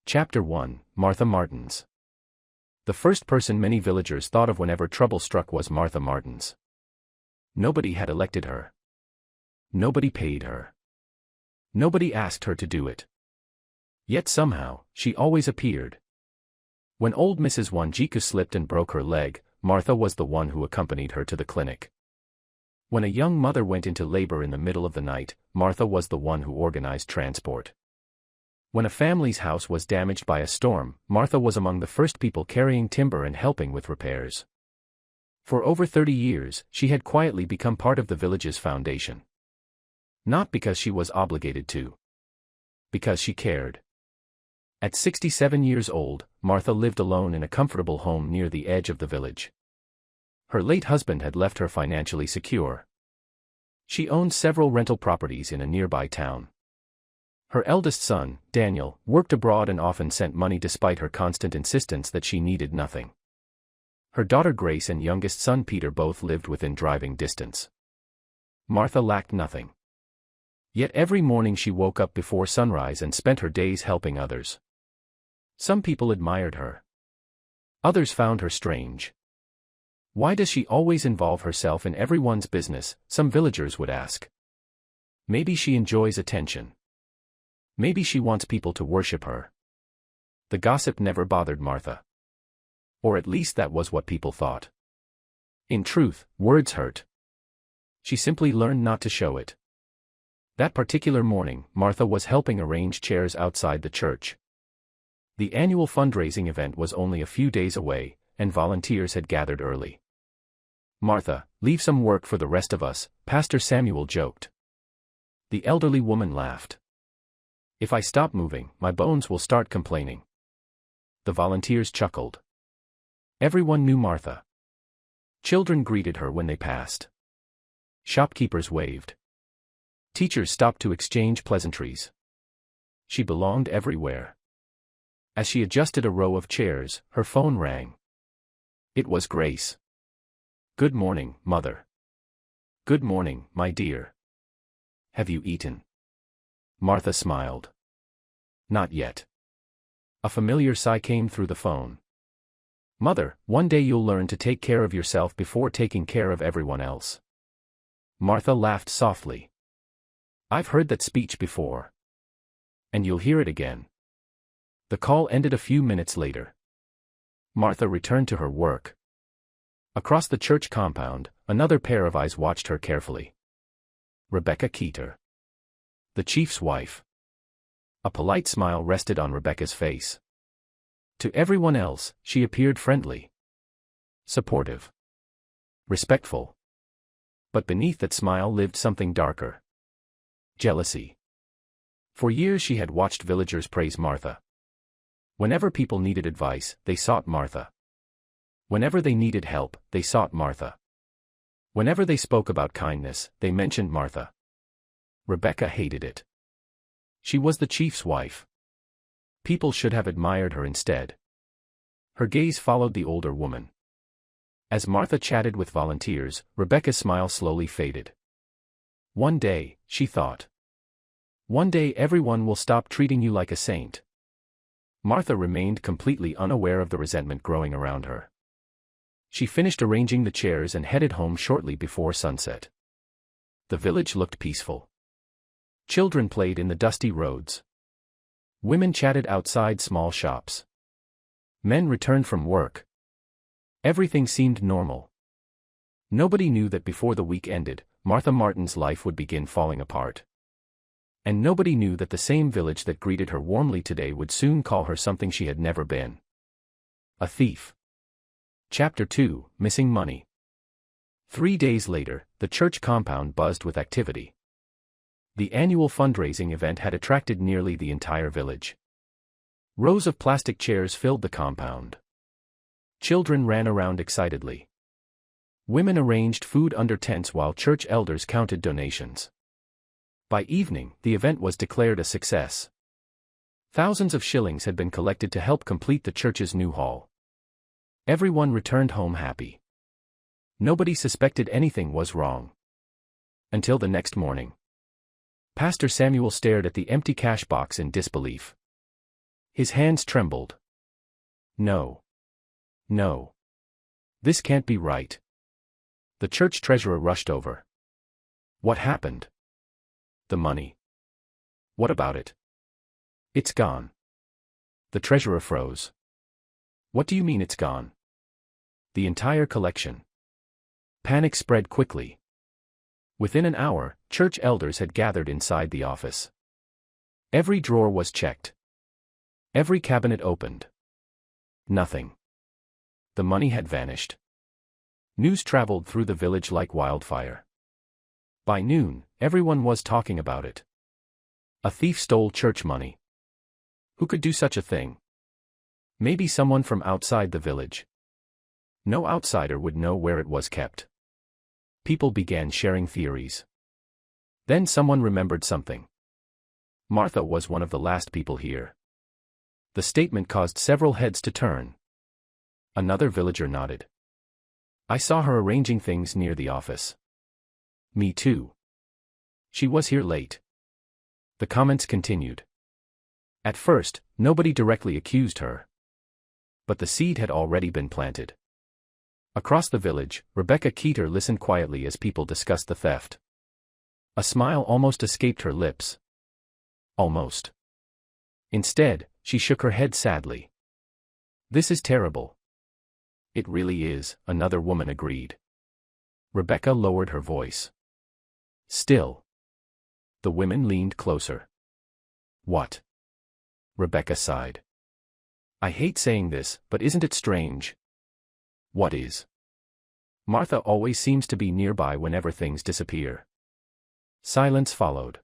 Chapter 1, Martha Martins. The first person many villagers thought of whenever trouble struck was Martha Martins. Nobody had elected her. Nobody paid her. Nobody asked her to do it. Yet somehow, she always appeared. When old Mrs. Wanjiku slipped and broke her leg, Martha was the one who accompanied her to the clinic. When a young mother went into labor in the middle of the night, Martha was the one who organized transport. When a family's house was damaged by a storm, Martha was among the first people carrying timber and helping with repairs. For over 30 years, she had quietly become part of the village's foundation. Not because she was obligated to. Because she cared. At 67 years old, Martha lived alone in a comfortable home near the edge of the village. Her late husband had left her financially secure. She owned several rental properties in a nearby town. Her eldest son, Daniel, worked abroad and often sent money despite her constant insistence that she needed nothing. Her daughter Grace and youngest son Peter both lived within driving distance. Martha lacked nothing. Yet every morning she woke up before sunrise and spent her days helping others. Some people admired her. Others found her strange. Why does she always involve herself in everyone's business, some villagers would ask. Maybe she enjoys attention. Maybe she wants people to worship her. The gossip never bothered Martha. Or at least that was what people thought. In truth, words hurt. She simply learned not to show it. That particular morning, Martha was helping arrange chairs outside the church. The annual fundraising event was only a few days away, and volunteers had gathered early. "Martha, leave some work for the rest of us," Pastor Samuel joked. The elderly woman laughed. "If I stop moving, my bones will start complaining." The volunteers chuckled. Everyone knew Martha. Children greeted her when they passed. Shopkeepers waved. Teachers stopped to exchange pleasantries. She belonged everywhere. As she adjusted a row of chairs, her phone rang. It was Grace. "Good morning, Mother." "Good morning, my dear. Have you eaten?" Martha smiled. "Not yet." A familiar sigh came through the phone. "Mother, one day you'll learn to take care of yourself before taking care of everyone else." Martha laughed softly. "I've heard that speech before. And you'll hear it again." The call ended a few minutes later. Martha returned to her work. Across the church compound, another pair of eyes watched her carefully. Rebecca Keeter. The chief's wife. A polite smile rested on Rebecca's face. To everyone else, she appeared friendly. Supportive. Respectful. But beneath that smile lived something darker. Jealousy. For years she had watched villagers praise Martha. Whenever people needed advice, they sought Martha. Whenever they needed help, they sought Martha. Whenever they spoke about kindness, they mentioned Martha. Rebecca hated it. She was the chief's wife. People should have admired her instead. Her gaze followed the older woman. As Martha chatted with volunteers, Rebecca's smile slowly faded. One day, she thought. One day everyone will stop treating you like a saint. Martha remained completely unaware of the resentment growing around her. She finished arranging the chairs and headed home shortly before sunset. The village looked peaceful. Children played in the dusty roads. Women chatted outside small shops. Men returned from work. Everything seemed normal. Nobody knew that before the week ended, Martha Martin's life would begin falling apart. And nobody knew that the same village that greeted her warmly today would soon call her something she had never been. A thief. Chapter 2, Missing Money. 3 days later, the church compound buzzed with activity. The annual fundraising event had attracted nearly the entire village. Rows of plastic chairs filled the compound. Children ran around excitedly. Women arranged food under tents while church elders counted donations. By evening, the event was declared a success. Thousands of shillings had been collected to help complete the church's new hall. Everyone returned home happy. Nobody suspected anything was wrong. Until the next morning. Pastor Samuel stared at the empty cash box in disbelief. His hands trembled. No. No. This can't be right. The church treasurer rushed over. What happened? The money. What about it? It's gone. The treasurer froze. What do you mean it's gone? The entire collection. Panic spread quickly. Within an hour, church elders had gathered inside the office. Every drawer was checked. Every cabinet opened. Nothing. The money had vanished. News traveled through the village like wildfire. By noon, everyone was talking about it. A thief stole church money. Who could do such a thing? Maybe someone from outside the village. No outsider would know where it was kept. People began sharing theories. Then someone remembered something. Martha was one of the last people here. The statement caused several heads to turn. Another villager nodded. I saw her arranging things near the office. Me too. She was here late. The comments continued. At first, nobody directly accused her. But the seed had already been planted. Across the village, Rebecca Keeter listened quietly as people discussed the theft. A smile almost escaped her lips. Almost. Instead, she shook her head sadly. This is terrible. It really is, another woman agreed. Rebecca lowered her voice. Still. The women leaned closer. What? Rebecca sighed. I hate saying this, but isn't it strange? What is? Martha always seems to be nearby whenever things disappear. Silence followed.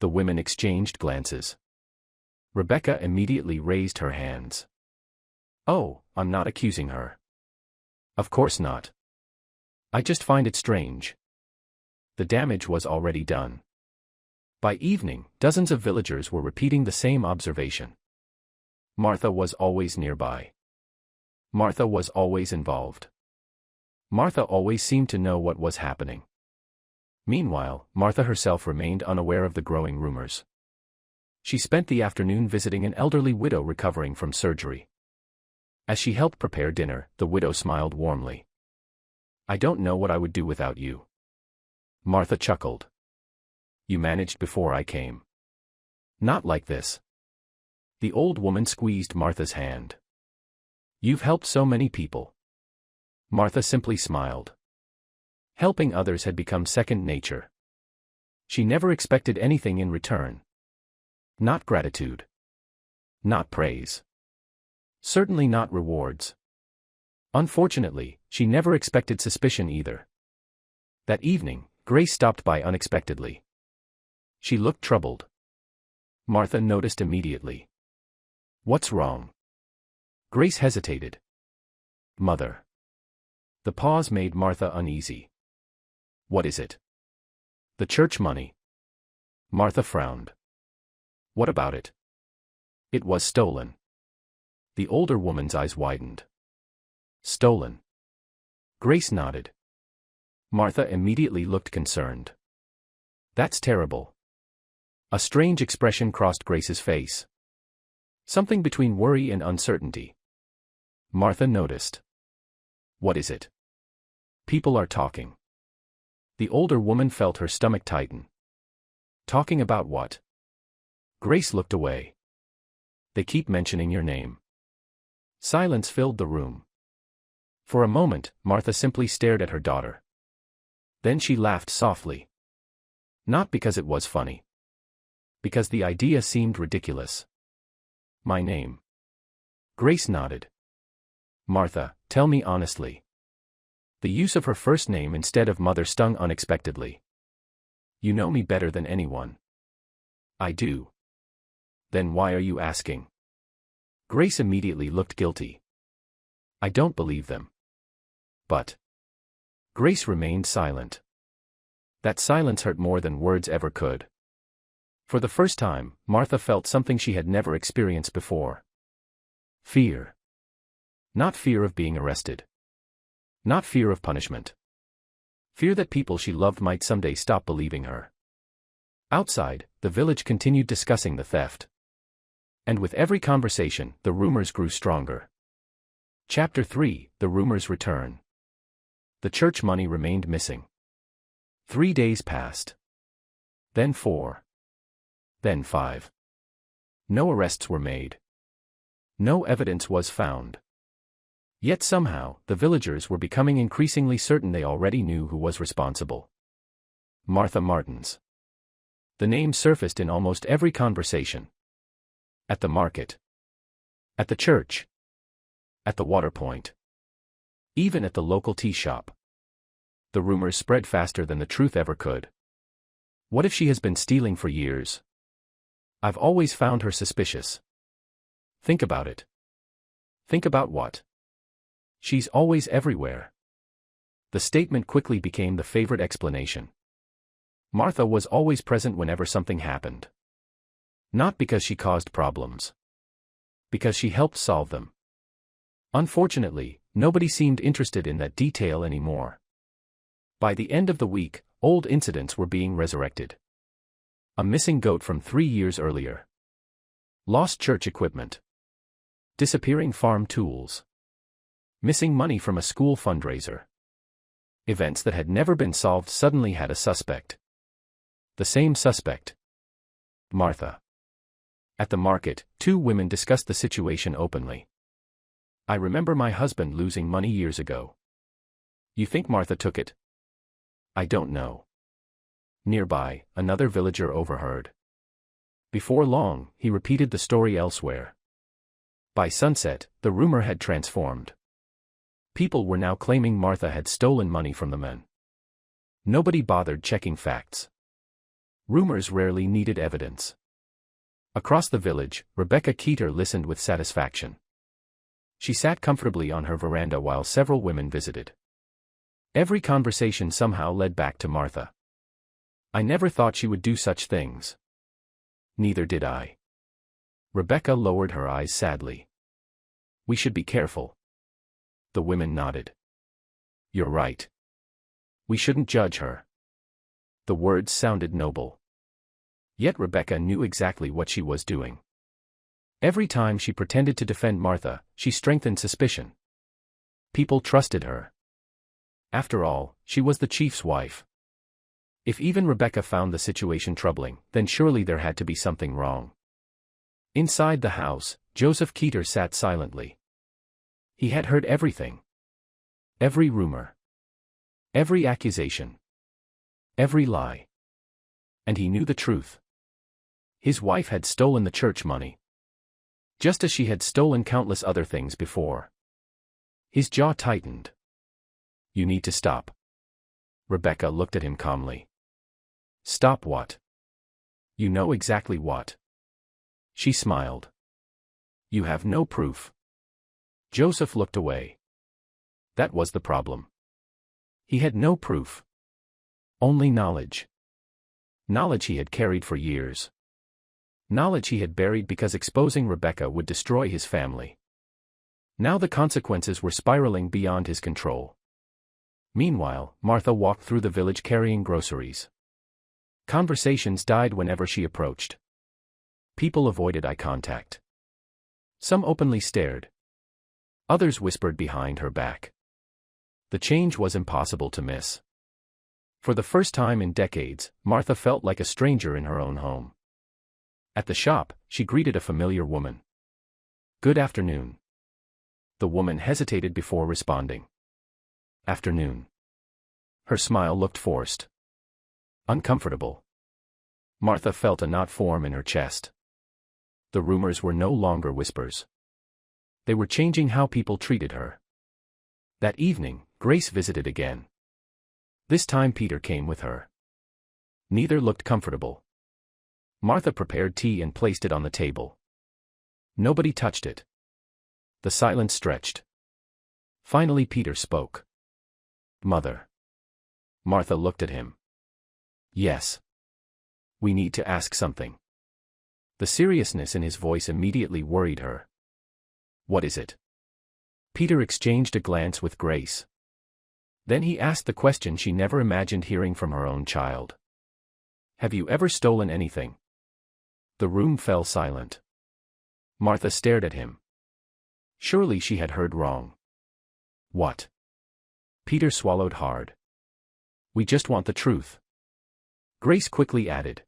The women exchanged glances. Rebecca immediately raised her hands. Oh, I'm not accusing her. Of course not. I just find it strange. The damage was already done. By evening, dozens of villagers were repeating the same observation. Martha was always nearby. Martha was always involved. Martha always seemed to know what was happening. Meanwhile, Martha herself remained unaware of the growing rumors. She spent the afternoon visiting an elderly widow recovering from surgery. As she helped prepare dinner, the widow smiled warmly. I don't know what I would do without you. Martha chuckled. You managed before I came. Not like this. The old woman squeezed Martha's hand. You've helped so many people. Martha simply smiled. Helping others had become second nature. She never expected anything in return. Not gratitude. Not praise. Certainly not rewards. Unfortunately, she never expected suspicion either. That evening, Grace stopped by unexpectedly. She looked troubled. Martha noticed immediately. What's wrong? Grace hesitated. Mother. The pause made Martha uneasy. What is it? The church money. Martha frowned. What about it? It was stolen. The older woman's eyes widened. Stolen. Grace nodded. Martha immediately looked concerned. That's terrible. A strange expression crossed Grace's face. Something between worry and uncertainty. Martha noticed. What is it? People are talking. The older woman felt her stomach tighten. Talking about what? Grace looked away. They keep mentioning your name. Silence filled the room. For a moment, Martha simply stared at her daughter. Then she laughed softly. Not because it was funny. Because the idea seemed ridiculous. My name. Grace nodded. Martha, tell me honestly. The use of her first name instead of mother stung unexpectedly. You know me better than anyone. I do. Then why are you asking? Grace immediately looked guilty. I don't believe them. But. Grace remained silent. That silence hurt more than words ever could. For the first time, Martha felt something she had never experienced before. Fear. Not fear of being arrested. Not fear of punishment. Fear that people she loved might someday stop believing her. Outside, the village continued discussing the theft. And with every conversation, the rumors grew stronger. Chapter 3: The Rumors Return. The church money remained missing. 3 days passed. Then 4. Then 5. No arrests were made. No evidence was found. Yet somehow, the villagers were becoming increasingly certain they already knew who was responsible. Martha Martins. The name surfaced in almost every conversation. At the market. At the church. At the water point. Even at the local tea shop. The rumors spread faster than the truth ever could. What if she has been stealing for years? I've always found her suspicious. Think about it. Think about what? She's always everywhere. The statement quickly became the favorite explanation. Martha was always present whenever something happened. Not because she caused problems. Because she helped solve them. Unfortunately, nobody seemed interested in that detail anymore. By the end of the week, old incidents were being resurrected. A missing goat from 3 years earlier. Lost church equipment. Disappearing farm tools. Missing money from a school fundraiser. Events that had never been solved suddenly had a suspect. The same suspect. Martha. At the market, 2 women discussed the situation openly. I remember my husband losing money years ago. You think Martha took it? I don't know. Nearby, another villager overheard. Before long, he repeated the story elsewhere. By sunset, the rumor had transformed. People were now claiming Martha had stolen money from the men. Nobody bothered checking facts. Rumors rarely needed evidence. Across the village, Rebecca Keeter listened with satisfaction. She sat comfortably on her veranda while several women visited. Every conversation somehow led back to Martha. I never thought she would do such things. Neither did I. Rebecca lowered her eyes sadly. We should be careful. The women nodded. You're right. We shouldn't judge her. The words sounded noble. Yet Rebecca knew exactly what she was doing. Every time she pretended to defend Martha, she strengthened suspicion. People trusted her. After all, she was the chief's wife. If even Rebecca found the situation troubling, then surely there had to be something wrong. Inside the house, Joseph Keeter sat silently. He had heard everything. Every rumor. Every accusation. Every lie. And he knew the truth. His wife had stolen the church money. Just as she had stolen countless other things before. His jaw tightened. You need to stop. Rebecca looked at him calmly. Stop what? You know exactly what. She smiled. You have no proof. Joseph looked away. That was the problem. He had no proof. Only knowledge. Knowledge he had carried for years. Knowledge he had buried because exposing Rebecca would destroy his family. Now the consequences were spiraling beyond his control. Meanwhile, Martha walked through the village carrying groceries. Conversations died whenever she approached. People avoided eye contact. Some openly stared. Others whispered behind her back. The change was impossible to miss. For the first time in decades, Martha felt like a stranger in her own home. At the shop, she greeted a familiar woman. Good afternoon. The woman hesitated before responding. Afternoon. Her smile looked forced. Uncomfortable. Martha felt a knot form in her chest. The rumors were no longer whispers. They were changing how people treated her. That evening, Grace visited again. This time Peter came with her. Neither looked comfortable. Martha prepared tea and placed it on the table. Nobody touched it. The silence stretched. Finally Peter spoke. Mother. Martha looked at him. Yes. We need to ask something. The seriousness in his voice immediately worried her. What is it? Peter exchanged a glance with Grace. Then he asked the question she never imagined hearing from her own child. Have you ever stolen anything? The room fell silent. Martha stared at him. Surely she had heard wrong. What? Peter swallowed hard. We just want the truth. Grace quickly added.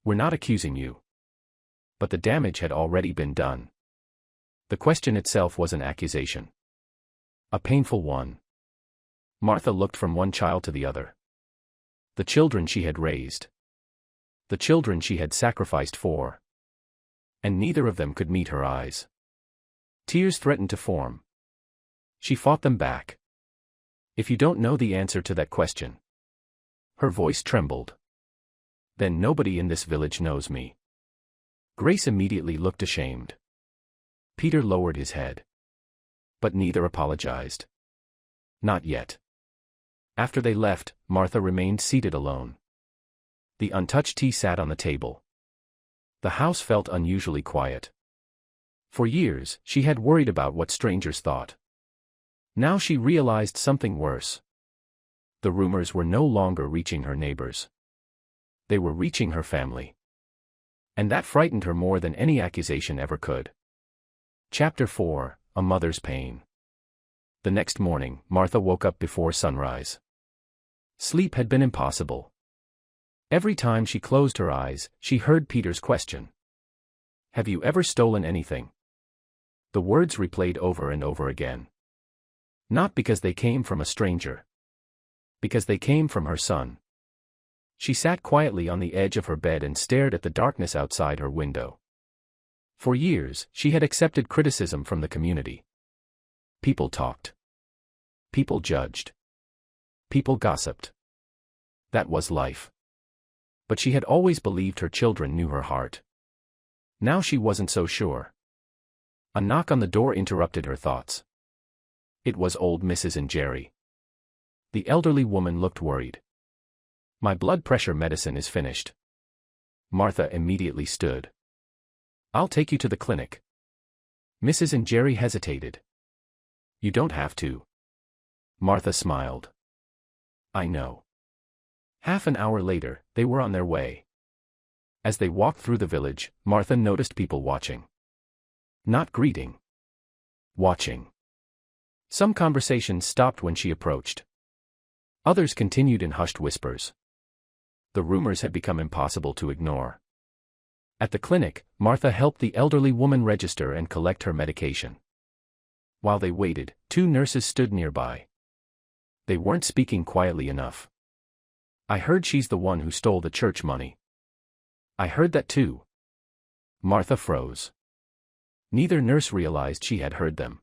We're not accusing you. But the damage had already been done. The question itself was an accusation. A painful one. Martha looked from one child to the other. The children she had raised. The children she had sacrificed for. And neither of them could meet her eyes. Tears threatened to form. She fought them back. If you don't know the answer to that question. Her voice trembled. Then nobody in this village knows me. Grace immediately looked ashamed. Peter lowered his head. But neither apologized. Not yet. After they left, Martha remained seated alone. The untouched tea sat on the table. The house felt unusually quiet. For years, she had worried about what strangers thought. Now she realized something worse. The rumors were no longer reaching her neighbors. They were reaching her family. And that frightened her more than any accusation ever could. Chapter 4: A Mother's Pain. The next morning, Martha woke up before sunrise. Sleep had been impossible. Every time she closed her eyes, she heard Peter's question. Have you ever stolen anything? The words replayed over and over again. Not because they came from a stranger. Because they came from her son. She sat quietly on the edge of her bed and stared at the darkness outside her window. For years, she had accepted criticism from the community. People talked. People judged. People gossiped. That was life. But she had always believed her children knew her heart. Now she wasn't so sure. A knock on the door interrupted her thoughts. It was old Mrs. Jerry. The elderly woman looked worried. My blood pressure medicine is finished. Martha immediately stood. I'll take you to the clinic. Mrs. Jerry hesitated. You don't have to. Martha smiled. I know. Half an hour later, they were on their way. As they walked through the village, Martha noticed people watching. Not greeting. Watching. Some conversations stopped when she approached. Others continued in hushed whispers. The rumors had become impossible to ignore. At the clinic, Martha helped the elderly woman register and collect her medication. While they waited, 2 nurses stood nearby. They weren't speaking quietly enough. I heard she's the one who stole the church money. I heard that too. Martha froze. Neither nurse realized she had heard them.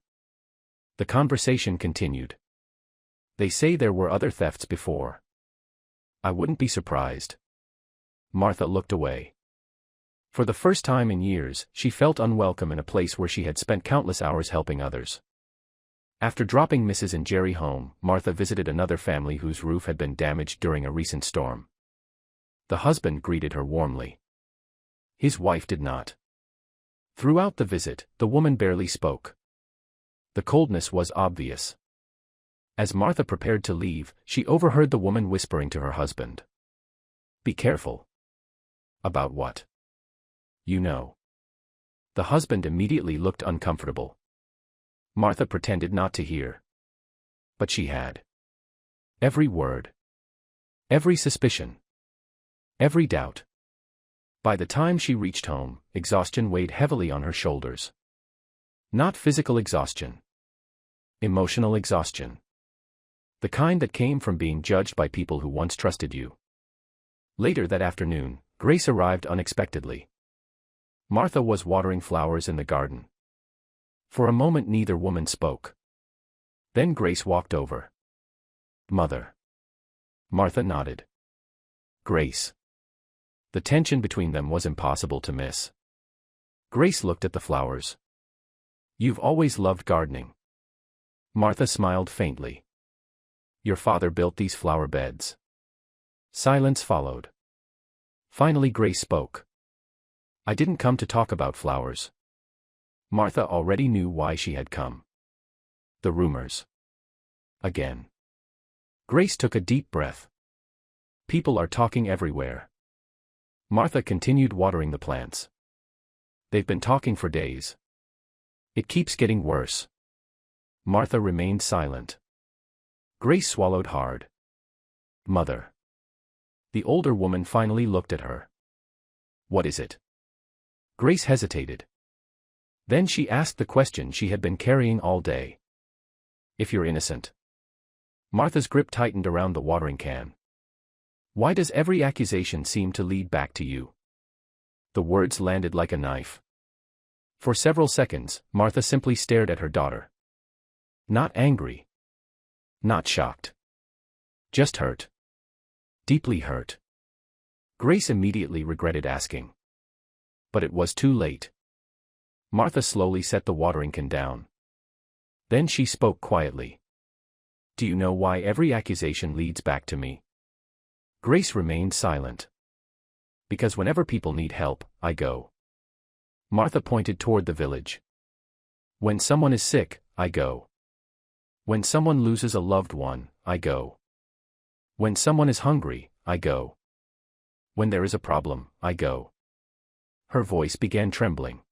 The conversation continued. They say there were other thefts before. I wouldn't be surprised. Martha looked away. For the first time in years, she felt unwelcome in a place where she had spent countless hours helping others. After dropping Mrs. Jerry home, Martha visited another family whose roof had been damaged during a recent storm. The husband greeted her warmly. His wife did not. Throughout the visit, the woman barely spoke. The coldness was obvious. As Martha prepared to leave, she overheard the woman whispering to her husband. Be careful. About what? You know. The husband immediately looked uncomfortable. Martha pretended not to hear. But she had. Every word. Every suspicion. Every doubt. By the time she reached home, exhaustion weighed heavily on her shoulders. Not physical exhaustion. Emotional exhaustion. The kind that came from being judged by people who once trusted you. Later that afternoon, Grace arrived unexpectedly. Martha was watering flowers in the garden. For a moment neither woman spoke. Then Grace walked over. Mother. Martha nodded. Grace. The tension between them was impossible to miss. Grace looked at the flowers. You've always loved gardening. Martha smiled faintly. Your father built these flower beds. Silence followed. Finally Grace spoke. I didn't come to talk about flowers. Martha already knew why she had come. The rumors. Again. Grace took a deep breath. People are talking everywhere. Martha continued watering the plants. They've been talking for days. It keeps getting worse. Martha remained silent. Grace swallowed hard. Mother. The older woman finally looked at her. What is it? Grace hesitated. Then she asked the question she had been carrying all day. If you're innocent. Martha's grip tightened around the watering can. Why does every accusation seem to lead back to you? The words landed like a knife. For several seconds, Martha simply stared at her daughter. Not angry. Not shocked. Just hurt. Deeply hurt. Grace immediately regretted asking. But it was too late. Martha slowly set the watering can down. Then she spoke quietly. Do you know why every accusation leads back to me? Grace remained silent. Because whenever people need help, I go. Martha pointed toward the village. When someone is sick, I go. When someone loses a loved one, I go. When someone is hungry, I go. When there is a problem, I go. Her voice began trembling.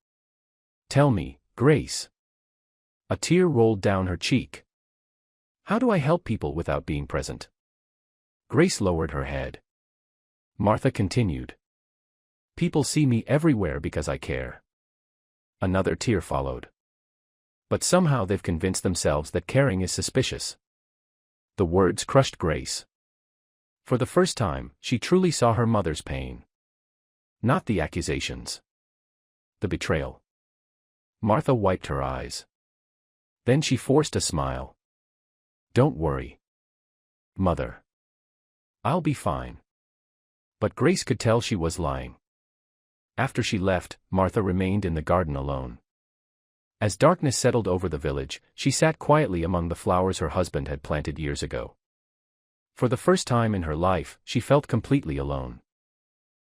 Tell me, Grace. A tear rolled down her cheek. How do I help people without being present? Grace lowered her head. Martha continued. People see me everywhere because I care. Another tear followed. But somehow they've convinced themselves that caring is suspicious. The words crushed Grace. For the first time, she truly saw her mother's pain. Not the accusations. The betrayal. Martha wiped her eyes. Then she forced a smile. Don't worry. Mother. I'll be fine. But Grace could tell she was lying. After she left, Martha remained in the garden alone. As darkness settled over the village, she sat quietly among the flowers her husband had planted years ago. For the first time in her life, she felt completely alone.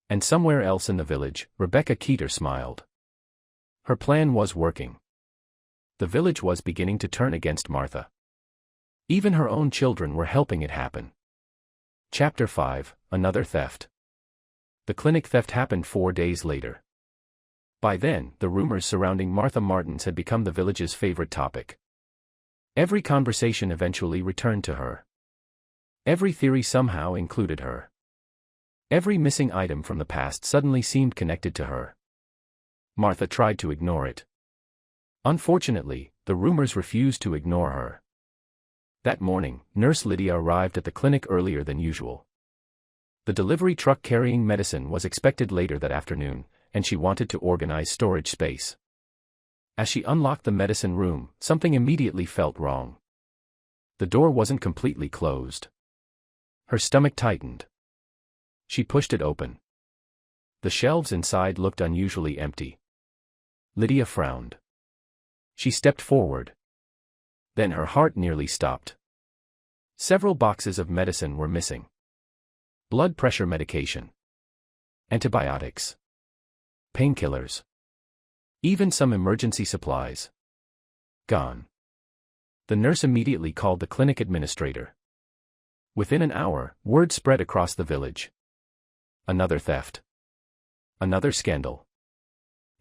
And somewhere else in the village, Rebecca Keeter smiled. Her plan was working. The village was beginning to turn against Martha. Even her own children were helping it happen. Chapter 5, Another Theft. The clinic theft happened 4 days later. By then, the rumors surrounding Martha Martins had become the village's favorite topic. Every conversation eventually returned to her. Every theory somehow included her. Every missing item from the past suddenly seemed connected to her. Martha tried to ignore it. Unfortunately, the rumors refused to ignore her. That morning, Nurse Lydia arrived at the clinic earlier than usual. The delivery truck carrying medicine was expected later that afternoon, and she wanted to organize storage space. As she unlocked the medicine room, something immediately felt wrong. The door wasn't completely closed. Her stomach tightened. She pushed it open. The shelves inside looked unusually empty. Lydia frowned. She stepped forward. Then her heart nearly stopped. Several boxes of medicine were missing. Blood pressure medication. Antibiotics. Painkillers. Even some emergency supplies. Gone. The nurse immediately called the clinic administrator. Within an hour, word spread across the village. Another theft. Another scandal.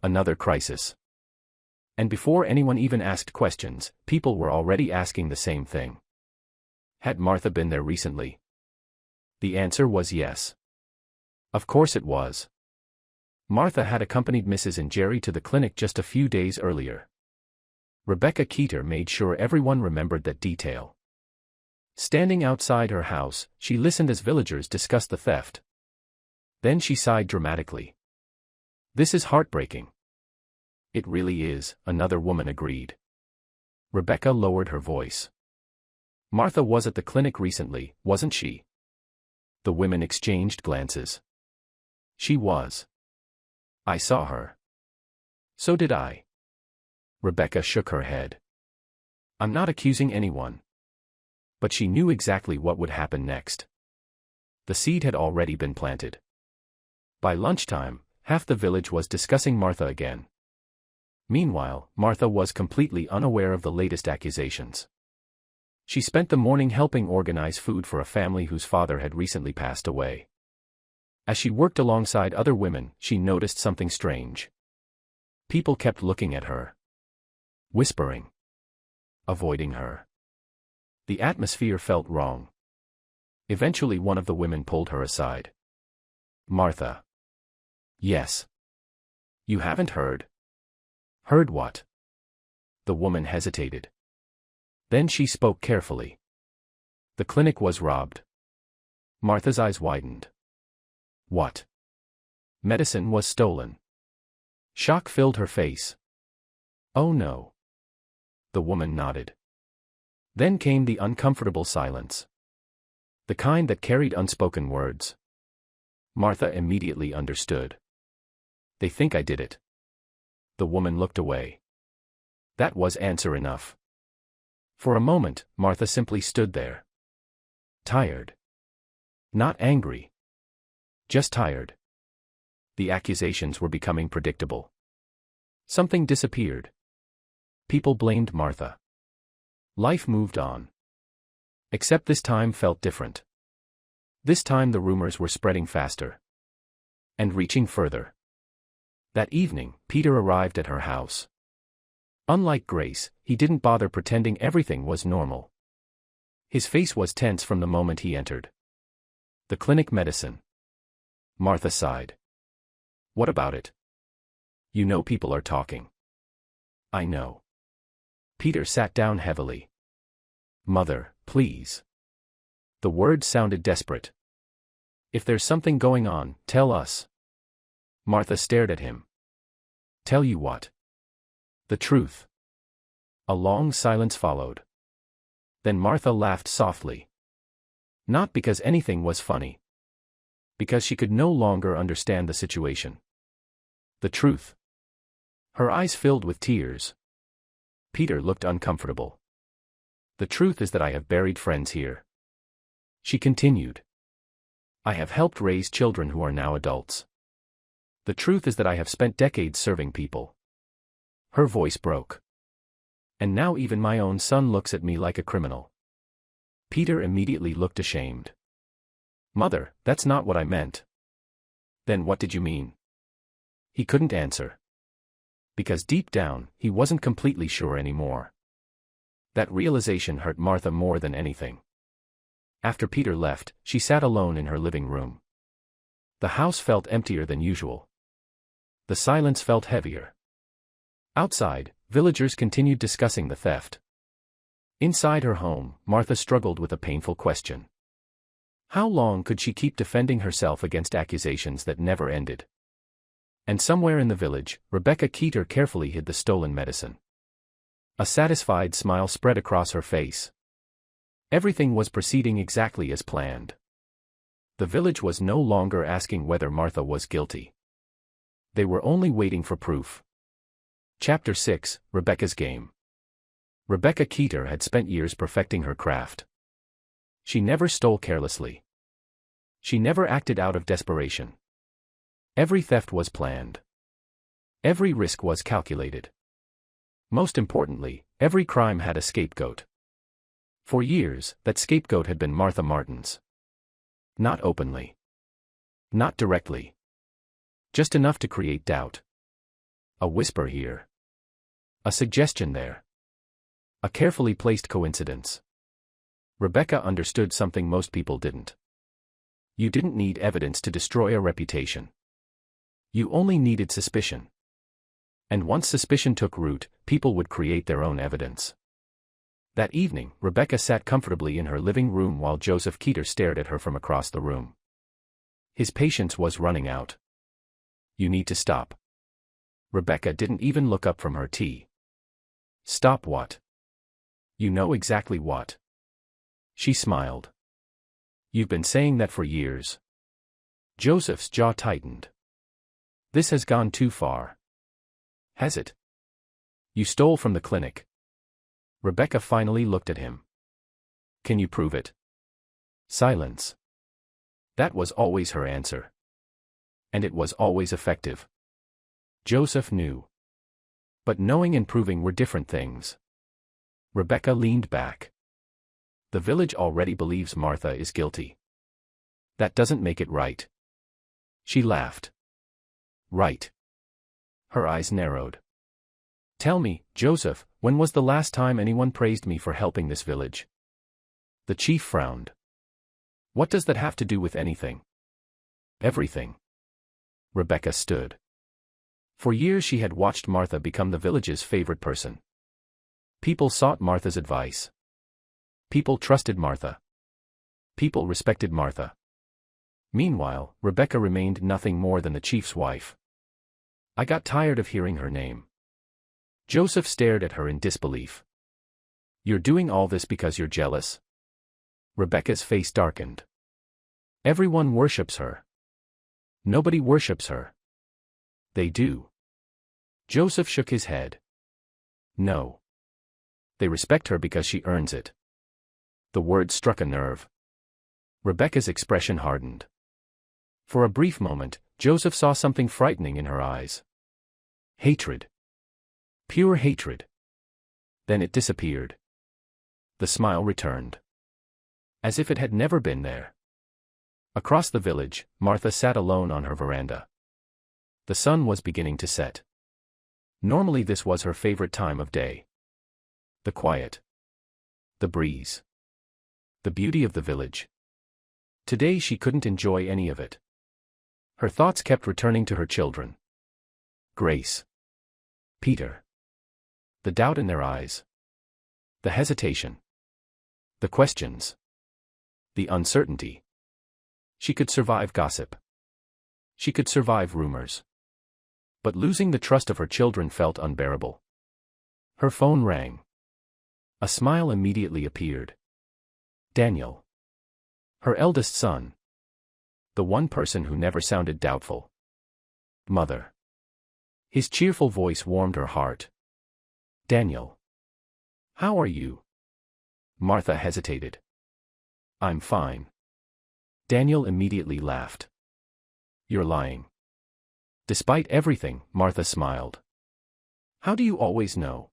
Another crisis. And before anyone even asked questions, people were already asking the same thing. Had Martha been there recently? The answer was yes. Of course it was. Martha had accompanied Mrs. and Jerry to the clinic just a few days earlier. Rebecca Keeter made sure everyone remembered that detail. Standing outside her house, she listened as villagers discussed the theft. Then she sighed dramatically. This is heartbreaking. It really is, another woman agreed. Rebecca lowered her voice. Martha was at the clinic recently, wasn't she? The women exchanged glances. She was. I saw her. So did I. Rebecca shook her head. I'm not accusing anyone. But she knew exactly what would happen next. The seed had already been planted. By lunchtime, half the village was discussing Martha again. Meanwhile, Martha was completely unaware of the latest accusations. She spent the morning helping organize food for a family whose father had recently passed away. As she worked alongside other women, she noticed something strange. People kept looking at her, whispering, avoiding her. The atmosphere felt wrong. Eventually one of the women pulled her aside. "Martha." "Yes." "You haven't heard?" "Heard what?" The woman hesitated. Then she spoke carefully. "The clinic was robbed." Martha's eyes widened. "What?" "Medicine was stolen." Shock filled her face. "Oh no." The woman nodded. Then came the uncomfortable silence. The kind that carried unspoken words. Martha immediately understood. "They think I did it." The woman looked away. That was answer enough. For a moment, Martha simply stood there. Tired. Not angry. Just tired. The accusations were becoming predictable. Something disappeared. People blamed Martha. Life moved on. Except this time felt different. This time the rumors were spreading faster. And reaching further. That evening, Peter arrived at her house. Unlike Grace, he didn't bother pretending everything was normal. His face was tense from the moment he entered. "The clinic medicine." Martha sighed. "What about it?" "You know people are talking." "I know." Peter sat down heavily. "Mother, please." The words sounded desperate. "If there's something going on, tell us." Martha stared at him. "Tell you what?" "The truth." A long silence followed. Then Martha laughed softly. Not because anything was funny. Because she could no longer understand the situation. "The truth." Her eyes filled with tears. Peter looked uncomfortable. "The truth is that I have buried friends here." She continued. "I have helped raise children who are now adults. The truth is that I have spent decades serving people." Her voice broke. "And now even my own son looks at me like a criminal." Peter immediately looked ashamed. "Mother, that's not what I meant." "Then what did you mean?" He couldn't answer. Because deep down, he wasn't completely sure anymore. That realization hurt Martha more than anything. After Peter left, she sat alone in her living room. The house felt emptier than usual. The silence felt heavier. Outside, villagers continued discussing the theft. Inside her home, Martha struggled with a painful question. How long could she keep defending herself against accusations that never ended? And somewhere in the village, Rebecca Keeter carefully hid the stolen medicine. A satisfied smile spread across her face. Everything was proceeding exactly as planned. The village was no longer asking whether Martha was guilty. They were only waiting for proof. Chapter 6, Rebecca's Game. Rebecca Keeter had spent years perfecting her craft. She never stole carelessly. She never acted out of desperation. Every theft was planned. Every risk was calculated. Most importantly, every crime had a scapegoat. For years, that scapegoat had been Martha Martins. Not openly. Not directly. Just enough to create doubt. A whisper here. A suggestion there. A carefully placed coincidence. Rebecca understood something most people didn't. You didn't need evidence to destroy a reputation. You only needed suspicion. And once suspicion took root, people would create their own evidence. That evening, Rebecca sat comfortably in her living room while Joseph Keeter stared at her from across the room. His patience was running out. "You need to stop." Rebecca didn't even look up from her tea. "Stop what?" "You know exactly what." She smiled. "You've been saying that for years." Joseph's jaw tightened. "This has gone too far." "Has it?" "You stole from the clinic." Rebecca finally looked at him. "Can you prove it?" Silence. That was always her answer. And it was always effective. Joseph knew. But knowing and proving were different things. Rebecca leaned back. "The village already believes Martha is guilty. That doesn't make it right." She laughed. "Right. Her eyes narrowed. Tell me, Joseph, when was the last time anyone praised me for helping this village? The chief frowned. What does that have to do with anything? Everything. Rebecca stood. For years she had watched Martha become the village's favorite person. People sought Martha's advice. People trusted Martha. People respected Martha. Meanwhile, Rebecca remained nothing more than the chief's wife. I got tired of hearing her name. Joseph stared at her in disbelief. You're doing all this because you're jealous? Rebecca's face darkened. Everyone worships her. Nobody worships her. They do. Joseph shook his head. No. They respect her because she earns it. The word struck a nerve. Rebecca's expression hardened. For a brief moment, Joseph saw something frightening in her eyes. Hatred. Pure hatred. Then it disappeared. The smile returned. As if it had never been there. Across the village, Martha sat alone on her veranda. The sun was beginning to set. Normally this was her favorite time of day. The quiet. The breeze. The beauty of the village. Today she couldn't enjoy any of it. Her thoughts kept returning to her children. Grace. Peter. The doubt in their eyes. The hesitation. The questions. The uncertainty. She could survive gossip. She could survive rumors. But losing the trust of her children felt unbearable. Her phone rang. A smile immediately appeared. Daniel. Her eldest son. The one person who never sounded doubtful. Mother. His cheerful voice warmed her heart. Daniel. How are you? Martha hesitated. I'm fine. Daniel immediately laughed. You're lying. Despite everything, Martha smiled. How do you always know?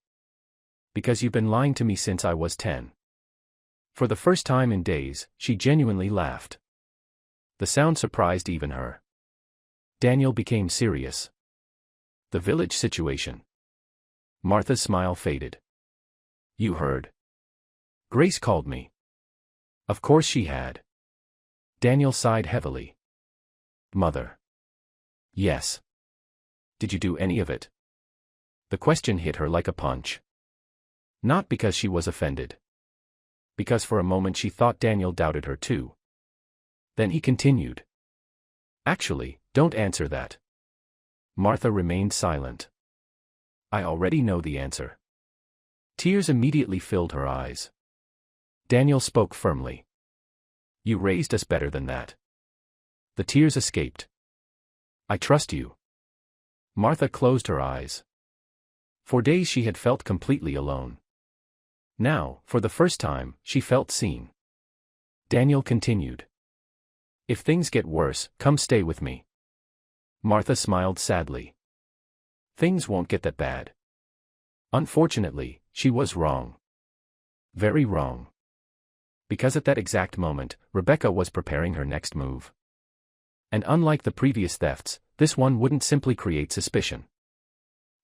Because you've been lying to me since I was 10. For the first time in days, she genuinely laughed. The sound surprised even her. Daniel became serious. The village situation. Martha's smile faded. You heard. Grace called me. Of course she had. Daniel sighed heavily. Mother. Yes. Did you do any of it? The question hit her like a punch. Not because she was offended. Because for a moment she thought Daniel doubted her too. Then he continued. Actually, don't answer that. Martha remained silent. I already know the answer. Tears immediately filled her eyes. Daniel spoke firmly. You raised us better than that. The tears escaped. I trust you. Martha closed her eyes. For days she had felt completely alone. Now, for the first time, she felt seen. Daniel continued. If things get worse, come stay with me. Martha smiled sadly. Things won't get that bad. Unfortunately, she was wrong. Very wrong. Because at that exact moment, Rebecca was preparing her next move. And unlike the previous thefts, this one wouldn't simply create suspicion.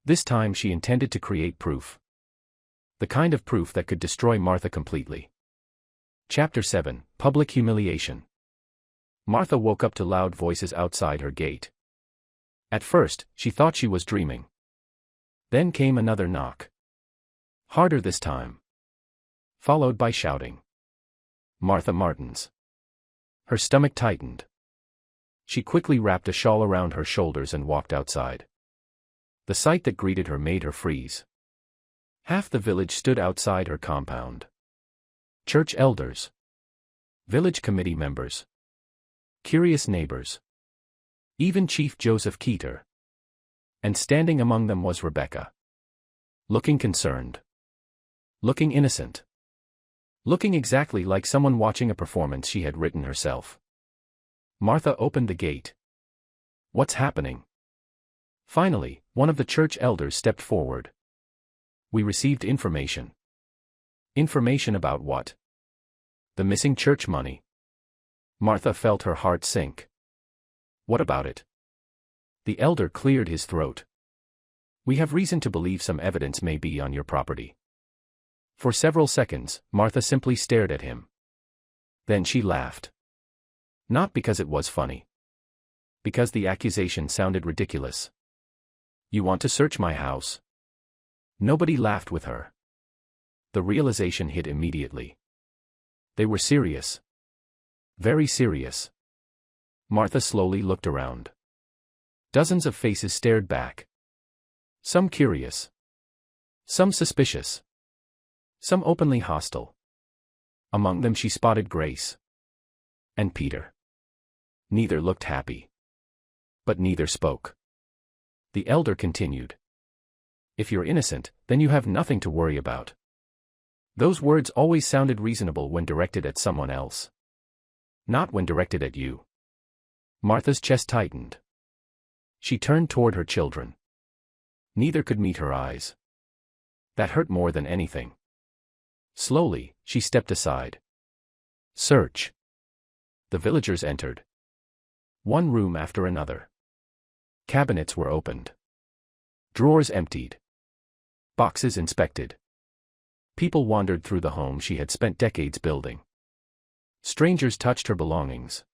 This time she intended to create proof. The kind of proof that could destroy Martha completely. Chapter 7, Public Humiliation. Martha woke up to loud voices outside her gate. At first, she thought she was dreaming. Then came another knock. Harder this time. Followed by shouting. Martha Martins. Her stomach tightened. She quickly wrapped a shawl around her shoulders and walked outside. The sight that greeted her made her freeze. Half the village stood outside her compound. Church elders. Village committee members. Curious neighbors. Even Chief Joseph Keeter. And standing among them was Rebecca. Looking concerned. Looking innocent. Looking exactly like someone watching a performance she had written herself. Martha opened the gate. What's happening? Finally, one of the church elders stepped forward. We received information. Information about what? The missing church money. Martha felt her heart sink. What about it? The elder cleared his throat. We have reason to believe some evidence may be on your property." For several seconds, Martha simply stared at him. Then she laughed. Not because it was funny. Because the accusation sounded ridiculous. "You want to search my house?" Nobody laughed with her. The realization hit immediately. They were serious. Very serious. Martha slowly looked around. Dozens of faces stared back. Some curious. Some suspicious. Some openly hostile. Among them she spotted Grace. And Peter. Neither looked happy. But neither spoke. The elder continued. "If you're innocent, then you have nothing to worry about." Those words always sounded reasonable when directed at someone else. Not when directed at you. Martha's chest tightened. She turned toward her children. Neither could meet her eyes. That hurt more than anything. Slowly, she stepped aside. Search. The villagers entered. One room after another. Cabinets were opened. Drawers emptied. Boxes inspected. People wandered through the home she had spent decades building. Strangers touched her belongings.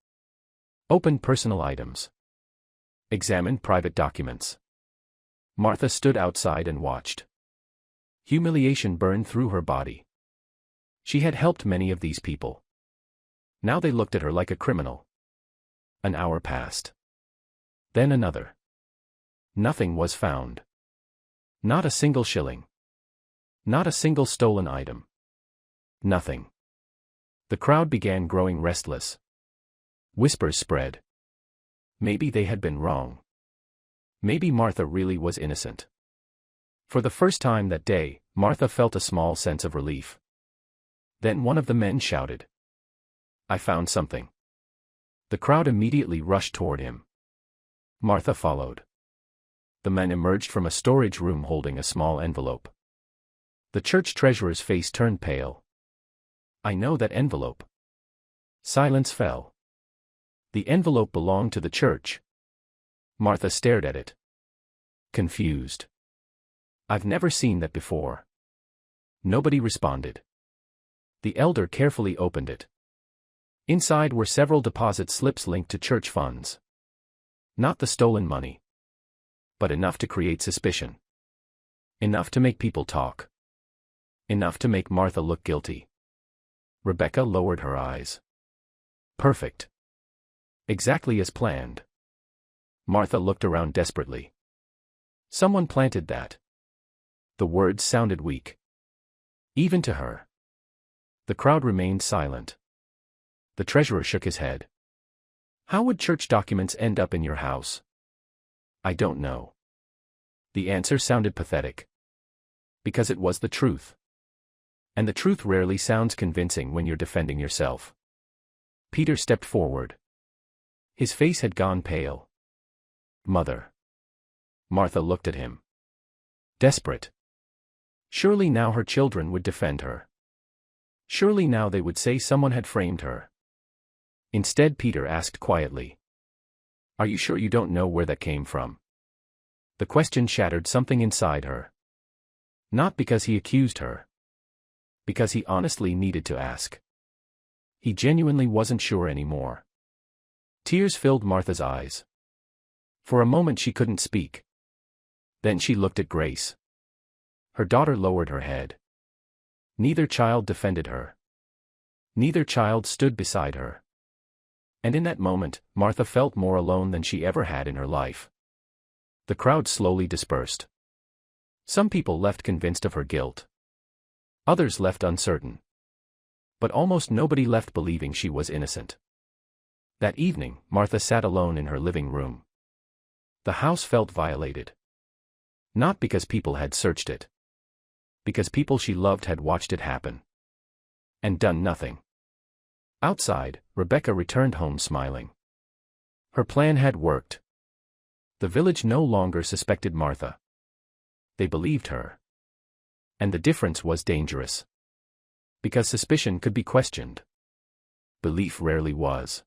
Opened personal items. Examined private documents. Martha stood outside and watched. Humiliation burned through her body. She had helped many of these people. Now they looked at her like a criminal. An hour passed. Then another. Nothing was found. Not a single shilling. Not a single stolen item. Nothing. The crowd began growing restless. Whispers spread. Maybe they had been wrong. Maybe Martha really was innocent. For the first time that day, Martha felt a small sense of relief. Then one of the men shouted, "I found something." The crowd immediately rushed toward him. Martha followed. The man emerged from a storage room holding a small envelope. The church treasurer's face turned pale. "I know that envelope." Silence fell. The envelope belonged to the church. Martha stared at it. Confused. "I've never seen that before." Nobody responded. The elder carefully opened it. Inside were several deposit slips linked to church funds. Not the stolen money. But enough to create suspicion. Enough to make people talk. Enough to make Martha look guilty. Rebecca lowered her eyes. Perfect. Exactly as planned. Martha looked around desperately. Someone planted that. The words sounded weak. Even to her. The crowd remained silent. The treasurer shook his head. "How would church documents end up in your house?" "I don't know." The answer sounded pathetic. Because it was the truth. And the truth rarely sounds convincing when you're defending yourself. Peter stepped forward. His face had gone pale. "Mother." Martha looked at him. Desperate. Surely now her children would defend her. Surely now they would say someone had framed her. Instead, Peter asked quietly, "Are you sure you don't know where that came from?" The question shattered something inside her. Not because he accused her. Because he honestly needed to ask. He genuinely wasn't sure anymore. Tears filled Martha's eyes. For a moment she couldn't speak. Then she looked at Grace. Her daughter lowered her head. Neither child defended her. Neither child stood beside her. And in that moment, Martha felt more alone than she ever had in her life. The crowd slowly dispersed. Some people left convinced of her guilt. Others left uncertain. But almost nobody left believing she was innocent. That evening, Martha sat alone in her living room. The house felt violated. Not because people had searched it. Because people she loved had watched it happen. And done nothing. Outside, Rebecca returned home smiling. Her plan had worked. The village no longer suspected Martha. They believed her. And the difference was dangerous. Because suspicion could be questioned. Belief rarely was.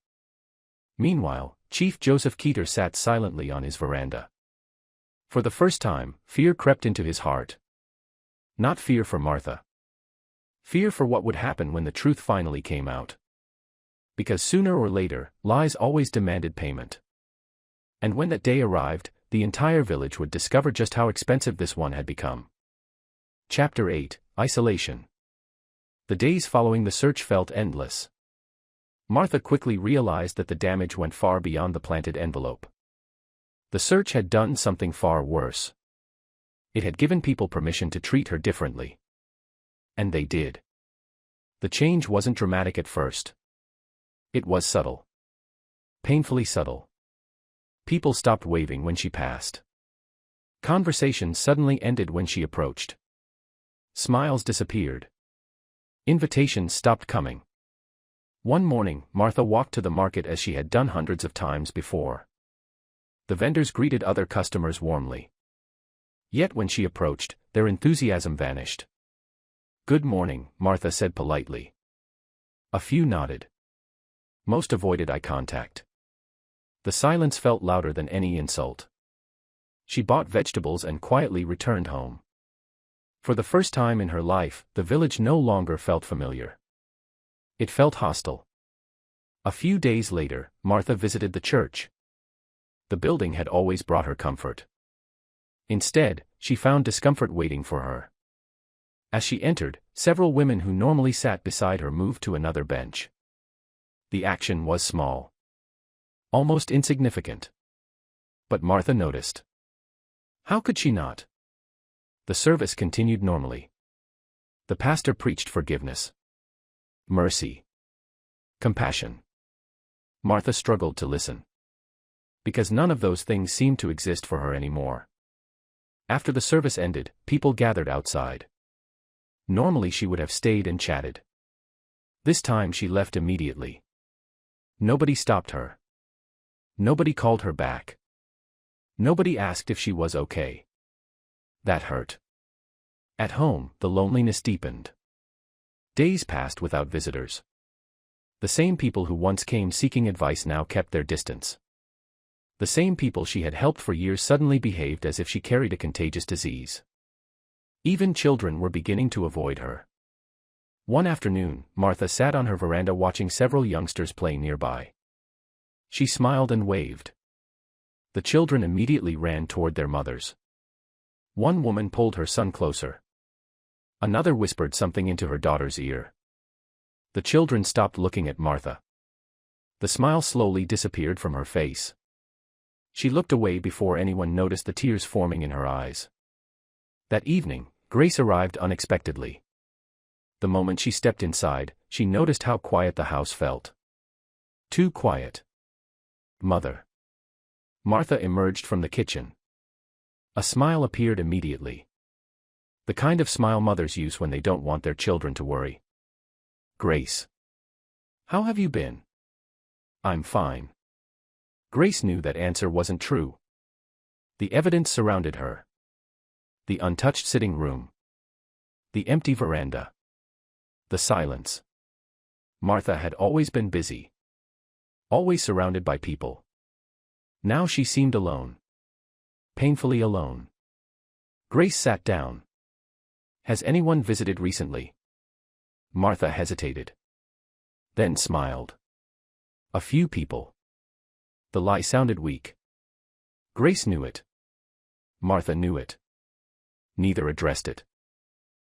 Meanwhile, Chief Joseph Keeter sat silently on his veranda. For the first time, fear crept into his heart. Not fear for Martha. Fear for what would happen when the truth finally came out. Because sooner or later, lies always demanded payment. And when that day arrived, the entire village would discover just how expensive this one had become. Chapter 8: Isolation. The days following the search felt endless. Martha quickly realized that the damage went far beyond the planted envelope. The search had done something far worse. It had given people permission to treat her differently. And they did. The change wasn't dramatic at first. It was subtle. Painfully subtle. People stopped waving when she passed. Conversations suddenly ended when she approached. Smiles disappeared. Invitations stopped coming. One morning, Martha walked to the market as she had done hundreds of times before. The vendors greeted other customers warmly. Yet when she approached, their enthusiasm vanished. "Good morning," Martha said politely. A few nodded. Most avoided eye contact. The silence felt louder than any insult. She bought vegetables and quietly returned home. For the first time in her life, the village no longer felt familiar. It felt hostile. A few days later, Martha visited the church. The building had always brought her comfort. Instead, she found discomfort waiting for her. As she entered, several women who normally sat beside her moved to another bench. The action was small. Almost insignificant. But Martha noticed. How could she not? The service continued normally. The pastor preached forgiveness. Mercy. Compassion. Martha struggled to listen. Because none of those things seemed to exist for her anymore. After the service ended, people gathered outside. Normally she would have stayed and chatted. This time she left immediately. Nobody stopped her. Nobody called her back. Nobody asked if she was okay. That hurt. At home, the loneliness deepened. Days passed without visitors. The same people who once came seeking advice now kept their distance. The same people she had helped for years suddenly behaved as if she carried a contagious disease. Even children were beginning to avoid her. One afternoon, Martha sat on her veranda watching several youngsters play nearby. She smiled and waved. The children immediately ran toward their mothers. One woman pulled her son closer. Another whispered something into her daughter's ear. The children stopped looking at Martha. The smile slowly disappeared from her face. She looked away before anyone noticed the tears forming in her eyes. That evening, Grace arrived unexpectedly. The moment she stepped inside, she noticed how quiet the house felt. Too quiet. "Mother." Martha emerged from the kitchen. A smile appeared immediately. The kind of smile mothers use when they don't want their children to worry. "Grace. How have you been?" "I'm fine." Grace knew that answer wasn't true. The evidence surrounded her. The untouched sitting room. The empty veranda. The silence. Martha had always been busy. Always surrounded by people. Now she seemed alone. Painfully alone. Grace sat down. "Has anyone visited recently?" Martha hesitated. Then smiled. "A few people." The lie sounded weak. Grace knew it. Martha knew it. Neither addressed it.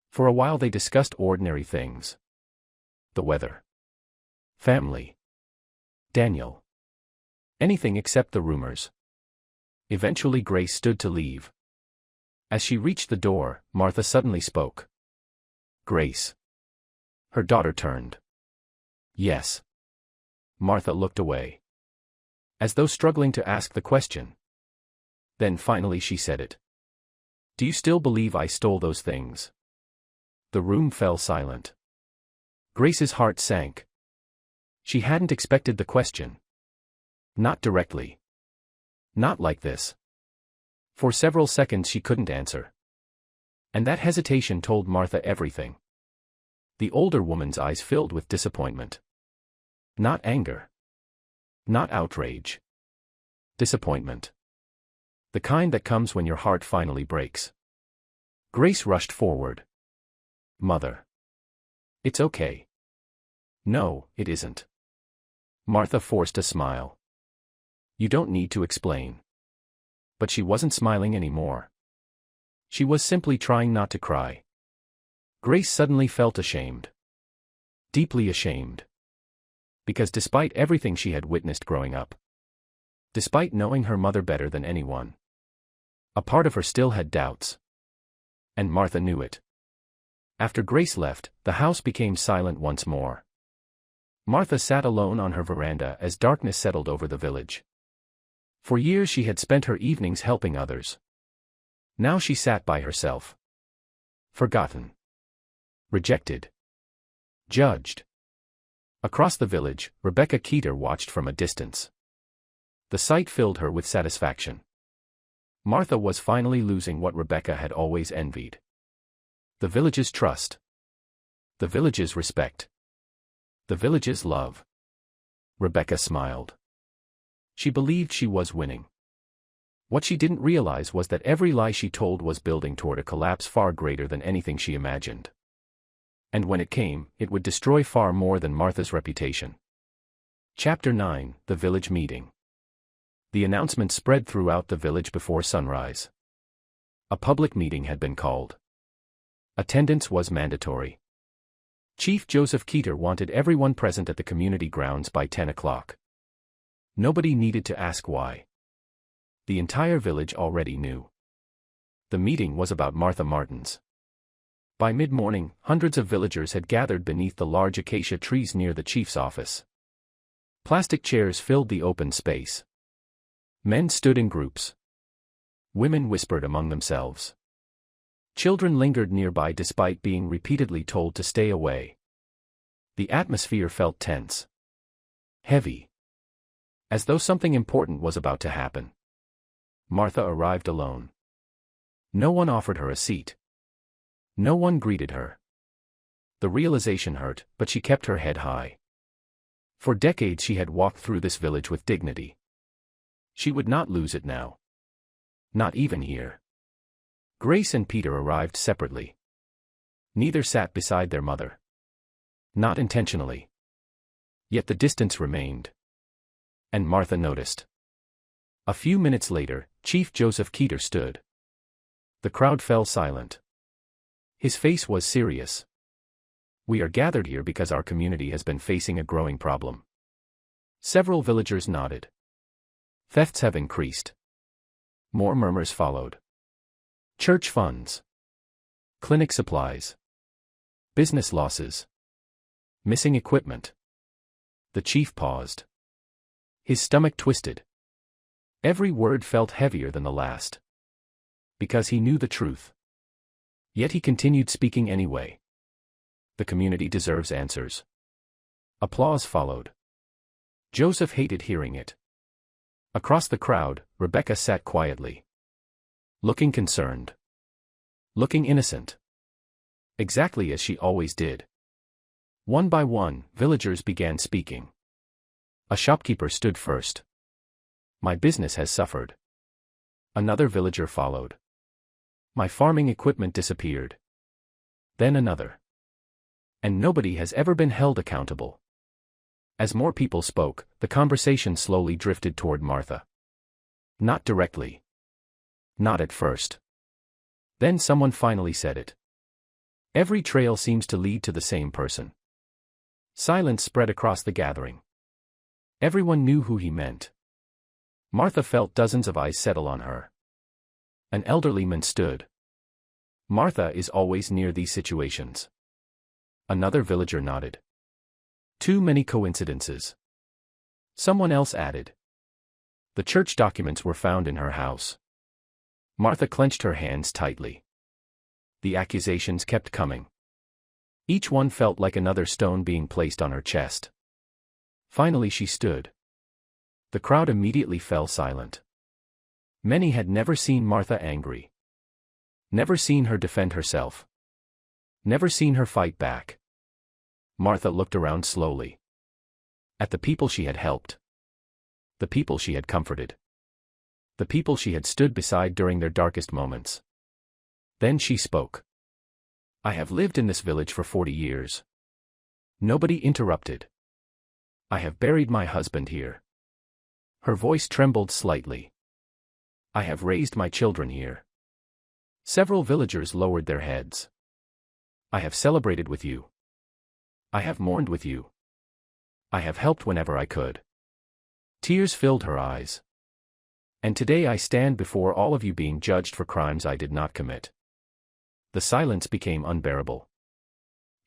For a while they discussed ordinary things. The weather. Family. Daniel. Anything except the rumors. Eventually Grace stood to leave. As she reached the door, Martha suddenly spoke. "Grace." Her daughter turned. "Yes." Martha looked away. As though struggling to ask the question. Then finally she said it. "Do you still believe I stole those things?" The room fell silent. Grace's heart sank. She hadn't expected the question. Not directly. Not like this. For several seconds she couldn't answer. And that hesitation told Martha everything. The older woman's eyes filled with disappointment. Not anger. Not outrage. Disappointment. The kind that comes when your heart finally breaks. Grace rushed forward. Mother. It's okay. No, it isn't. Martha forced a smile. You don't need to explain. But she wasn't smiling anymore. She was simply trying not to cry. Grace suddenly felt ashamed. Deeply ashamed. Because despite everything she had witnessed growing up, despite knowing her mother better than anyone, a part of her still had doubts. And Martha knew it. After Grace left, the house became silent once more. Martha sat alone on her veranda as darkness settled over the village. For years she had spent her evenings helping others. Now she sat by herself. Forgotten. Rejected. Judged. Across the village, Rebecca Keeter watched from a distance. The sight filled her with satisfaction. Martha was finally losing what Rebecca had always envied. The village's trust. The village's respect. The village's love. Rebecca smiled. She believed she was winning. What she didn't realize was that every lie she told was building toward a collapse far greater than anything she imagined. And when it came, it would destroy far more than Martha's reputation. Chapter 9: The Village Meeting. The announcement spread throughout the village before sunrise. A public meeting had been called. Attendance was mandatory. Chief Joseph Keeter wanted everyone present at the community grounds by 10 o'clock. Nobody needed to ask why. The entire village already knew. The meeting was about Martha Martins. By mid-morning, hundreds of villagers had gathered beneath the large acacia trees near the chief's office. Plastic chairs filled the open space. Men stood in groups. Women whispered among themselves. Children lingered nearby despite being repeatedly told to stay away. The atmosphere felt tense. Heavy. As though something important was about to happen. Martha arrived alone. No one offered her a seat. No one greeted her. The realization hurt, but she kept her head high. For decades she had walked through this village with dignity. She would not lose it now. Not even here. Grace and Peter arrived separately. Neither sat beside their mother. Not intentionally. Yet the distance remained. And Martha noticed. A few minutes later, Chief Joseph Keeter stood. The crowd fell silent. His face was serious. We are gathered here because our community has been facing a growing problem. Several villagers nodded. Thefts have increased. More murmurs followed. Church funds. Clinic supplies. Business losses. Missing equipment. The chief paused. His stomach twisted. Every word felt heavier than the last. Because he knew the truth. Yet he continued speaking anyway. The community deserves answers. Applause followed. Joseph hated hearing it. Across the crowd, Rebecca sat quietly. Looking concerned. Looking innocent. Exactly as she always did. One by one, villagers began speaking. A shopkeeper stood first. My business has suffered. Another villager followed. My farming equipment disappeared. Then another. And nobody has ever been held accountable. As more people spoke, the conversation slowly drifted toward Martha. Not directly. Not at first. Then someone finally said it. Every trail seems to lead to the same person. Silence spread across the gathering. Everyone knew who he meant. Martha felt dozens of eyes settle on her. An elderly man stood. Martha is always near these situations. Another villager nodded. Too many coincidences. Someone else added. The church documents were found in her house. Martha clenched her hands tightly. The accusations kept coming. Each one felt like another stone being placed on her chest. Finally she stood. The crowd immediately fell silent. Many had never seen Martha angry. Never seen her defend herself. Never seen her fight back. Martha looked around slowly. At the people she had helped. The people she had comforted. The people she had stood beside during their darkest moments. Then she spoke. I have lived in this village for 40 years. Nobody interrupted. I have buried my husband here. Her voice trembled slightly. I have raised my children here. Several villagers lowered their heads. I have celebrated with you. I have mourned with you. I have helped whenever I could. Tears filled her eyes. And today I stand before all of you being judged for crimes I did not commit. The silence became unbearable.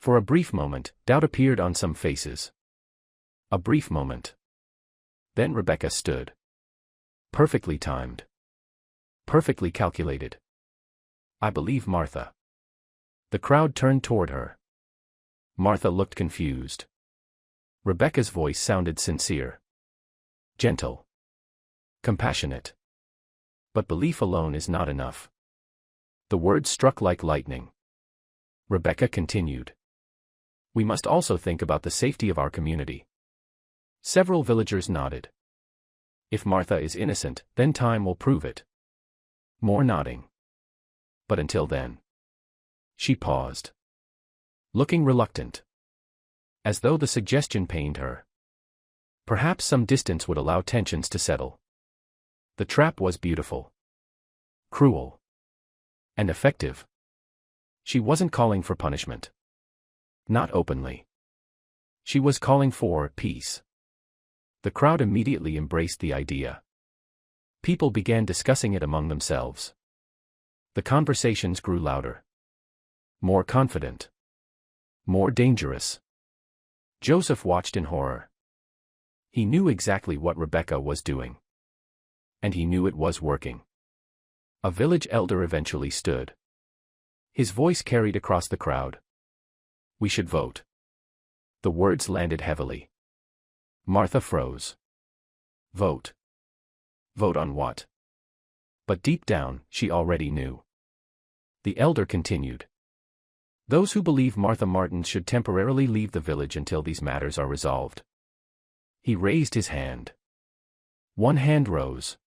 For a brief moment, doubt appeared on some faces. A brief moment. Then Rebecca stood. Perfectly timed. Perfectly calculated. I believe Martha. The crowd turned toward her. Martha looked confused. Rebecca's voice sounded sincere. Gentle. Compassionate. But belief alone is not enough. The words struck like lightning. Rebecca continued. We must also think about the safety of our community. Several villagers nodded. If Martha is innocent, then time will prove it. More nodding. But until then. She paused. Looking reluctant. As though the suggestion pained her. Perhaps some distance would allow tensions to settle. The trap was beautiful. Cruel. And effective. She wasn't calling for punishment. Not openly. She was calling for peace. The crowd immediately embraced the idea. People began discussing it among themselves. The conversations grew louder. More confident. More dangerous. Joseph watched in horror. He knew exactly what Rebecca was doing. And he knew it was working. A village elder eventually stood. His voice carried across the crowd. We should vote. The words landed heavily. Martha froze. Vote. Vote on what? But deep down, she already knew. The elder continued. Those who believe Martha Martins should temporarily leave the village until these matters are resolved. He raised his hand. One hand rose.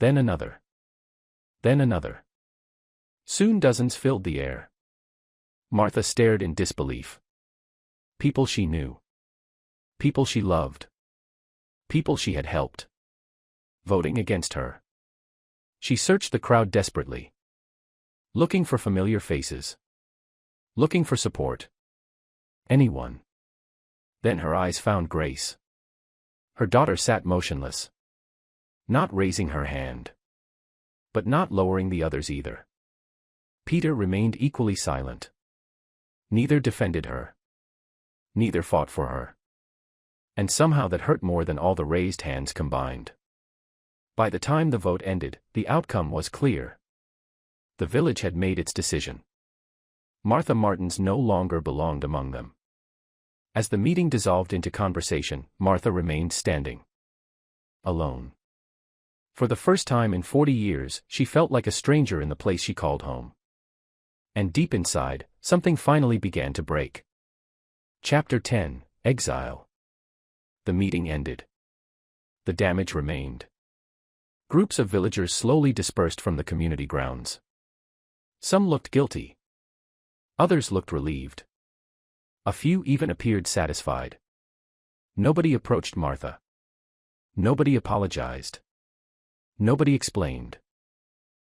Then another. Then another. Soon dozens filled the air. Martha stared in disbelief. People she knew. People she loved. People she had helped. Voting against her. She searched the crowd desperately. Looking for familiar faces. Looking for support. Anyone. Then her eyes found Grace. Her daughter sat motionless. Not raising her hand. But not lowering the others either. Peter remained equally silent. Neither defended her. Neither fought for her. And somehow that hurt more than all the raised hands combined. By the time the vote ended, the outcome was clear. The village had made its decision. Martha Martins no longer belonged among them. As the meeting dissolved into conversation, Martha remained standing. Alone. For the first time in 40 years, she felt like a stranger in the place she called home. And deep inside, something finally began to break. Chapter 10, Exile. The meeting ended. The damage remained. Groups of villagers slowly dispersed from the community grounds. Some looked guilty. Others looked relieved. A few even appeared satisfied. Nobody approached Martha. Nobody apologized. Nobody explained.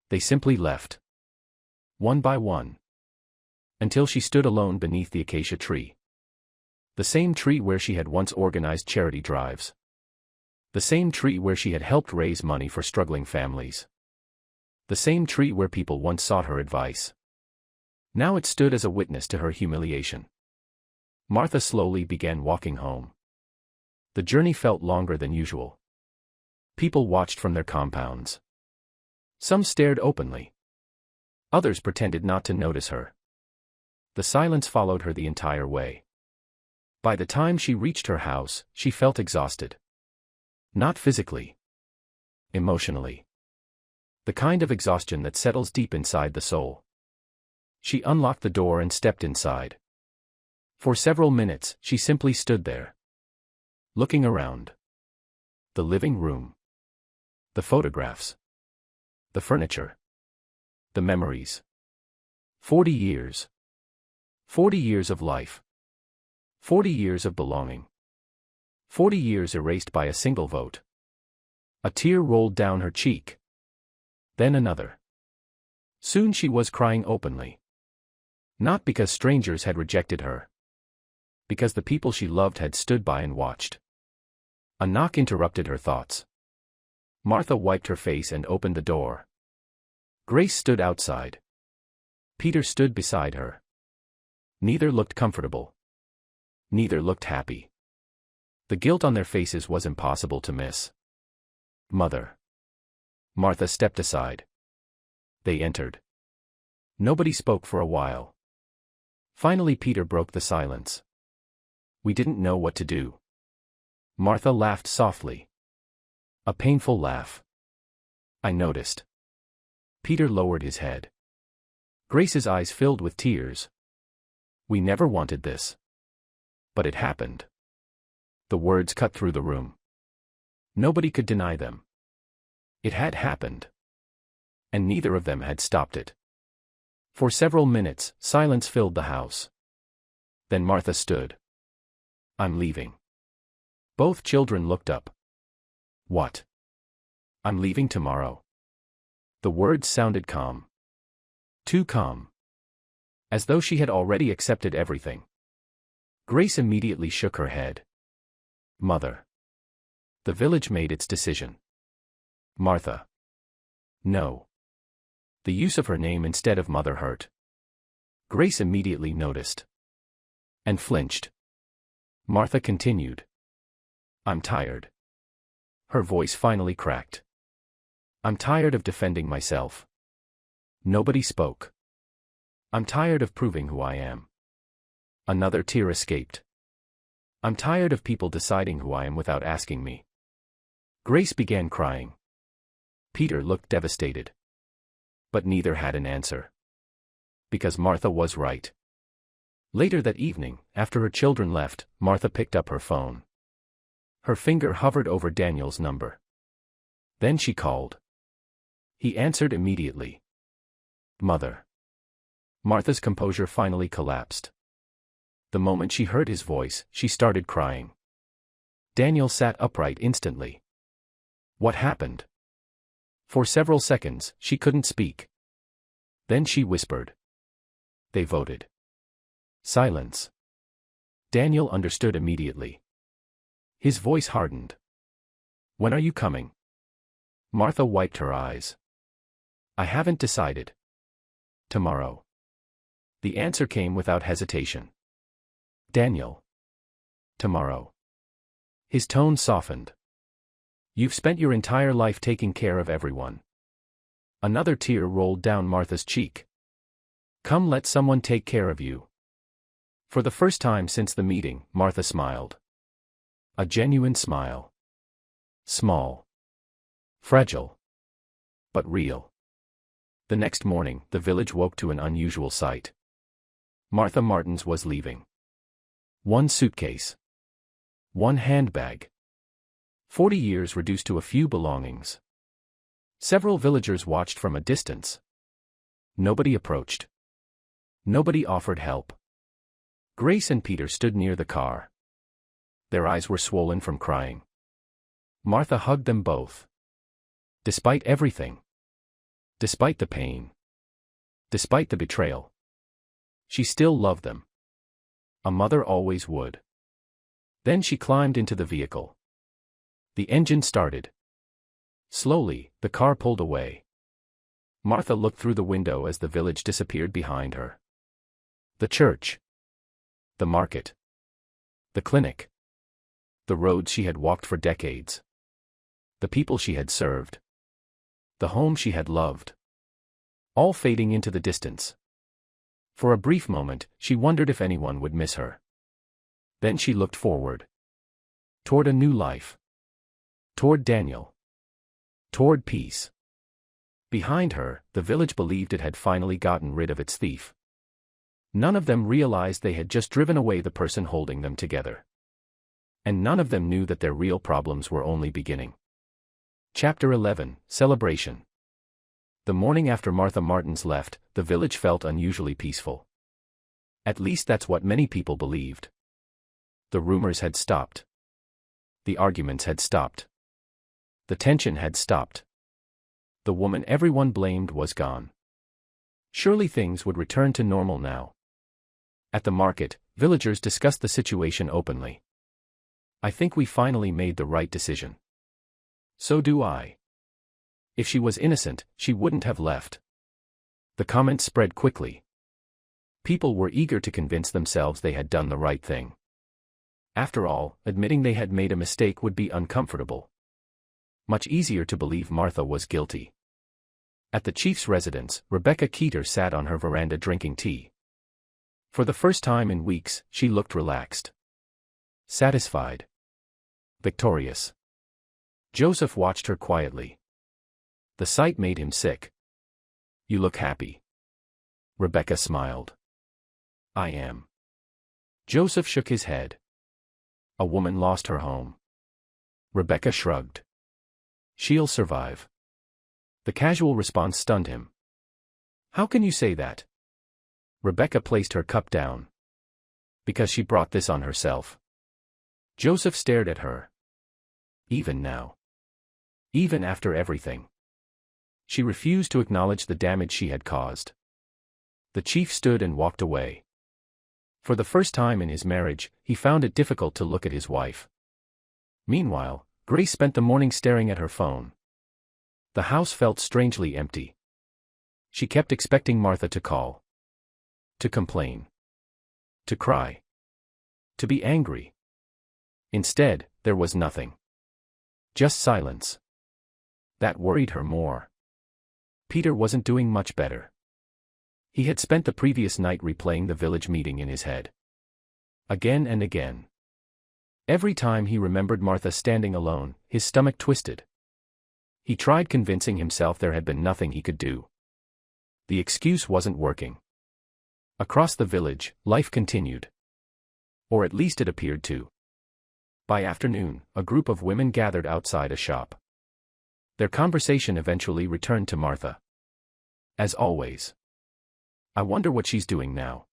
They simply left. One by one. Until she stood alone beneath the acacia tree. The same tree where she had once organized charity drives. The same tree where she had helped raise money for struggling families. The same tree where people once sought her advice. Now it stood as a witness to her humiliation. Martha slowly began walking home. The journey felt longer than usual. People watched from their compounds. Some stared openly. Others pretended not to notice her. The silence followed her the entire way. By the time she reached her house, she felt exhausted. Not physically. Emotionally. The kind of exhaustion that settles deep inside the soul. She unlocked the door and stepped inside. For several minutes, she simply stood there. Looking around. The living room. The photographs. The furniture. The memories. 40 years. 40 years of life. 40 years of belonging. 40 years erased by a single vote. A tear rolled down her cheek. Then another. Soon she was crying openly. Not because strangers had rejected her. Because the people she loved had stood by and watched. A knock interrupted her thoughts. Martha wiped her face and opened the door. Grace stood outside. Peter stood beside her. Neither looked comfortable. Neither looked happy. The guilt on their faces was impossible to miss. Mother. Martha stepped aside. They entered. Nobody spoke for a while. Finally Peter broke the silence. We didn't know what to do. Martha laughed softly. A painful laugh. I noticed. Peter lowered his head. Grace's eyes filled with tears. We never wanted this. But it happened. The words cut through the room. Nobody could deny them. It had happened. And neither of them had stopped it. For several minutes, silence filled the house. Then Martha stood. I'm leaving. Both children looked up. What? I'm leaving tomorrow. The words sounded calm. Too calm. As though she had already accepted everything. Grace immediately shook her head. Mother. The village made its decision. Martha. No. The use of her name instead of mother hurt. Grace immediately noticed. And flinched. Martha continued. I'm tired. Her voice finally cracked. I'm tired of defending myself. Nobody spoke. I'm tired of proving who I am. Another tear escaped. I'm tired of people deciding who I am without asking me. Grace began crying. Peter looked devastated. But neither had an answer. Because Martha was right. Later that evening, after her children left, Martha picked up her phone. Her finger hovered over Daniel's number. Then she called. He answered immediately. Mother. Martha's composure finally collapsed. The moment she heard his voice, she started crying. Daniel sat upright instantly. What happened? For several seconds, she couldn't speak. Then she whispered. They voted. Silence. Daniel understood immediately. His voice hardened. When are you coming? Martha wiped her eyes. I haven't decided. Tomorrow. The answer came without hesitation. Daniel. Tomorrow. His tone softened. You've spent your entire life taking care of everyone. Another tear rolled down Martha's cheek. Come, let someone take care of you. For the first time since the meeting, Martha smiled. A genuine smile. Small. Fragile. But real. The next morning, the village woke to an unusual sight. Martha Martins was leaving. One suitcase. One handbag. 40 years reduced to a few belongings. Several villagers watched from a distance. Nobody approached. Nobody offered help. Grace and Peter stood near the car. Their eyes were swollen from crying. Martha hugged them both. Despite everything. Despite the pain. Despite the betrayal. She still loved them. A mother always would. Then she climbed into the vehicle. The engine started. Slowly, the car pulled away. Martha looked through the window as the village disappeared behind her. The church. The market. The clinic. The roads she had walked for decades. The people she had served. The home she had loved. All fading into the distance. For a brief moment, she wondered if anyone would miss her. Then she looked forward. Toward a new life. Toward Daniel. Toward peace. Behind her, the village believed it had finally gotten rid of its thief. None of them realized they had just driven away the person holding them together. And none of them knew that their real problems were only beginning. Chapter 11, Celebration. The morning after Martha Martins left, the village felt unusually peaceful. At least that's what many people believed. The rumors had stopped. The arguments had stopped. The tension had stopped. The woman everyone blamed was gone. Surely things would return to normal now. At the market, villagers discussed the situation openly. I think we finally made the right decision. So do I. If she was innocent, she wouldn't have left. The comments spread quickly. People were eager to convince themselves they had done the right thing. After all, admitting they had made a mistake would be uncomfortable. Much easier to believe Martha was guilty. At the chief's residence, Rebecca Keeter sat on her veranda drinking tea. For the first time in weeks, she looked relaxed. Satisfied. Victorious. Joseph watched her quietly. The sight made him sick. You look happy. Rebecca smiled. I am. Joseph shook his head. A woman lost her home. Rebecca shrugged. She'll survive. The casual response stunned him. How can you say that? Rebecca placed her cup down. Because she brought this on herself. Joseph stared at her. Even now. Even after everything. She refused to acknowledge the damage she had caused. The chief stood and walked away. For the first time in his marriage, he found it difficult to look at his wife. Meanwhile, Grace spent the morning staring at her phone. The house felt strangely empty. She kept expecting Martha to call. To complain. To cry. To be angry. Instead, there was nothing. Just silence. That worried her more. Peter wasn't doing much better. He had spent the previous night replaying the village meeting in his head. Again and again. Every time he remembered Martha standing alone, his stomach twisted. He tried convincing himself there had been nothing he could do. The excuse wasn't working. Across the village, life continued. Or at least it appeared to. By afternoon, a group of women gathered outside a shop. Their conversation eventually returned to Martha. As always. I wonder what she's doing now.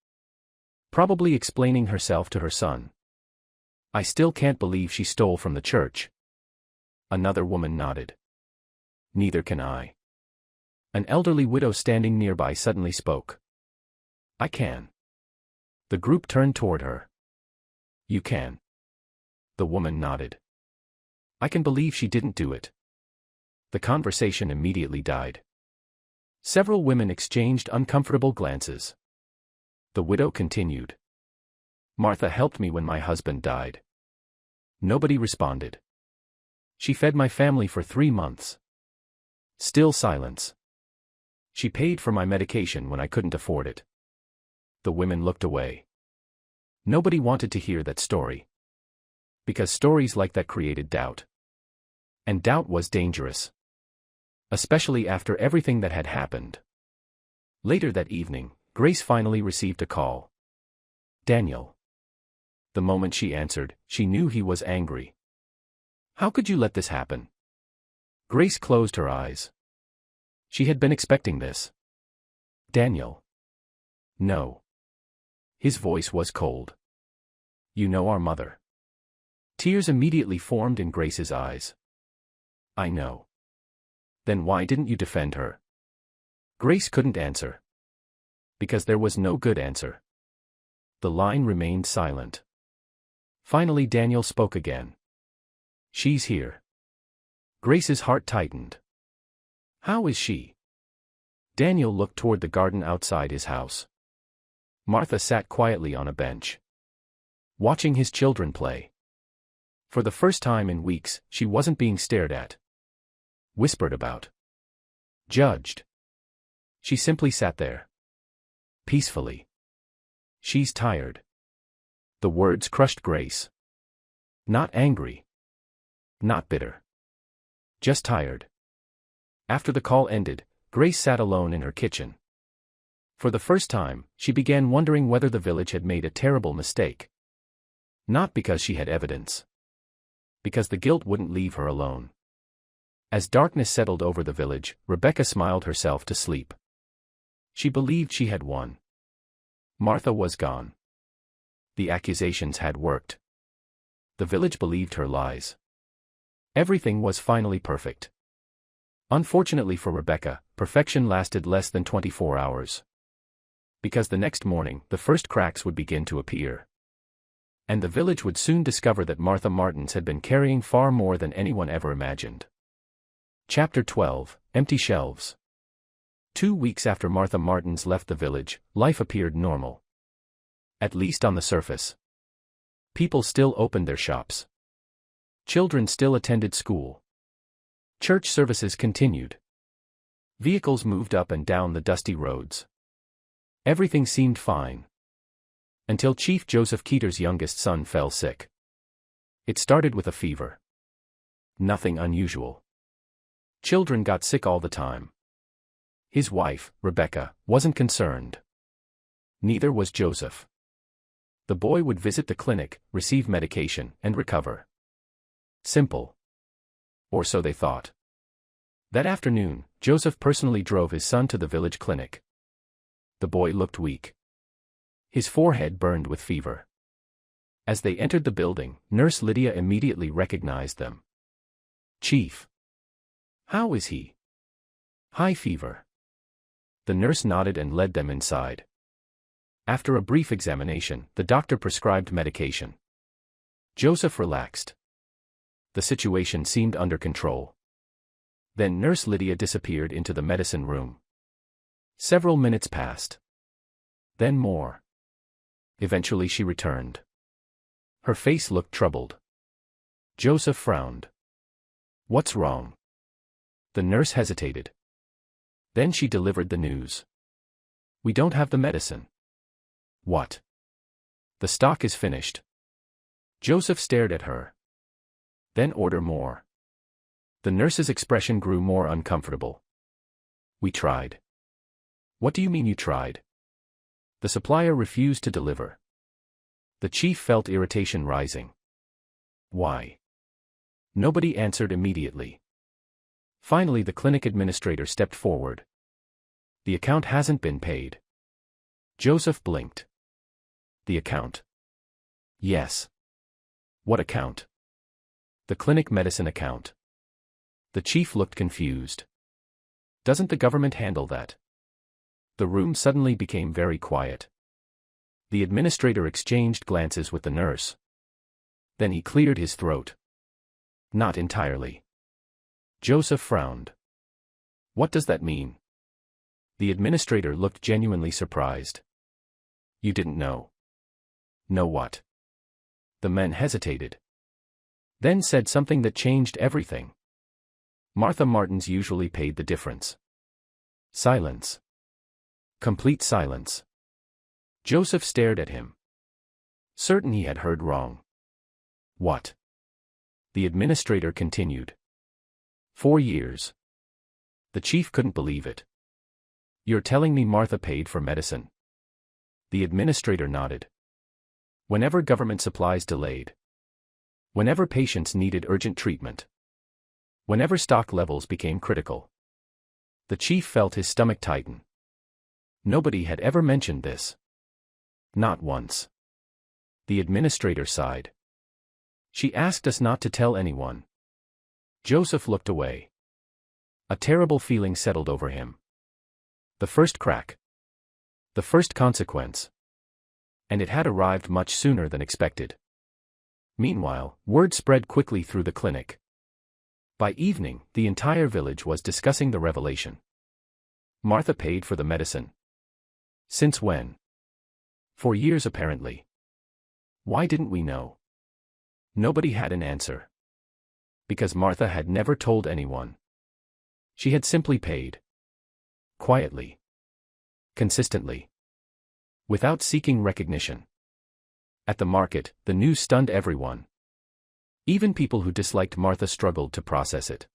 Probably explaining herself to her son. I still can't believe she stole from the church. Another woman nodded. Neither can I. An elderly widow standing nearby suddenly spoke. I can. The group turned toward her. You can. The woman nodded. I can believe she didn't do it. The conversation immediately died. Several women exchanged uncomfortable glances. The widow continued. Martha helped me when my husband died. Nobody responded. She fed my family for 3 months. Still silence. She paid for my medication when I couldn't afford it. The women looked away. Nobody wanted to hear that story. Because stories like that created doubt. And doubt was dangerous. Especially after everything that had happened. Later that evening, Grace finally received a call. Daniel. The moment she answered, she knew he was angry. How could you let this happen? Grace closed her eyes. She had been expecting this. Daniel. No. His voice was cold. You know our mother. Tears immediately formed in Grace's eyes. I know. Then why didn't you defend her? Grace couldn't answer. Because there was no good answer. The line remained silent. Finally Daniel spoke again. She's here. Grace's heart tightened. How is she? Daniel looked toward the garden outside his house. Martha sat quietly on a bench. Watching his children play. For the first time in weeks, she wasn't being stared at. Whispered about. Judged. She simply sat there. Peacefully. She's tired. The words crushed Grace. Not angry. Not bitter. Just tired. After the call ended, Grace sat alone in her kitchen. For the first time, she began wondering whether the village had made a terrible mistake. Not because she had evidence. Because the guilt wouldn't leave her alone. As darkness settled over the village, Rebecca smiled herself to sleep. She believed she had won. Martha was gone. The accusations had worked. The village believed her lies. Everything was finally perfect. Unfortunately for Rebecca, perfection lasted less than 24 hours. Because the next morning, the first cracks would begin to appear. And the village would soon discover that Martha Martins had been carrying far more than anyone ever imagined. Chapter 12, Empty Shelves. 2 weeks after Martha Martins left the village, life appeared normal. At least on the surface. People still opened their shops. Children still attended school. Church services continued. Vehicles moved up and down the dusty roads. Everything seemed fine. Until Chief Joseph Keeter's youngest son fell sick. It started with a fever. Nothing unusual. Children got sick all the time. His wife, Rebecca, wasn't concerned. Neither was Joseph. The boy would visit the clinic, receive medication, and recover. Simple. Or so they thought. That afternoon, Joseph personally drove his son to the village clinic. The boy looked weak. His forehead burned with fever. As they entered the building, Nurse Lydia immediately recognized them. "Chief. How is he?" "High fever." The nurse nodded and led them inside. After a brief examination, the doctor prescribed medication. Joseph relaxed. The situation seemed under control. Then Nurse Lydia disappeared into the medicine room. Several minutes passed. Then more. Eventually she returned. Her face looked troubled. Joseph frowned. "What's wrong?" The nurse hesitated. Then she delivered the news. "We don't have the medicine." "What?" "The stock is finished." Joseph stared at her. "Then order more." The nurse's expression grew more uncomfortable. "We tried." "What do you mean you tried?" "The supplier refused to deliver." The chief felt irritation rising. "Why?" Nobody answered immediately. Finally the clinic administrator stepped forward. "The account hasn't been paid." Joseph blinked. "The account?" "Yes." "What account?" "The clinic medicine account." The chief looked confused. "Doesn't the government handle that?" The room suddenly became very quiet. The administrator exchanged glances with the nurse. Then he cleared his throat. "Not entirely." Joseph frowned. "What does that mean?" The administrator looked genuinely surprised. "You didn't know?" "Know what?" The men hesitated. Then said something that changed everything. Martha Martins usually paid the difference. Silence. Complete silence. Joseph stared at him. Certain he had heard wrong. "What?" The administrator continued. 4 years. The chief couldn't believe it. "You're telling me Martha paid for medicine?" The administrator nodded. "Whenever government supplies delayed. Whenever patients needed urgent treatment. Whenever stock levels became critical." The chief felt his stomach tighten. Nobody had ever mentioned this. Not once. The administrator sighed. "She asked us not to tell anyone." Joseph looked away. A terrible feeling settled over him. The first crack. The first consequence. And it had arrived much sooner than expected. Meanwhile, word spread quickly through the clinic. By evening, the entire village was discussing the revelation. Martha paid for the medicine. Since when? 4 years apparently. Why didn't we know? Nobody had an answer. Because Martha had never told anyone. She had simply paid. Quietly. Consistently. Without seeking recognition. At the market, the news stunned everyone. Even people who disliked Martha struggled to process it.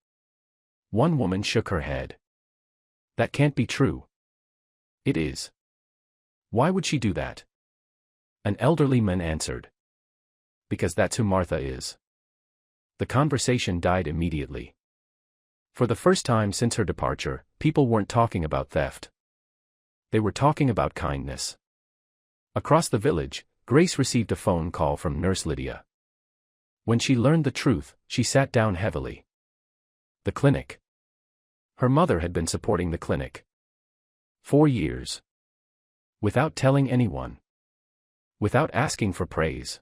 One woman shook her head. "That can't be true." "It is." "Why would she do that?" An elderly man answered. "Because that's who Martha is." The conversation died immediately. For the first time since her departure, people weren't talking about theft. They were talking about kindness. Across the village, Grace received a phone call from Nurse Lydia. When she learned the truth, she sat down heavily. The clinic. Her mother had been supporting the clinic. 4 years. Without telling anyone. Without asking for praise.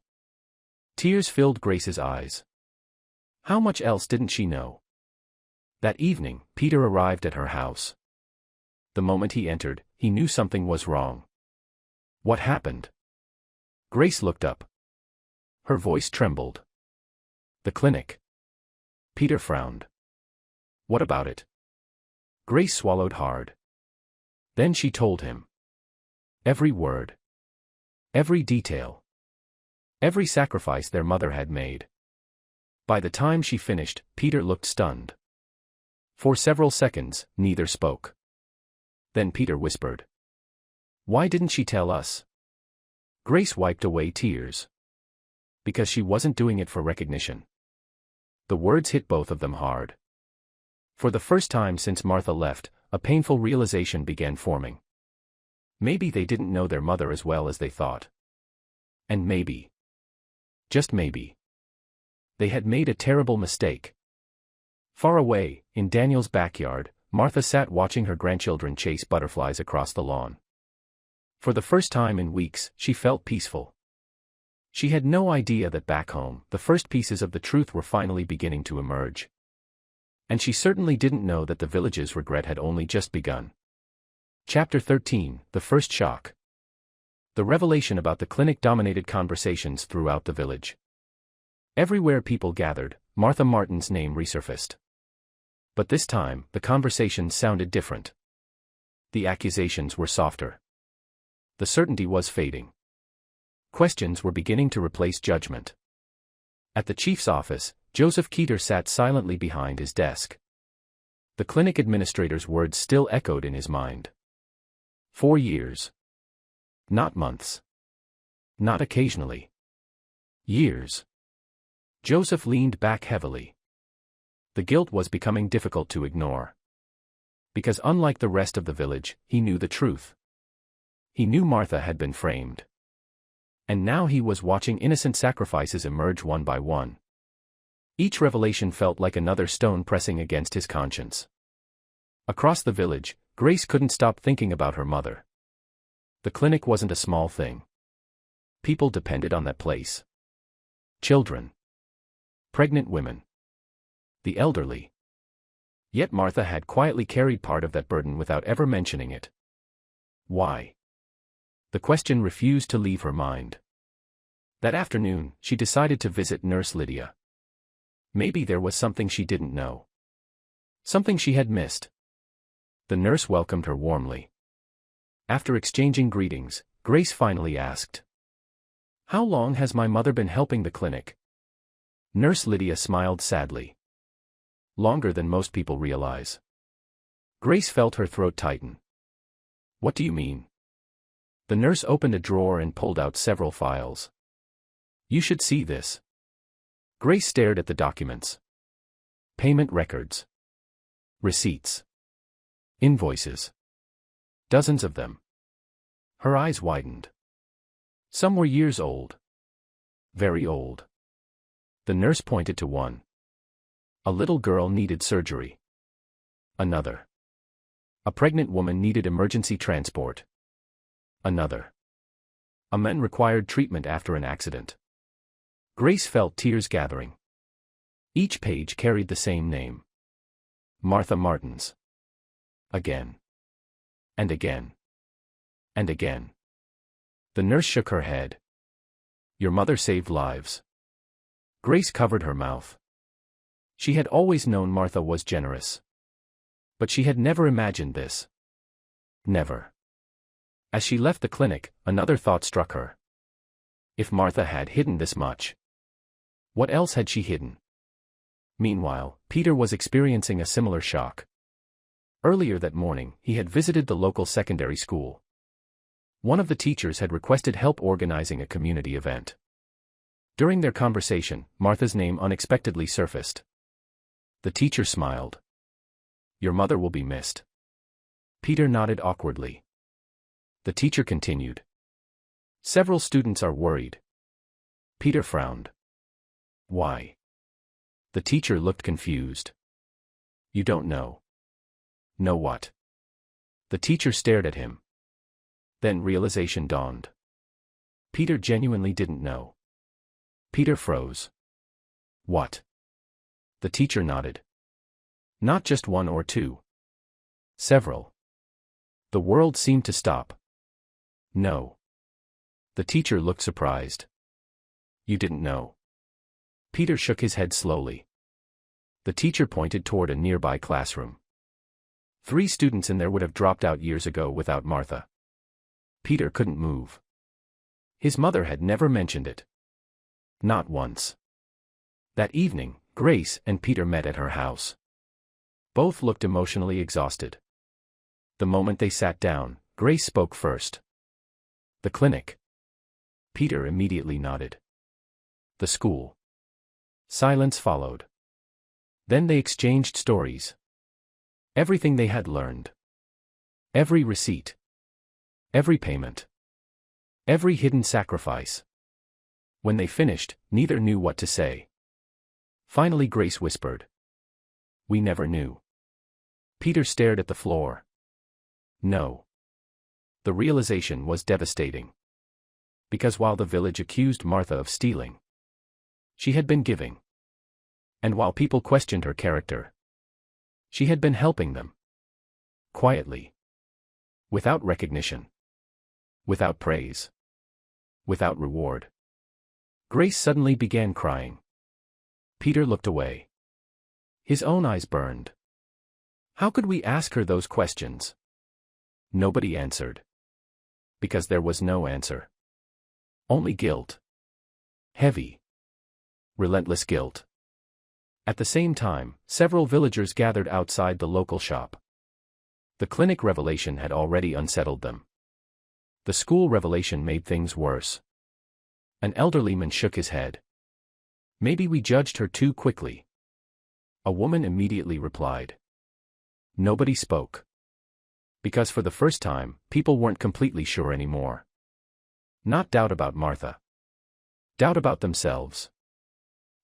Tears filled Grace's eyes. How much else didn't she know? That evening, Peter arrived at her house. The moment he entered, he knew something was wrong. What happened? Grace looked up. Her voice trembled. The clinic. Peter frowned. What about it? Grace swallowed hard. Then she told him. Every word. Every detail. Every sacrifice their mother had made. By the time she finished, Peter looked stunned. For several seconds, neither spoke. Then Peter whispered. Why didn't she tell us? Grace wiped away tears. Because she wasn't doing it for recognition. The words hit both of them hard. For the first time since Martha left, a painful realization began forming. Maybe they didn't know their mother as well as they thought. And maybe, just maybe, they had made a terrible mistake. Far away, in Daniel's backyard, Martha sat watching her grandchildren chase butterflies across the lawn. For the first time in weeks, she felt peaceful. She had no idea that back home, the first pieces of the truth were finally beginning to emerge. And she certainly didn't know that the village's regret had only just begun. Chapter 13, The First Shock. The revelation about the clinic dominated conversations throughout the village. Everywhere people gathered, Martha Martin's name resurfaced. But this time, the conversations sounded different. The accusations were softer. The certainty was fading. Questions were beginning to replace judgment. At the chief's office, Joseph Keeter sat silently behind his desk. The clinic administrator's words still echoed in his mind. 4 years. Not months. Not occasionally. Years. Joseph leaned back heavily. The guilt was becoming difficult to ignore. Because unlike the rest of the village, he knew the truth. He knew Martha had been framed. And now he was watching innocent sacrifices emerge one by one. Each revelation felt like another stone pressing against his conscience. Across the village, Grace couldn't stop thinking about her mother. The clinic wasn't a small thing. People depended on that place. Children. Pregnant women. The elderly. Yet Martha had quietly carried part of that burden without ever mentioning it. Why? The question refused to leave her mind. That afternoon, she decided to visit Nurse Lydia. Maybe there was something she didn't know. Something she had missed. The nurse welcomed her warmly. After exchanging greetings, Grace finally asked, "How long has my mother been helping the clinic?" Nurse Lydia smiled sadly. Longer than most people realize. Grace felt her throat tighten. What do you mean? The nurse opened a drawer and pulled out several files. You should see this. Grace stared at the documents. Payment records. Receipts. Invoices. Dozens of them. Her eyes widened. Some were years old. Very old. The nurse pointed to one. A little girl needed surgery. Another. A pregnant woman needed emergency transport. Another. A man required treatment after an accident. Grace felt tears gathering. Each page carried the same name. Martha Martins. Again. And again. And again. The nurse shook her head. Your mother saved lives. Grace covered her mouth. She had always known Martha was generous. But she had never imagined this. Never. As she left the clinic, another thought struck her. If Martha had hidden this much, what else had she hidden? Meanwhile, Peter was experiencing a similar shock. Earlier that morning, he had visited the local secondary school. One of the teachers had requested help organizing a community event. During their conversation, Martha's name unexpectedly surfaced. The teacher smiled. Your mother will be missed. Peter nodded awkwardly. The teacher continued. Several students are worried. Peter frowned. Why? The teacher looked confused. You don't know. Know what? The teacher stared at him. Then realization dawned. Peter genuinely didn't know. Peter froze. What? The teacher nodded. Not just one or two. Several. The world seemed to stop. No. The teacher looked surprised. You didn't know. Peter shook his head slowly. The teacher pointed toward a nearby classroom. 3 students in there would have dropped out years ago without Martha. Peter couldn't move. His mother had never mentioned it. Not once. That evening, Grace and Peter met at her house. Both looked emotionally exhausted. The moment they sat down, Grace spoke first. The clinic. Peter immediately nodded. The school. Silence followed. Then they exchanged stories. Everything they had learned. Every receipt. Every payment. Every hidden sacrifice. When they finished, neither knew what to say. Finally Grace whispered. We never knew. Peter stared at the floor. No. The realization was devastating. Because while the village accused Martha of stealing, she had been giving. And while people questioned her character, she had been helping them. Quietly. Without recognition. Without praise. Without reward. Grace suddenly began crying. Peter looked away. His own eyes burned. How could we ask her those questions? Nobody answered. Because there was no answer. Only guilt. Heavy. Relentless guilt. At the same time, several villagers gathered outside the local shop. The clinic revelation had already unsettled them. The school revelation made things worse. An elderly man shook his head. Maybe we judged her too quickly. A woman immediately replied. Nobody spoke. Because for the first time, people weren't completely sure anymore. Not doubt about Martha. Doubt about themselves.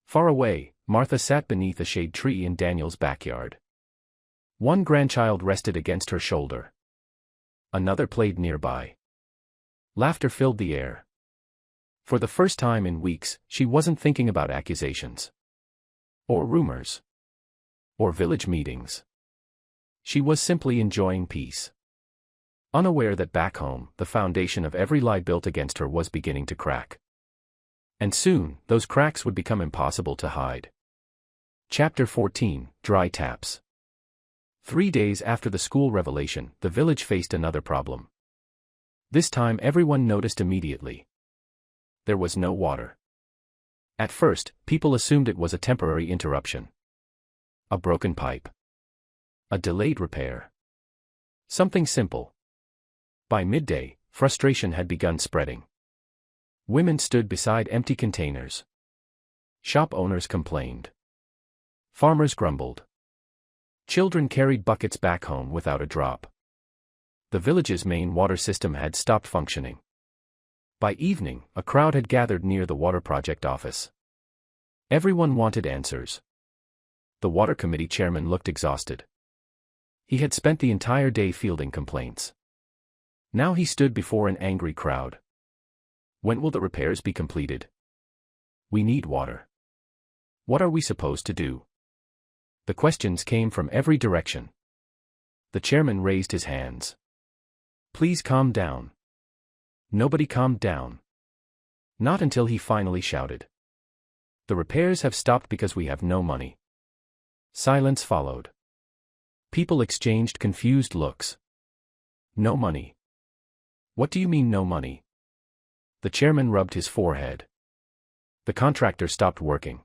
Far away, Martha sat beneath a shade tree in Daniel's backyard. One grandchild rested against her shoulder. Another played nearby. Laughter filled the air. For the first time in weeks, she wasn't thinking about accusations. Or rumors. Or village meetings. She was simply enjoying peace. Unaware that back home, the foundation of every lie built against her was beginning to crack. And soon, those cracks would become impossible to hide. Chapter 14, Dry Taps. 3 days after the school revelation, the village faced another problem. This time everyone noticed immediately. There was no water. At first, people assumed it was a temporary interruption. A broken pipe. A delayed repair. Something simple. By midday, frustration had begun spreading. Women stood beside empty containers. Shop owners complained. Farmers grumbled. Children carried buckets back home without a drop. The village's main water system had stopped functioning. By evening, a crowd had gathered near the water project office. Everyone wanted answers. The water committee chairman looked exhausted. He had spent the entire day fielding complaints. Now he stood before an angry crowd. When will the repairs be completed? We need water. What are we supposed to do? The questions came from every direction. The chairman raised his hands. Please calm down. Nobody calmed down. Not until he finally shouted. The repairs have stopped because we have no money. Silence followed. People exchanged confused looks. No money. What do you mean no money? The chairman rubbed his forehead. The contractor stopped working.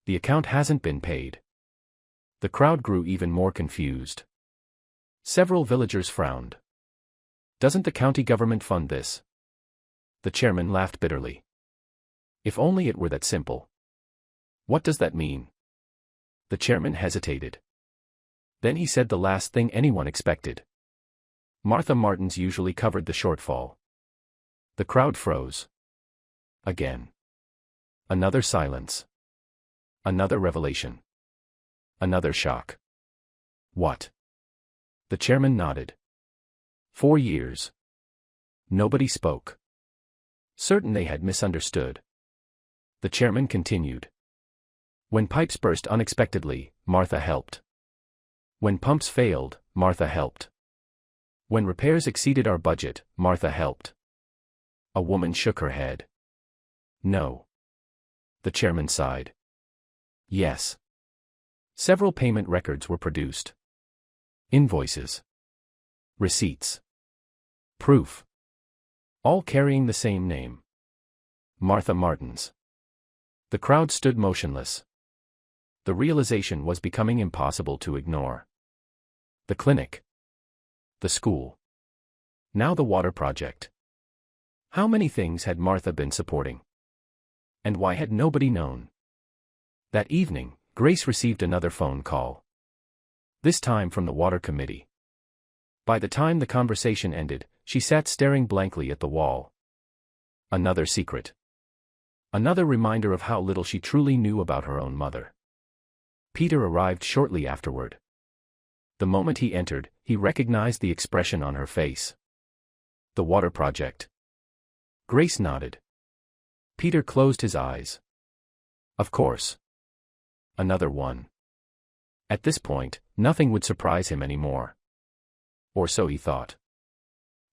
The account hasn't been paid. The crowd grew even more confused. Several villagers frowned. Doesn't the county government fund this? The chairman laughed bitterly. If only it were that simple. What does that mean? The chairman hesitated. Then he said the last thing anyone expected. Martha Martins usually covered the shortfall. The crowd froze. Again. Another silence. Another revelation. Another shock. What? The chairman nodded. 4 years. Nobody spoke. Certain they had misunderstood. The chairman continued. When pipes burst unexpectedly, Martha helped. When pumps failed, Martha helped. When repairs exceeded our budget, Martha helped. A woman shook her head. No. The chairman sighed. Yes. Several payment records were produced. Invoices. Receipts. Proof. All carrying the same name. Martha Martins. The crowd stood motionless. The realization was becoming impossible to ignore. The clinic. The school. Now the water project. How many things had Martha been supporting? And why had nobody known? That evening, Grace received another phone call. This time from the water committee. By the time the conversation ended, she sat staring blankly at the wall. Another secret. Another reminder of how little she truly knew about her own mother. Peter arrived shortly afterward. The moment he entered, he recognized the expression on her face. The water project. Grace nodded. Peter closed his eyes. Of course. Another one. At this point, nothing would surprise him anymore. Or so he thought.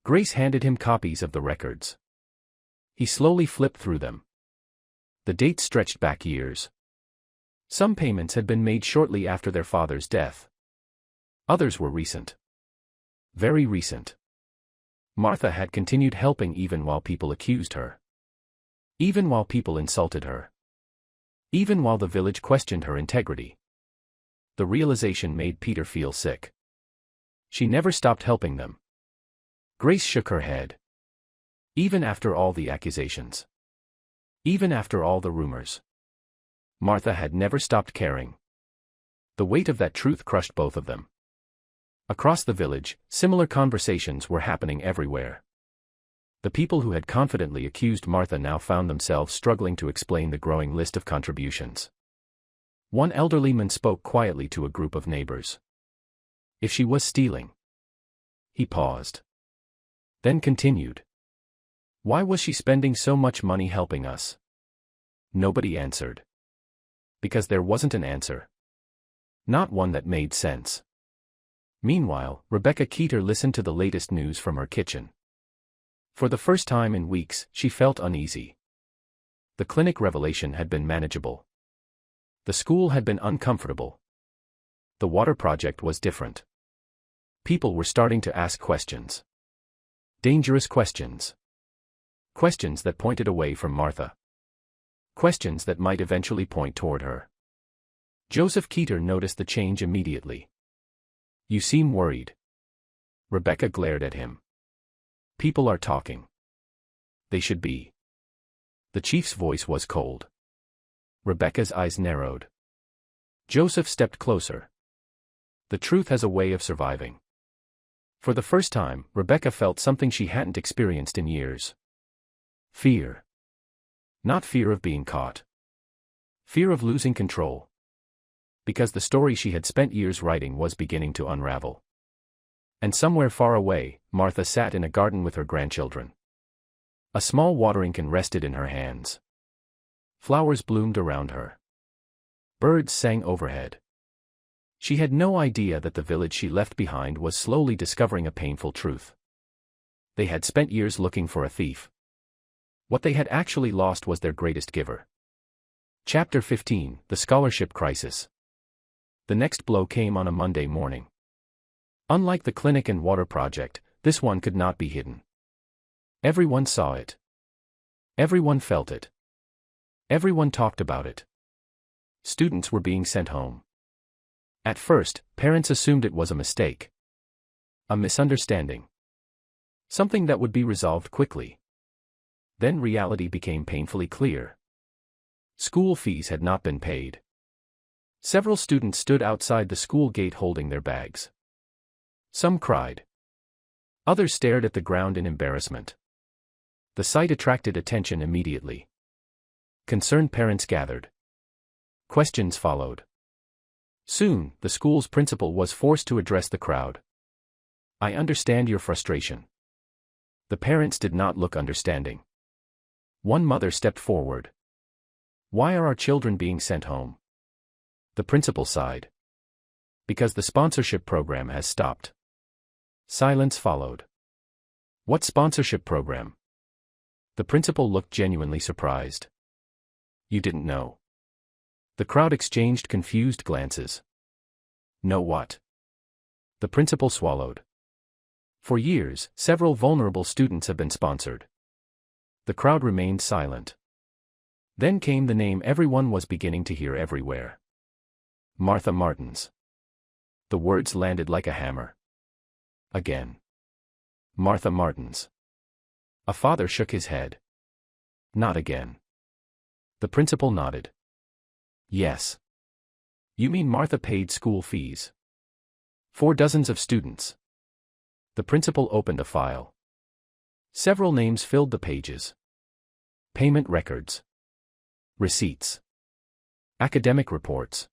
Grace handed him copies of the records. He slowly flipped through them. The dates stretched back years. Some payments had been made shortly after their father's death. Others were recent. Very recent. Martha had continued helping even while people accused her. Even while people insulted her. Even while the village questioned her integrity. The realization made Peter feel sick. She never stopped helping them. Grace shook her head. Even after all the accusations. Even after all the rumors. Martha had never stopped caring. The weight of that truth crushed both of them. Across the village, similar conversations were happening everywhere. The people who had confidently accused Martha now found themselves struggling to explain the growing list of contributions. One elderly man spoke quietly to a group of neighbors. If she was stealing. He paused. Then continued. Why was she spending so much money helping us? Nobody answered. Because there wasn't an answer. Not one that made sense. Meanwhile, Rebecca Keeter listened to the latest news from her kitchen. For the first time in weeks, she felt uneasy. The clinic revelation had been manageable. The school had been uncomfortable. The water project was different. People were starting to ask questions. Dangerous questions. Questions that pointed away from Martha. Questions that might eventually point toward her. Joseph Keeter noticed the change immediately. You seem worried. Rebecca glared at him. People are talking. They should be. The chief's voice was cold. Rebecca's eyes narrowed. Joseph stepped closer. The truth has a way of surviving. For the first time, Rebecca felt something she hadn't experienced in years. Fear. Not fear of being caught. Fear of losing control. Because the story she had spent years writing was beginning to unravel. And somewhere far away, Martha sat in a garden with her grandchildren. A small watering can rested in her hands. Flowers bloomed around her. Birds sang overhead. She had no idea that the village she left behind was slowly discovering a painful truth. They had spent years looking for a thief. What they had actually lost was their greatest giver. Chapter 15, The Scholarship Crisis. The next blow came on a Monday morning. Unlike the clinic and water project, this one could not be hidden. Everyone saw it. Everyone felt it. Everyone talked about it. Students were being sent home. At first, parents assumed it was a mistake. A misunderstanding. Something that would be resolved quickly. Then reality became painfully clear. School fees had not been paid. Several students stood outside the school gate holding their bags. Some cried. Others stared at the ground in embarrassment. The sight attracted attention immediately. Concerned parents gathered. Questions followed. Soon, the school's principal was forced to address the crowd. "I understand your frustration." The parents did not look understanding. One mother stepped forward. "Why are our children being sent home?" The principal sighed. "Because the sponsorship program has stopped." Silence followed. "What sponsorship program?" The principal looked genuinely surprised. "You didn't know?" The crowd exchanged confused glances. "Know what?" The principal swallowed. "For years, several vulnerable students have been sponsored." The crowd remained silent. Then came the name everyone was beginning to hear everywhere. Martha Martins. The words landed like a hammer. Again. Martha Martins. A father shook his head. "Not again." The principal nodded. "Yes. You mean Martha paid school fees for dozens of students?" The principal opened a file. Several names filled the pages. Payment records. Receipts. Academic reports.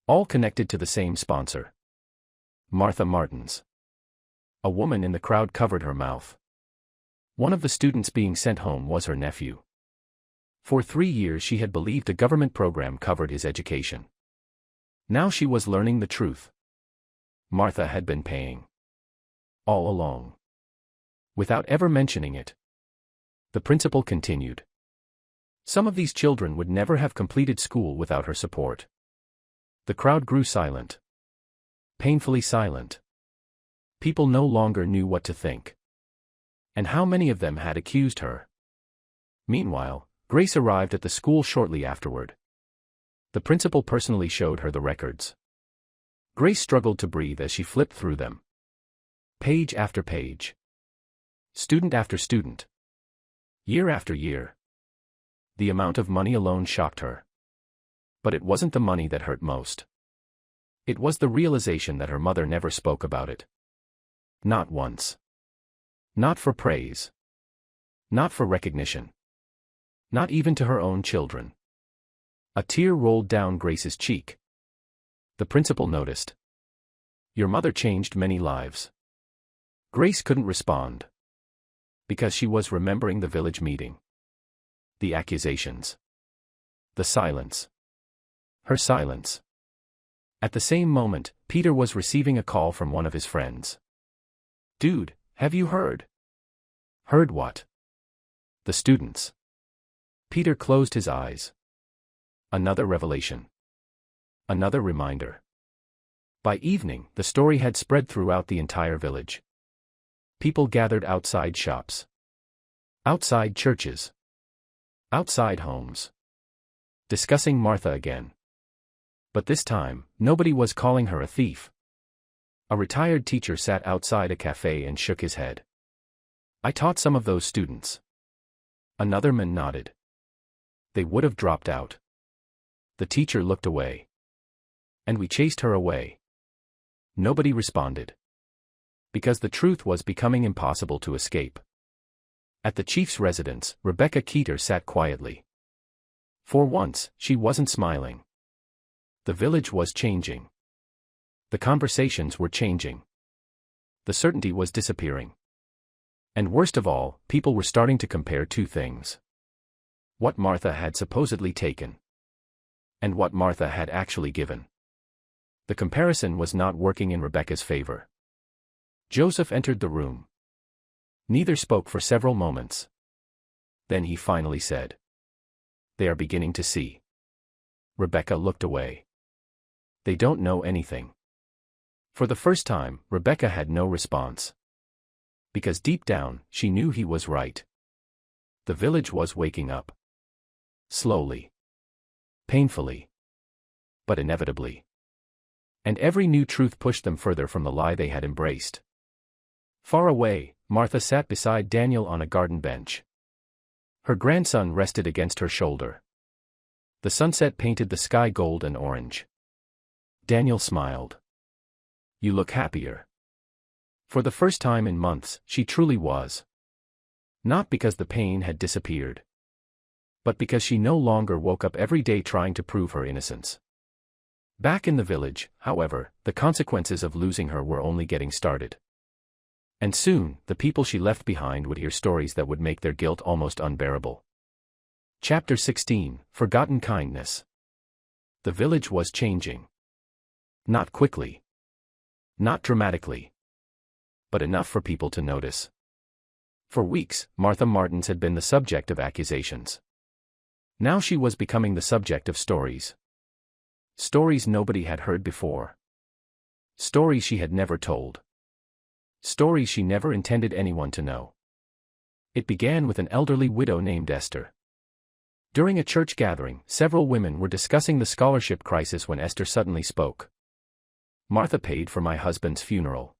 All connected to the same sponsor. Martha Martins. A woman in the crowd covered her mouth. One of the students being sent home was her nephew. For 3 years she had believed a government program covered his education. Now she was learning the truth. Martha had been paying. All along. Without ever mentioning it. The principal continued. Some of these children would never have completed school without her support. The crowd grew silent. Painfully silent. People no longer knew what to think. And how many of them had accused her? Meanwhile, Grace arrived at the school shortly afterward. The principal personally showed her the records. Grace struggled to breathe as she flipped through them. Page after page. Student after student. Year after year. The amount of money alone shocked her. But it wasn't the money that hurt most. It was the realization that her mother never spoke about it. Not once. Not for praise. Not for recognition. Not even to her own children. A tear rolled down Grace's cheek. The principal noticed. "Your mother changed many lives." Grace couldn't respond. Because she was remembering the village meeting. The accusations. The silence. Her silence. At the same moment, Peter was receiving a call from one of his friends. "Dude, have you heard?" "Heard what?" "The students." Peter closed his eyes. Another revelation. Another reminder. By evening, the story had spread throughout the entire village. People gathered outside shops. Outside churches. Outside homes. Discussing Martha again. But this time, nobody was calling her a thief. A retired teacher sat outside a cafe and shook his head. "I taught some of those students." Another man nodded. "They would have dropped out." The teacher looked away. "And we chased her away." Nobody responded. Because the truth was becoming impossible to escape. At the chief's residence, Rebecca Keeter sat quietly. For once, she wasn't smiling. The village was changing. The conversations were changing. The certainty was disappearing. And worst of all, people were starting to compare two things. What Martha had supposedly taken. And what Martha had actually given. The comparison was not working in Rebecca's favor. Joseph entered the room. Neither spoke for several moments. Then he finally said, "They are beginning to see." Rebecca looked away. "They don't know anything." For the first time, Rebecca had no response. Because deep down, she knew he was right. The village was waking up. Slowly. Painfully. But inevitably. And every new truth pushed them further from the lie they had embraced. Far away, Martha sat beside Daniel on a garden bench. Her grandson rested against her shoulder. The sunset painted the sky gold and orange. Daniel smiled. You look happier. For the first time in months, she truly was. Not because the pain had disappeared, but because she no longer woke up every day trying to prove her innocence. Back in the village, however, the consequences of losing her were only getting started. And soon, the people she left behind would hear stories that would make their guilt almost unbearable. Chapter 16: Forgotten Kindness. The village was changing. Not quickly. Not dramatically. But enough for people to notice. For weeks, Martha Martins had been the subject of accusations. Now she was becoming the subject of stories. Stories nobody had heard before. Stories she had never told. Stories she never intended anyone to know. It began with an elderly widow named Esther. During a church gathering, several women were discussing the scholarship crisis when Esther suddenly spoke. Martha paid for my husband's funeral.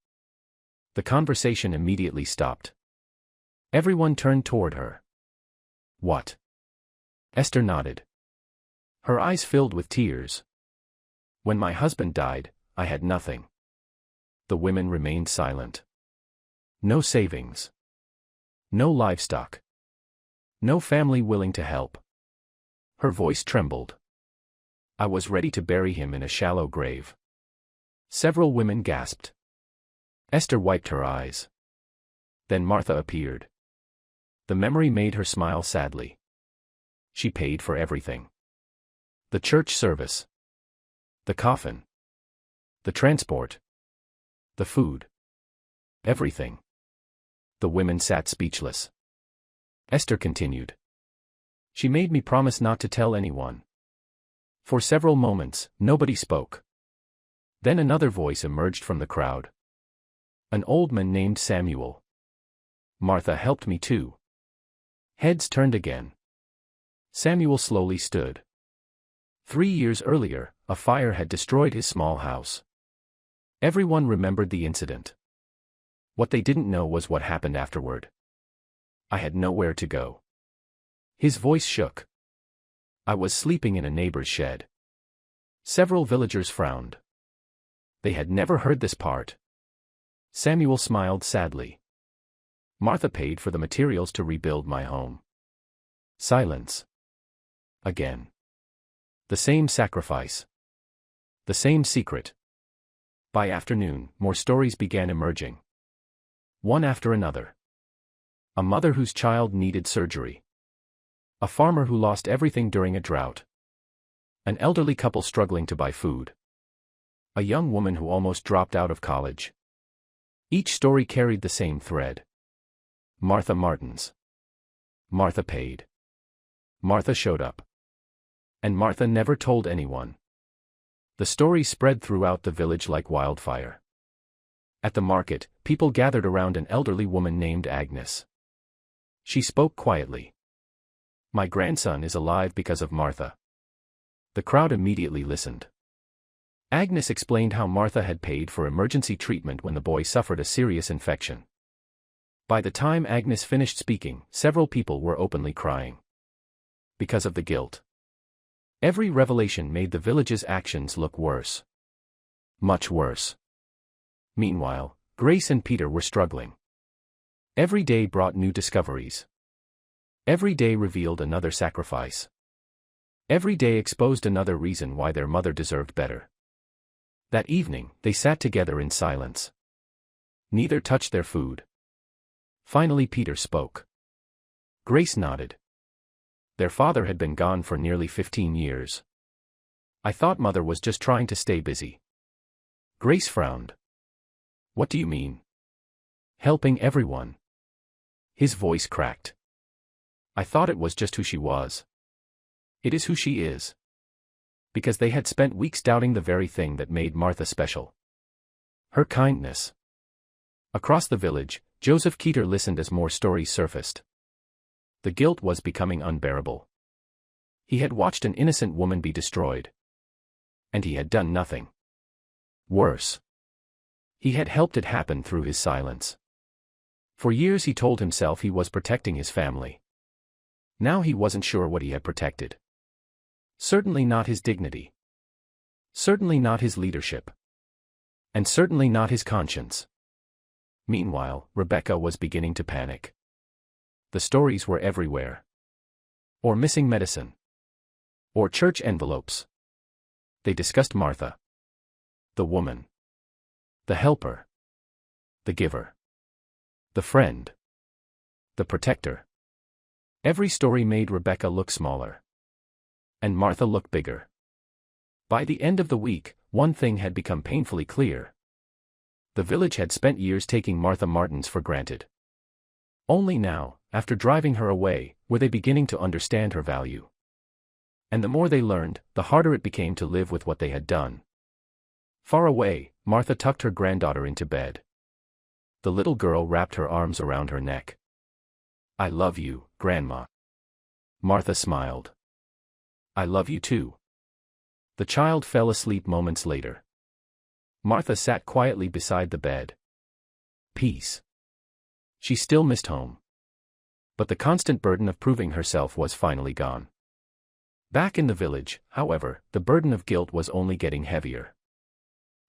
The conversation immediately stopped. Everyone turned toward her. What? Esther nodded. Her eyes filled with tears. When my husband died, I had nothing. The women remained silent. No savings. No livestock. No family willing to help. Her voice trembled. I was ready to bury him in a shallow grave. Several women gasped. Esther wiped her eyes. Then Martha appeared. The memory made her smile sadly. She paid for everything. The church service. The coffin. The transport. The food. Everything. The women sat speechless. Esther continued. She made me promise not to tell anyone. For several moments, nobody spoke. Then another voice emerged from the crowd. An old man named Samuel. Martha helped me too. Heads turned again. Samuel slowly stood. 3 years earlier, a fire had destroyed his small house. Everyone remembered the incident. What they didn't know was what happened afterward. I had nowhere to go. His voice shook. I was sleeping in a neighbor's shed. Several villagers frowned. They had never heard this part. Samuel smiled sadly. Martha paid for the materials to rebuild my home. Silence. Again. The same sacrifice. The same secret. By afternoon, more stories began emerging. One after another. A mother whose child needed surgery. A farmer who lost everything during a drought. An elderly couple struggling to buy food. A young woman who almost dropped out of college. Each story carried the same thread. Martha Martins. Martha paid. Martha showed up. And Martha never told anyone. The story spread throughout the village like wildfire. At the market, people gathered around an elderly woman named Agnes. She spoke quietly. My grandson is alive because of Martha. The crowd immediately listened. Agnes explained how Martha had paid for emergency treatment when the boy suffered a serious infection. By the time Agnes finished speaking, several people were openly crying. Because of the guilt. Every revelation made the village's actions look worse. Much worse. Meanwhile, Grace and Peter were struggling. Every day brought new discoveries. Every day revealed another sacrifice. Every day exposed another reason why their mother deserved better. That evening, they sat together in silence. Neither touched their food. Finally Peter spoke. Grace nodded. Their father had been gone for nearly 15 years. I thought Mother was just trying to stay busy. Grace frowned. What do you mean? Helping everyone. His voice cracked. I thought it was just who she was. It is who she is. Because they had spent weeks doubting the very thing that made Martha special. Her kindness. Across the village, Joseph Keeter listened as more stories surfaced. The guilt was becoming unbearable. He had watched an innocent woman be destroyed. And he had done nothing. Worse. He had helped it happen through his silence. For years he told himself he was protecting his family. Now he wasn't sure what he had protected. Certainly not his dignity. Certainly not his leadership. And certainly not his conscience. Meanwhile, Rebecca was beginning to panic. The stories were everywhere. Or missing medicine. Or church envelopes. They discussed Martha. The woman. The helper. The giver. The friend. The protector. Every story made Rebecca look smaller. And Martha looked bigger. By the end of the week, one thing had become painfully clear. The village had spent years taking Martha Martins for granted. Only now, after driving her away, were they beginning to understand her value. And the more they learned, the harder it became to live with what they had done. Far away, Martha tucked her granddaughter into bed. The little girl wrapped her arms around her neck. "I love you, Grandma." Martha smiled. "I love you too." The child fell asleep moments later. Martha sat quietly beside the bed. Peace. She still missed home. But the constant burden of proving herself was finally gone. Back in the village, however, the burden of guilt was only getting heavier.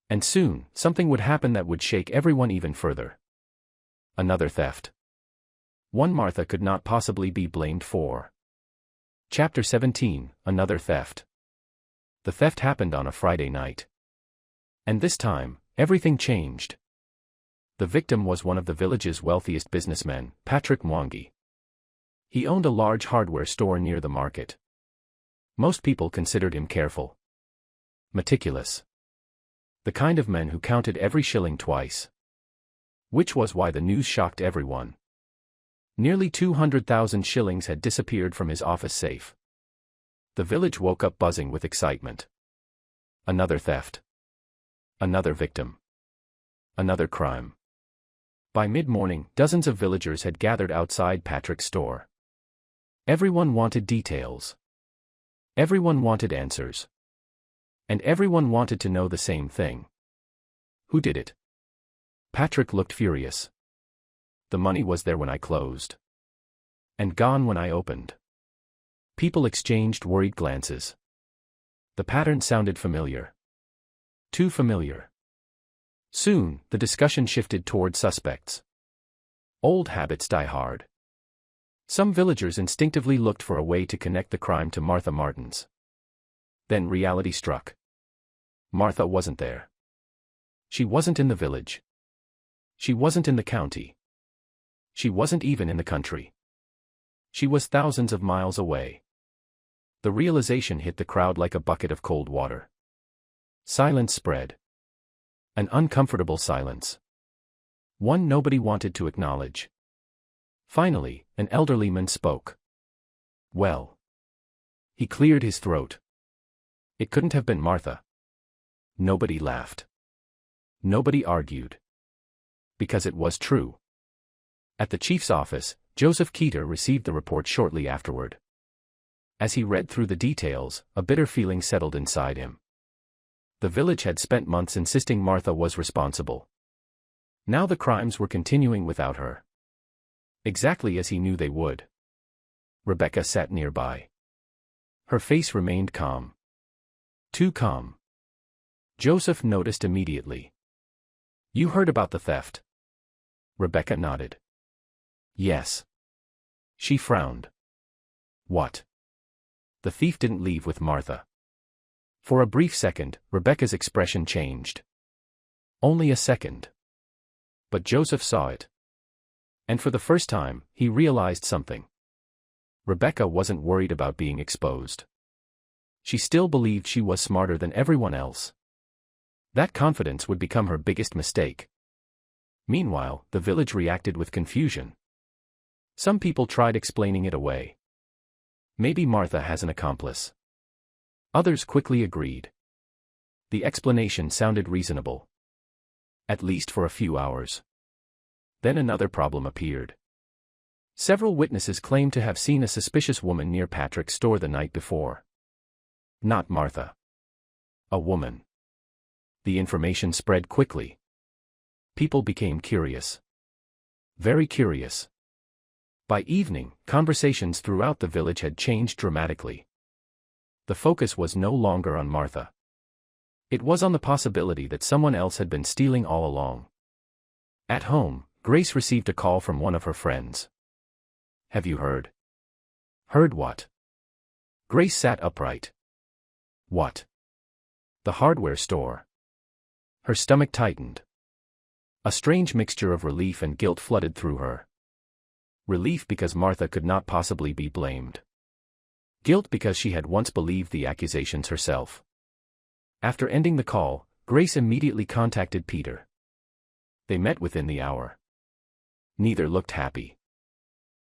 And soon, something would happen that would shake everyone even further. Another theft. One Martha could not possibly be blamed for. Chapter 17, Another Theft. The theft happened on a Friday night. And this time, everything changed. The victim was one of the village's wealthiest businessmen, Patrick Mwangi. He owned a large hardware store near the market. Most people considered him careful. Meticulous. The kind of man who counted every shilling twice. Which was why the news shocked everyone. Nearly 200,000 shillings had disappeared from his office safe. The village woke up buzzing with excitement. Another theft. Another victim. Another crime. By mid-morning, dozens of villagers had gathered outside Patrick's store. Everyone wanted details. Everyone wanted answers. And everyone wanted to know the same thing. Who did it? Patrick looked furious. The money was there when I closed. And gone when I opened. People exchanged worried glances. The pattern sounded familiar. Too familiar. Soon, the discussion shifted toward suspects. Old habits die hard. Some villagers instinctively looked for a way to connect the crime to Martha Martins. Then reality struck. Martha wasn't there. She wasn't in the village. She wasn't in the county. She wasn't even in the country. She was thousands of miles away. The realization hit the crowd like a bucket of cold water. Silence spread. An uncomfortable silence. One nobody wanted to acknowledge. Finally, an elderly man spoke. Well. He cleared his throat. It couldn't have been Martha. Nobody laughed. Nobody argued. Because it was true. At the chief's office, Joseph Keeter received the report shortly afterward. As he read through the details, a bitter feeling settled inside him. The village had spent months insisting Martha was responsible. Now the crimes were continuing without her. Exactly as he knew they would. Rebecca sat nearby. Her face remained calm. Too calm. Joseph noticed immediately. You heard about the theft? Rebecca nodded. Yes. She frowned. What? The thief didn't leave with Martha. For a brief second, Rebecca's expression changed. Only a second. But Joseph saw it. And for the first time, he realized something. Rebecca wasn't worried about being exposed. She still believed she was smarter than everyone else. That confidence would become her biggest mistake. Meanwhile, the village reacted with confusion. Some people tried explaining it away. Maybe Martha has an accomplice. Others quickly agreed. The explanation sounded reasonable. At least for a few hours. Then another problem appeared. Several witnesses claimed to have seen a suspicious woman near Patrick's store the night before. Not Martha. A woman. The information spread quickly. People became curious. Very curious. By evening, conversations throughout the village had changed dramatically. The focus was no longer on Martha. It was on the possibility that someone else had been stealing all along. At home, Grace received a call from one of her friends. "Have you heard?" "Heard what?" Grace sat upright. "What?" "The hardware store." Her stomach tightened. A strange mixture of relief and guilt flooded through her. Relief because Martha could not possibly be blamed. Guilt because she had once believed the accusations herself. After ending the call, Grace immediately contacted Peter. They met within the hour. Neither looked happy.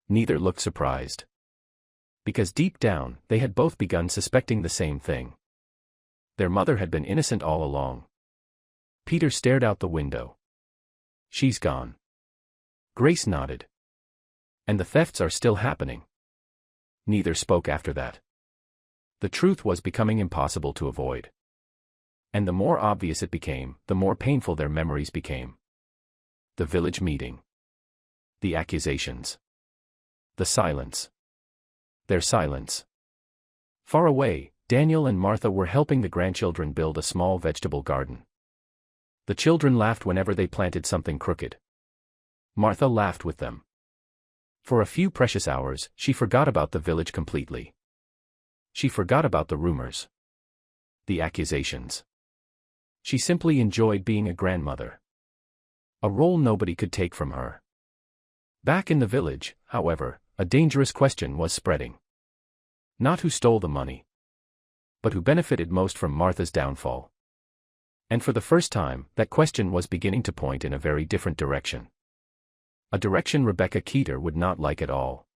Neither looked surprised. Because deep down, they had both begun suspecting the same thing. Their mother had been innocent all along. Peter stared out the window. "She's gone." Grace nodded. "And the thefts are still happening." Neither spoke after that. The truth was becoming impossible to avoid. And the more obvious it became, the more painful their memories became. The village meeting. The accusations. The silence. Their silence. Far away, Daniel and Martha were helping the grandchildren build a small vegetable garden. The children laughed whenever they planted something crooked. Martha laughed with them. For a few precious hours, she forgot about the village completely. She forgot about the rumors. The accusations. She simply enjoyed being a grandmother. A role nobody could take from her. Back in the village, however, a dangerous question was spreading. Not who stole the money, but who benefited most from Martha's downfall. And for the first time, that question was beginning to point in a very different direction. A direction Rebecca Keeter would not like at all.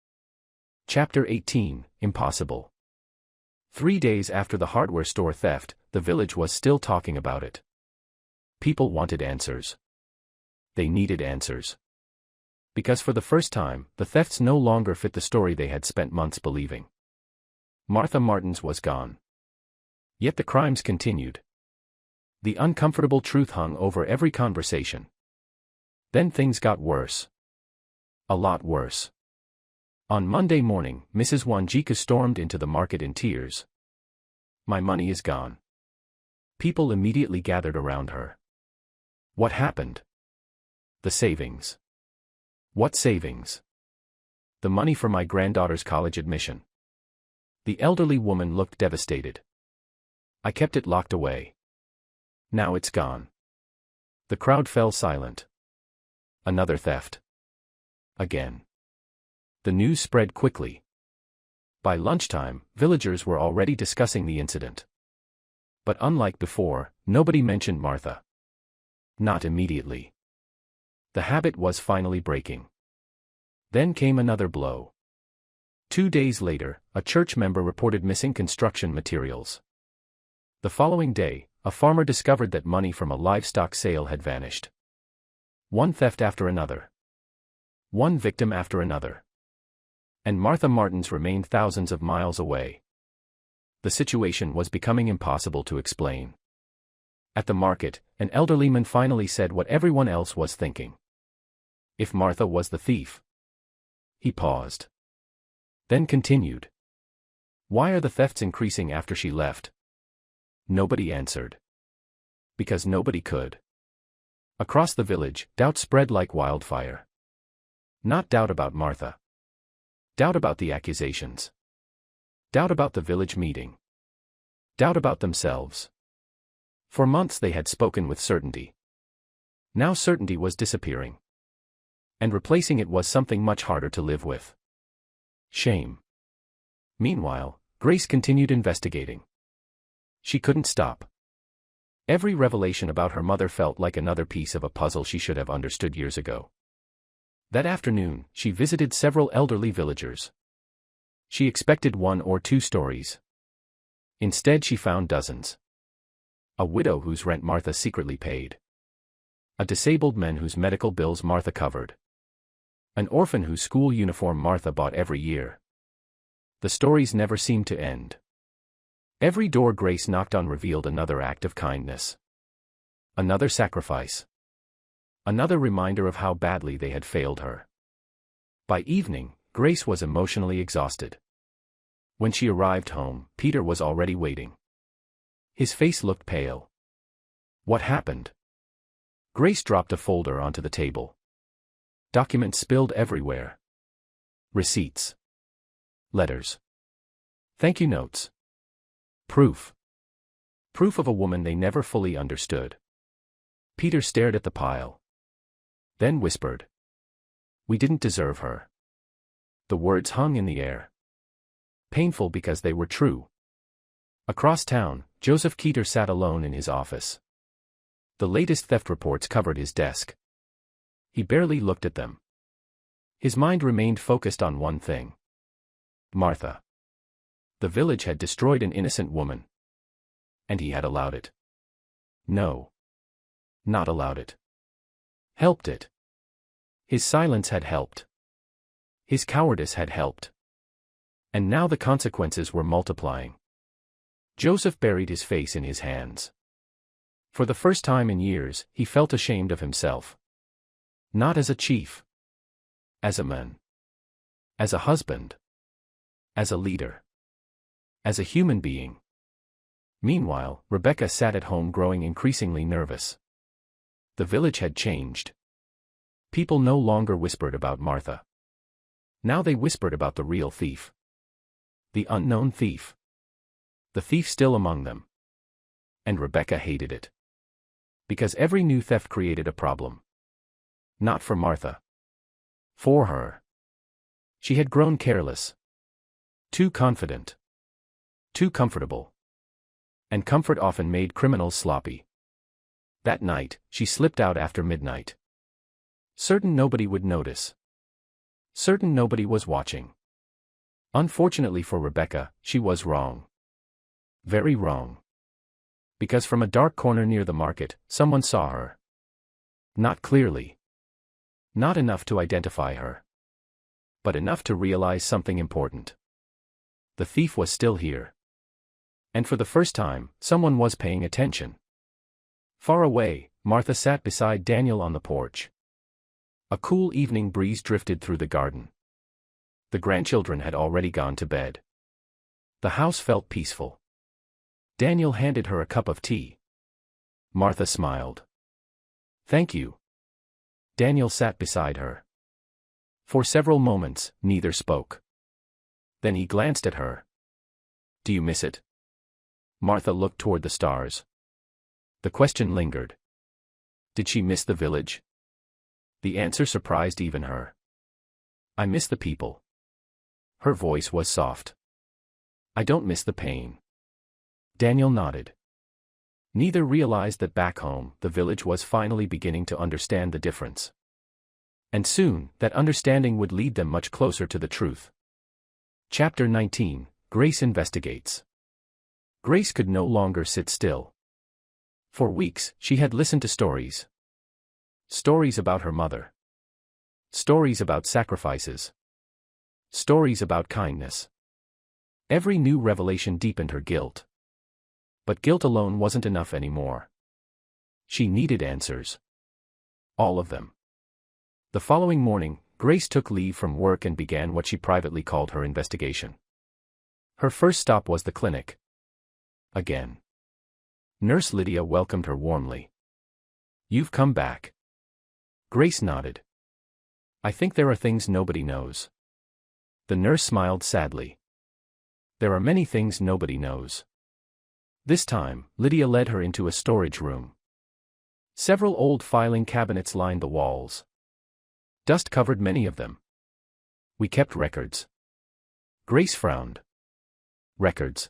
Chapter 18, Impossible. 3 days after the hardware store theft, the village was still talking about it. People wanted answers. They needed answers. Because for the first time, the thefts no longer fit the story they had spent months believing. Martha Martins was gone. Yet the crimes continued. The uncomfortable truth hung over every conversation. Then things got worse. A lot worse. On Monday morning, Mrs. Wanjika stormed into the market in tears. "My money is gone." People immediately gathered around her. "What happened?" "The savings." "What savings?" "The money for my granddaughter's college admission." The elderly woman looked devastated. "I kept it locked away. Now it's gone." The crowd fell silent. Another theft. Again. The news spread quickly. By lunchtime, villagers were already discussing the incident. But unlike before, nobody mentioned Martha. Not immediately. The habit was finally breaking. Then came another blow. 2 days later, a church member reported missing construction materials. The following day, a farmer discovered that money from a livestock sale had vanished. One theft after another. One victim after another. And Martha Martins remained thousands of miles away. The situation was becoming impossible to explain. At the market, an elderly man finally said what everyone else was thinking. If Martha was the thief. He paused. Then continued. "Why are the thefts increasing after she left?" Nobody answered. Because nobody could. Across the village, doubt spread like wildfire. Not doubt about Martha. Doubt about the accusations. Doubt about the village meeting. Doubt about themselves. For months they had spoken with certainty. Now certainty was disappearing. And replacing it was something much harder to live with. Shame. Meanwhile, Grace continued investigating. She couldn't stop. Every revelation about her mother felt like another piece of a puzzle she should have understood years ago. That afternoon, she visited several elderly villagers. She expected 1 or 2 stories. Instead she found dozens. A widow whose rent Martha secretly paid. A disabled man whose medical bills Martha covered. An orphan whose school uniform Martha bought every year. The stories never seemed to end. Every door Grace knocked on revealed another act of kindness. Another sacrifice. Another reminder of how badly they had failed her. By evening, Grace was emotionally exhausted. When she arrived home, Peter was already waiting. His face looked pale. What happened? Grace dropped a folder onto the table. Documents spilled everywhere. Receipts. Letters. Thank you notes. Proof. Proof of a woman they never fully understood. Peter stared at the pile. Then whispered. We didn't deserve her. The words hung in the air. Painful because they were true. Across town, Joseph Keeter sat alone in his office. The latest theft reports covered his desk. He barely looked at them. His mind remained focused on one thing. Martha. The village had destroyed an innocent woman. And he had allowed it. No. Not allowed it. Helped it. His silence had helped. His cowardice had helped. And now the consequences were multiplying. Joseph buried his face in his hands. For the first time in years, he felt ashamed of himself. Not as a chief. As a man. As a husband. As a leader. As a human being. Meanwhile, Rebecca sat at home growing increasingly nervous. The village had changed. People no longer whispered about Martha. Now they whispered about the real thief. The unknown thief. The thief still among them. And Rebecca hated it. Because every new theft created a problem. Not for Martha. For her. She had grown careless. Too confident. Too comfortable. And comfort often made criminals sloppy. That night, she slipped out after midnight. Certain nobody would notice. Certain nobody was watching. Unfortunately for Rebecca, she was wrong. Very wrong. Because from a dark corner near the market, someone saw her. Not clearly. Not enough to identify her. But enough to realize something important. The thief was still here. And for the first time, someone was paying attention. Far away, Martha sat beside Daniel on the porch. A cool evening breeze drifted through the garden. The grandchildren had already gone to bed. The house felt peaceful. Daniel handed her a cup of tea. Martha smiled. Thank you. Daniel sat beside her. For several moments, neither spoke. Then he glanced at her. Do you miss it? Martha looked toward the stars. The question lingered. Did she miss the village? The answer surprised even her. I miss the people. Her voice was soft. I don't miss the pain. Daniel nodded. Neither realized that back home, the village was finally beginning to understand the difference. And soon, that understanding would lead them much closer to the truth. Chapter 19, Grace Investigates. Grace could no longer sit still. For weeks, she had listened to stories. Stories about her mother. Stories about sacrifices. Stories about kindness. Every new revelation deepened her guilt. But guilt alone wasn't enough anymore. She needed answers. All of them. The following morning, Grace took leave from work and began what she privately called her investigation. Her first stop was the clinic. Again. Nurse Lydia welcomed her warmly. You've come back. Grace nodded. I think there are things nobody knows. The nurse smiled sadly. There are many things nobody knows. This time, Lydia led her into a storage room. Several old filing cabinets lined the walls. Dust covered many of them. We kept records. Grace frowned. Records.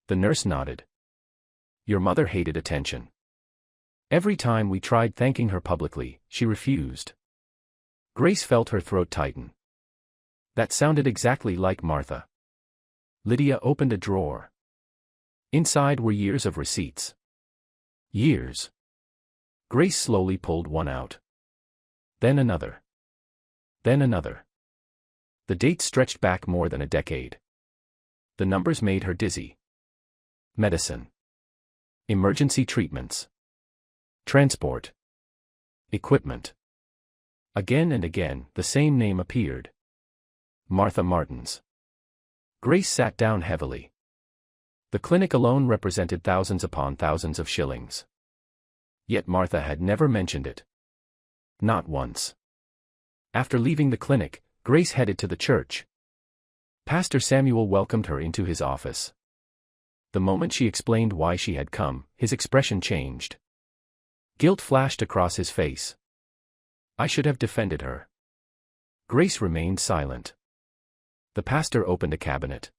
The nurse nodded. Your mother hated attention. Every time we tried thanking her publicly, she refused. Grace felt her throat tighten. That sounded exactly like Martha. Lydia opened a drawer. Inside were years of receipts. Years. Grace slowly pulled one out. Then another. Then another. The dates stretched back more than a decade. The numbers made her dizzy. Medicine. Emergency treatments. Transport. Equipment. Again and again, the same name appeared. Martha Martins. Grace sat down heavily. The clinic alone represented thousands upon thousands of shillings. Yet Martha had never mentioned it. Not once. After leaving the clinic, Grace headed to the church. Pastor Samuel welcomed her into his office. The moment she explained why she had come, his expression changed. Guilt flashed across his face. I should have defended her. Grace remained silent. The pastor opened a cabinet.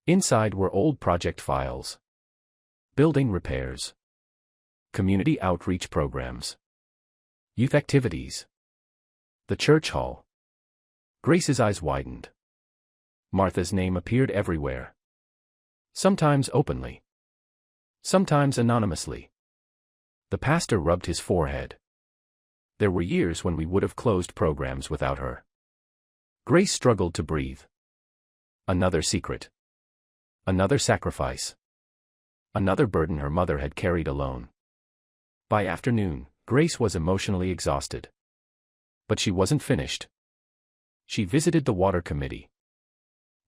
Inside were old project files. Building repairs. Community outreach programs. Youth activities. The church hall. Grace's eyes widened. Martha's name appeared everywhere. Sometimes openly. Sometimes anonymously. The pastor rubbed his forehead. There were years when we would have closed programs without her. Grace struggled to breathe. Another secret. Another sacrifice. Another burden her mother had carried alone. By afternoon, Grace was emotionally exhausted. But she wasn't finished. She visited the water committee.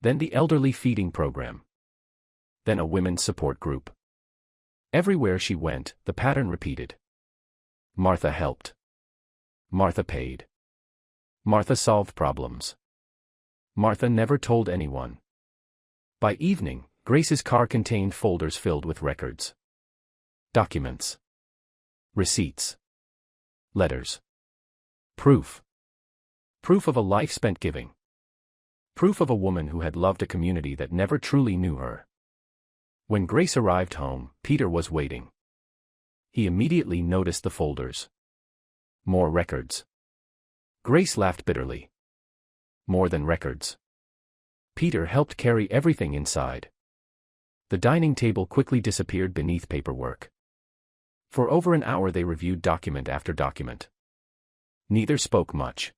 Then the elderly feeding program. Then a women's support group. Everywhere she went, the pattern repeated. Martha helped. Martha paid. Martha solved problems. Martha never told anyone. By evening, Grace's car contained folders filled with records. Documents. Receipts. Letters. Proof. Proof of a life spent giving. Proof of a woman who had loved a community that never truly knew her. When Grace arrived home, Peter was waiting. He immediately noticed the folders. More records. Grace laughed bitterly. More than records. Peter helped carry everything inside. The dining table quickly disappeared beneath paperwork. For over an hour they reviewed document after document. Neither spoke much.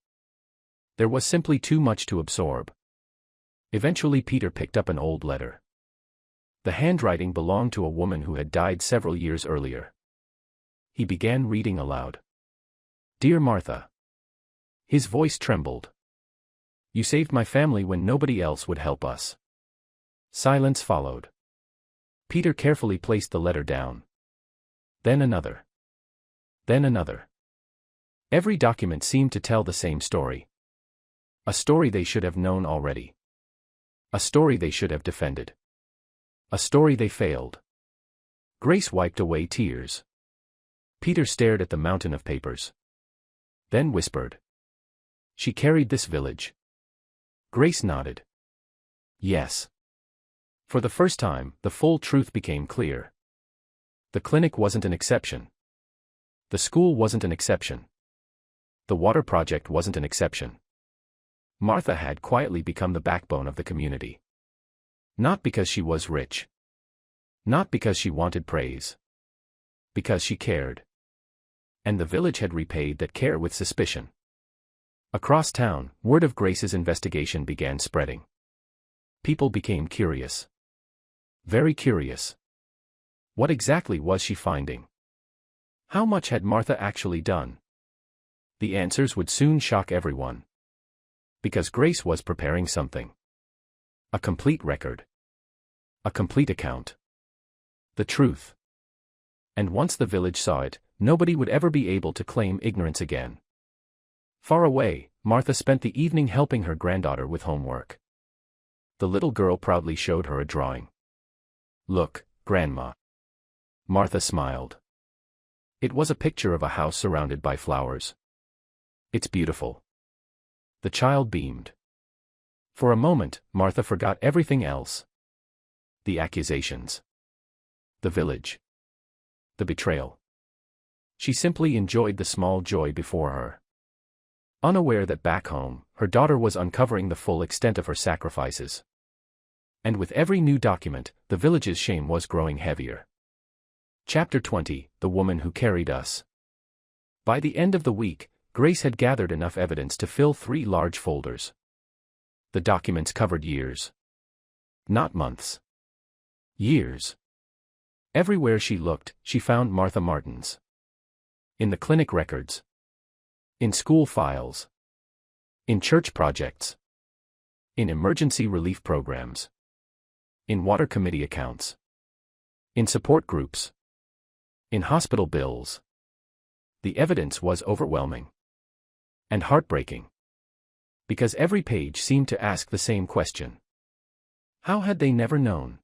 There was simply too much to absorb. Eventually Peter picked up an old letter. The handwriting belonged to a woman who had died several years earlier. He began reading aloud. Dear Martha. His voice trembled. You saved my family when nobody else would help us. Silence followed. Peter carefully placed the letter down. Then another. Then another. Every document seemed to tell the same story. A story they should have known already. A story they should have defended. A story they failed. Grace wiped away tears. Peter stared at the mountain of papers. Then whispered. She carried this village. Grace nodded. Yes. For the first time, the full truth became clear. The clinic wasn't an exception. The school wasn't an exception. The water project wasn't an exception. Martha had quietly become the backbone of the community. Not because she was rich. Not because she wanted praise. Because she cared. And the village had repaid that care with suspicion. Across town, word of Grace's investigation began spreading. People became curious. Very curious. What exactly was she finding? How much had Martha actually done? The answers would soon shock everyone. Because Grace was preparing something. A complete record. A complete account. The truth. And once the village saw it, nobody would ever be able to claim ignorance again. Far away, Martha spent the evening helping her granddaughter with homework. The little girl proudly showed her a drawing. Look, Grandma. Martha smiled. It was a picture of a house surrounded by flowers. It's beautiful. The child beamed. For a moment, Martha forgot everything else. The accusations. The village. The betrayal. She simply enjoyed the small joy before her. Unaware that back home, her daughter was uncovering the full extent of her sacrifices. And with every new document, the village's shame was growing heavier. Chapter 20, The Woman Who Carried Us. By the end of the week, Grace had gathered enough evidence to fill 3 large folders. The documents covered years. Not months. Years. Everywhere she looked, she found Martha Martins. In the clinic records. In school files. In church projects. In emergency relief programs. In water committee accounts. In support groups. In hospital bills. The evidence was overwhelming. And heartbreaking. Because every page seemed to ask the same question. How had they never known?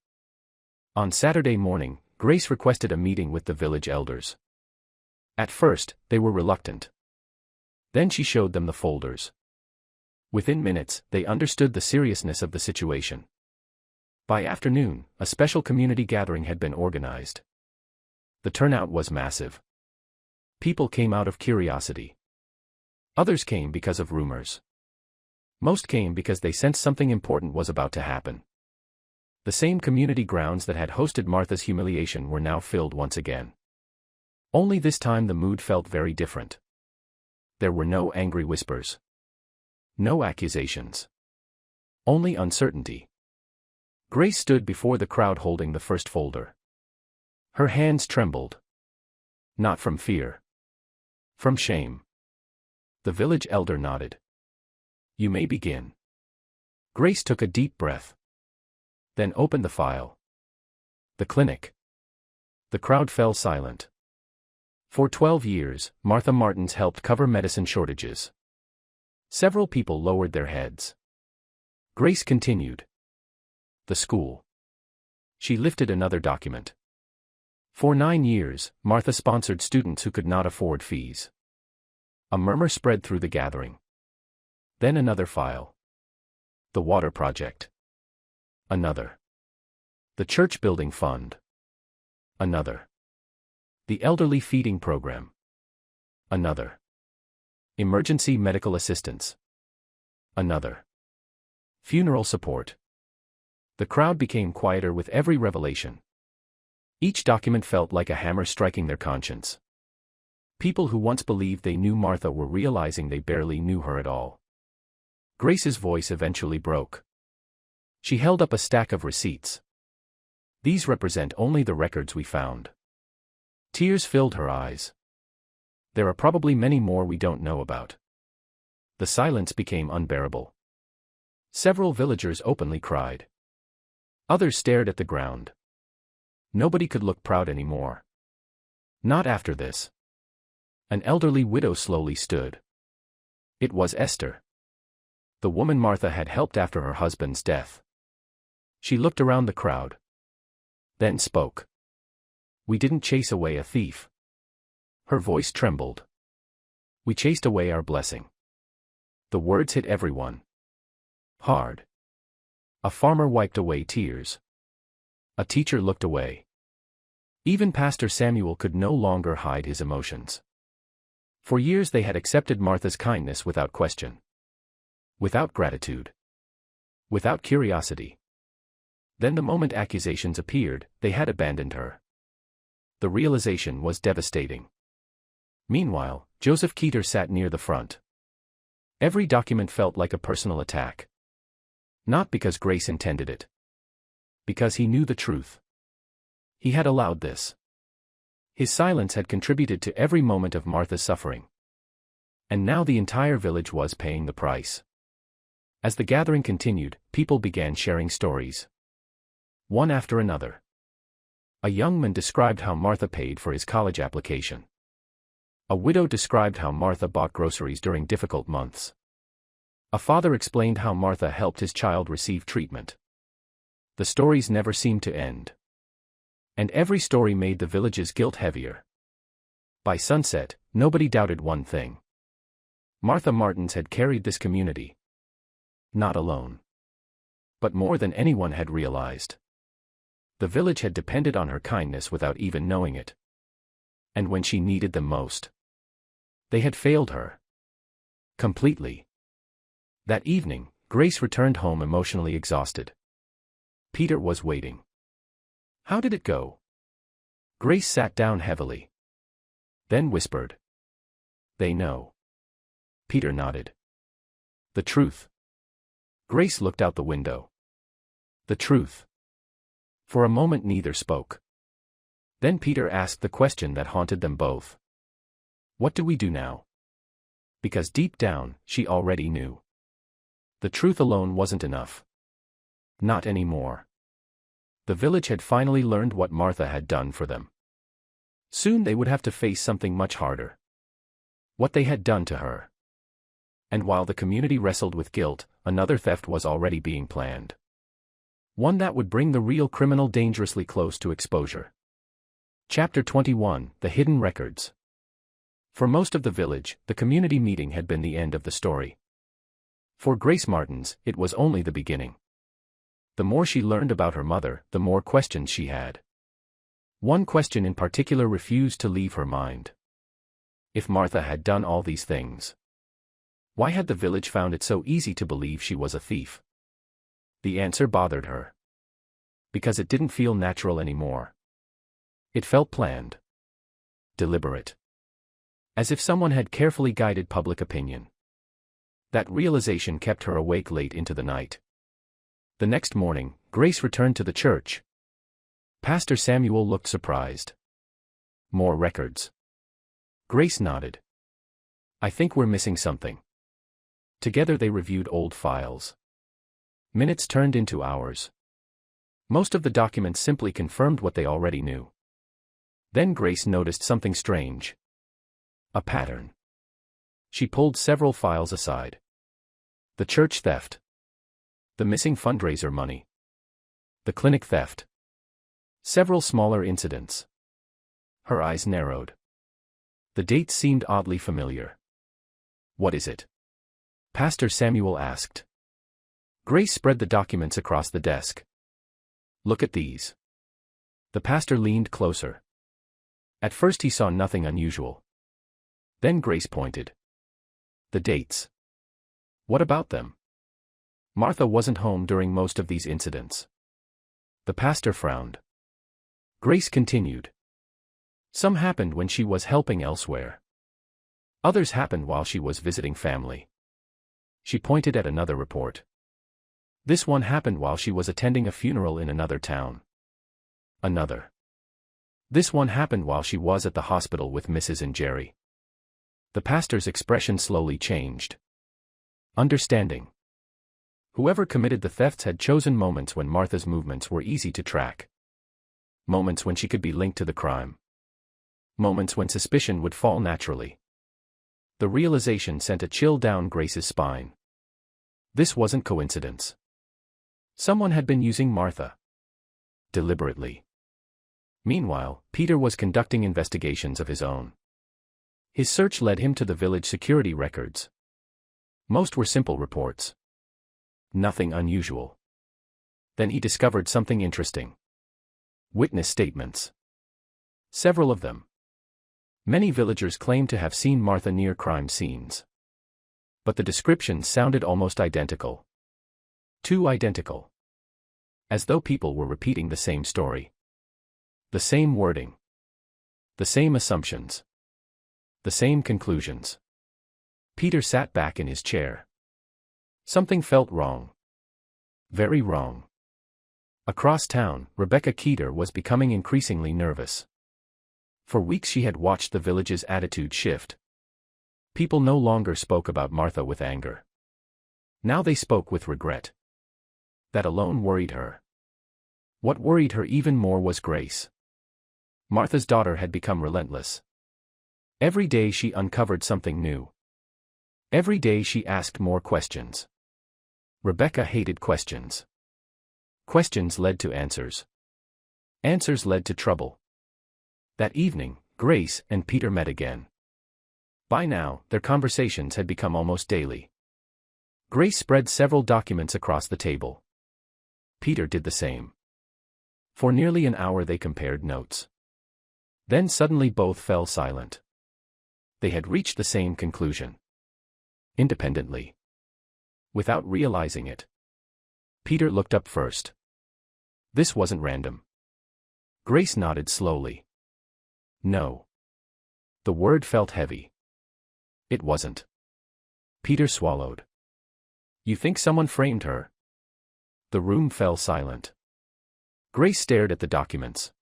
On Saturday morning, Grace requested a meeting with the village elders. At first, they were reluctant. Then she showed them the folders. Within minutes, they understood the seriousness of the situation. By afternoon, a special community gathering had been organized. The turnout was massive. People came out of curiosity. Others came because of rumors. Most came because they sensed something important was about to happen. The same community grounds that had hosted Martha's humiliation were now filled once again. Only this time the mood felt very different. There were no angry whispers. No accusations. Only uncertainty. Grace stood before the crowd holding the first folder. Her hands trembled. Not from fear. From shame. The village elder nodded. You may begin. Grace took a deep breath. Then opened the file. The clinic. The crowd fell silent. For 12 years, Martha Martins helped cover medicine shortages. Several people lowered their heads. Grace continued. The school. She lifted another document. For 9 years, Martha sponsored students who could not afford fees. A murmur spread through the gathering. Then another file. The water project. Another. The church building fund. Another. The elderly feeding program. Another. Emergency medical assistance. Another. Funeral support. The crowd became quieter with every revelation. Each document felt like a hammer striking their conscience. People who once believed they knew Martha were realizing they barely knew her at all. Grace's voice eventually broke. She held up a stack of receipts. These represent only the records we found. Tears filled her eyes. There are probably many more we don't know about. The silence became unbearable. Several villagers openly cried. Others stared at the ground. Nobody could look proud anymore. Not after this. An elderly widow slowly stood. It was Esther. The woman Martha had helped after her husband's death. She looked around the crowd. Then spoke. We didn't chase away a thief. Her voice trembled. We chased away our blessing. The words hit everyone. Hard. A farmer wiped away tears. A teacher looked away. Even Pastor Samuel could no longer hide his emotions. For years they had accepted Martha's kindness without question. Without gratitude. Without curiosity. Then the moment accusations appeared, they had abandoned her. The realization was devastating. Meanwhile, Joseph Keeter sat near the front. Every document felt like a personal attack. Not because Grace intended it. Because he knew the truth. He had allowed this. His silence had contributed to every moment of Martha's suffering. And now the entire village was paying the price. As the gathering continued, people began sharing stories. One after another. A young man described how Martha paid for his college application. A widow described how Martha bought groceries during difficult months. A father explained how Martha helped his child receive treatment. The stories never seemed to end. And every story made the village's guilt heavier. By sunset, nobody doubted one thing. Martha Martins had carried this community. Not alone. But more than anyone had realized. The village had depended on her kindness without even knowing it. And when she needed them most, they had failed her. Completely. That evening, Grace returned home emotionally exhausted. Peter was waiting. How did it go? Grace sat down heavily. Then whispered. They know. Peter nodded. The truth. Grace looked out the window. The truth. For a moment neither spoke. Then Peter asked the question that haunted them both. What do we do now? Because deep down, she already knew. The truth alone wasn't enough. Not anymore. The village had finally learned what Martha had done for them. Soon they would have to face something much harder. What they had done to her. And while the community wrestled with guilt, another theft was already being planned. One that would bring the real criminal dangerously close to exposure. Chapter 21: The Hidden Records. For most of the village, the community meeting had been the end of the story. For Grace Martins, it was only the beginning. The more she learned about her mother, the more questions she had. One question in particular refused to leave her mind. If Martha had done all these things, why had the village found it so easy to believe she was a thief? The answer bothered her. Because it didn't feel natural anymore. It felt planned. Deliberate. As if someone had carefully guided public opinion. That realization kept her awake late into the night. The next morning, Grace returned to the church. Pastor Samuel looked surprised. More records. Grace nodded. I think we're missing something. Together they reviewed old files. Minutes turned into hours. Most of the documents simply confirmed what they already knew. Then Grace noticed something strange. A pattern. She pulled several files aside. The church theft. The missing fundraiser money. The clinic theft. Several smaller incidents. Her eyes narrowed. The dates seemed oddly familiar. What is it? Pastor Samuel asked. Grace spread the documents across the desk. Look at these. The pastor leaned closer. At first he saw nothing unusual. Then Grace pointed. The dates. What about them? Martha wasn't home during most of these incidents. The pastor frowned. Grace continued. Some happened when she was helping elsewhere. Others happened while she was visiting family. She pointed at another report. This one happened while she was attending a funeral in another town. Another. This one happened while she was at the hospital with Mrs. and Jerry. The pastor's expression slowly changed. Understanding. Whoever committed the thefts had chosen moments when Martha's movements were easy to track. Moments when she could be linked to the crime. Moments when suspicion would fall naturally. The realization sent a chill down Grace's spine. This wasn't coincidence. Someone had been using Martha. Deliberately. Meanwhile, Peter was conducting investigations of his own. His search led him to the village security records. Most were simple reports. Nothing unusual. Then he discovered something interesting. Witness statements. Several of them. Many villagers claimed to have seen Martha near crime scenes. But the descriptions sounded almost identical. Too identical. As though people were repeating the same story. The same wording. The same assumptions. The same conclusions. Peter sat back in his chair. Something felt wrong. Very wrong. Across town, Rebecca Keeter was becoming increasingly nervous. For weeks she had watched the village's attitude shift. People no longer spoke about Martha with anger. Now they spoke with regret. That alone worried her. What worried her even more was Grace. Martha's daughter had become relentless. Every day she uncovered something new. Every day she asked more questions. Rebecca hated questions. Questions led to answers. Answers led to trouble. That evening, Grace and Peter met again. By now, their conversations had become almost daily. Grace spread several documents across the table. Peter did the same. For nearly an hour they compared notes. Then suddenly both fell silent. They had reached the same conclusion. Independently. Without realizing it. Peter looked up first. This wasn't random. Grace nodded slowly. No. The word felt heavy. It wasn't. Peter swallowed. You think someone framed her? The room fell silent. Grace stared at the documents.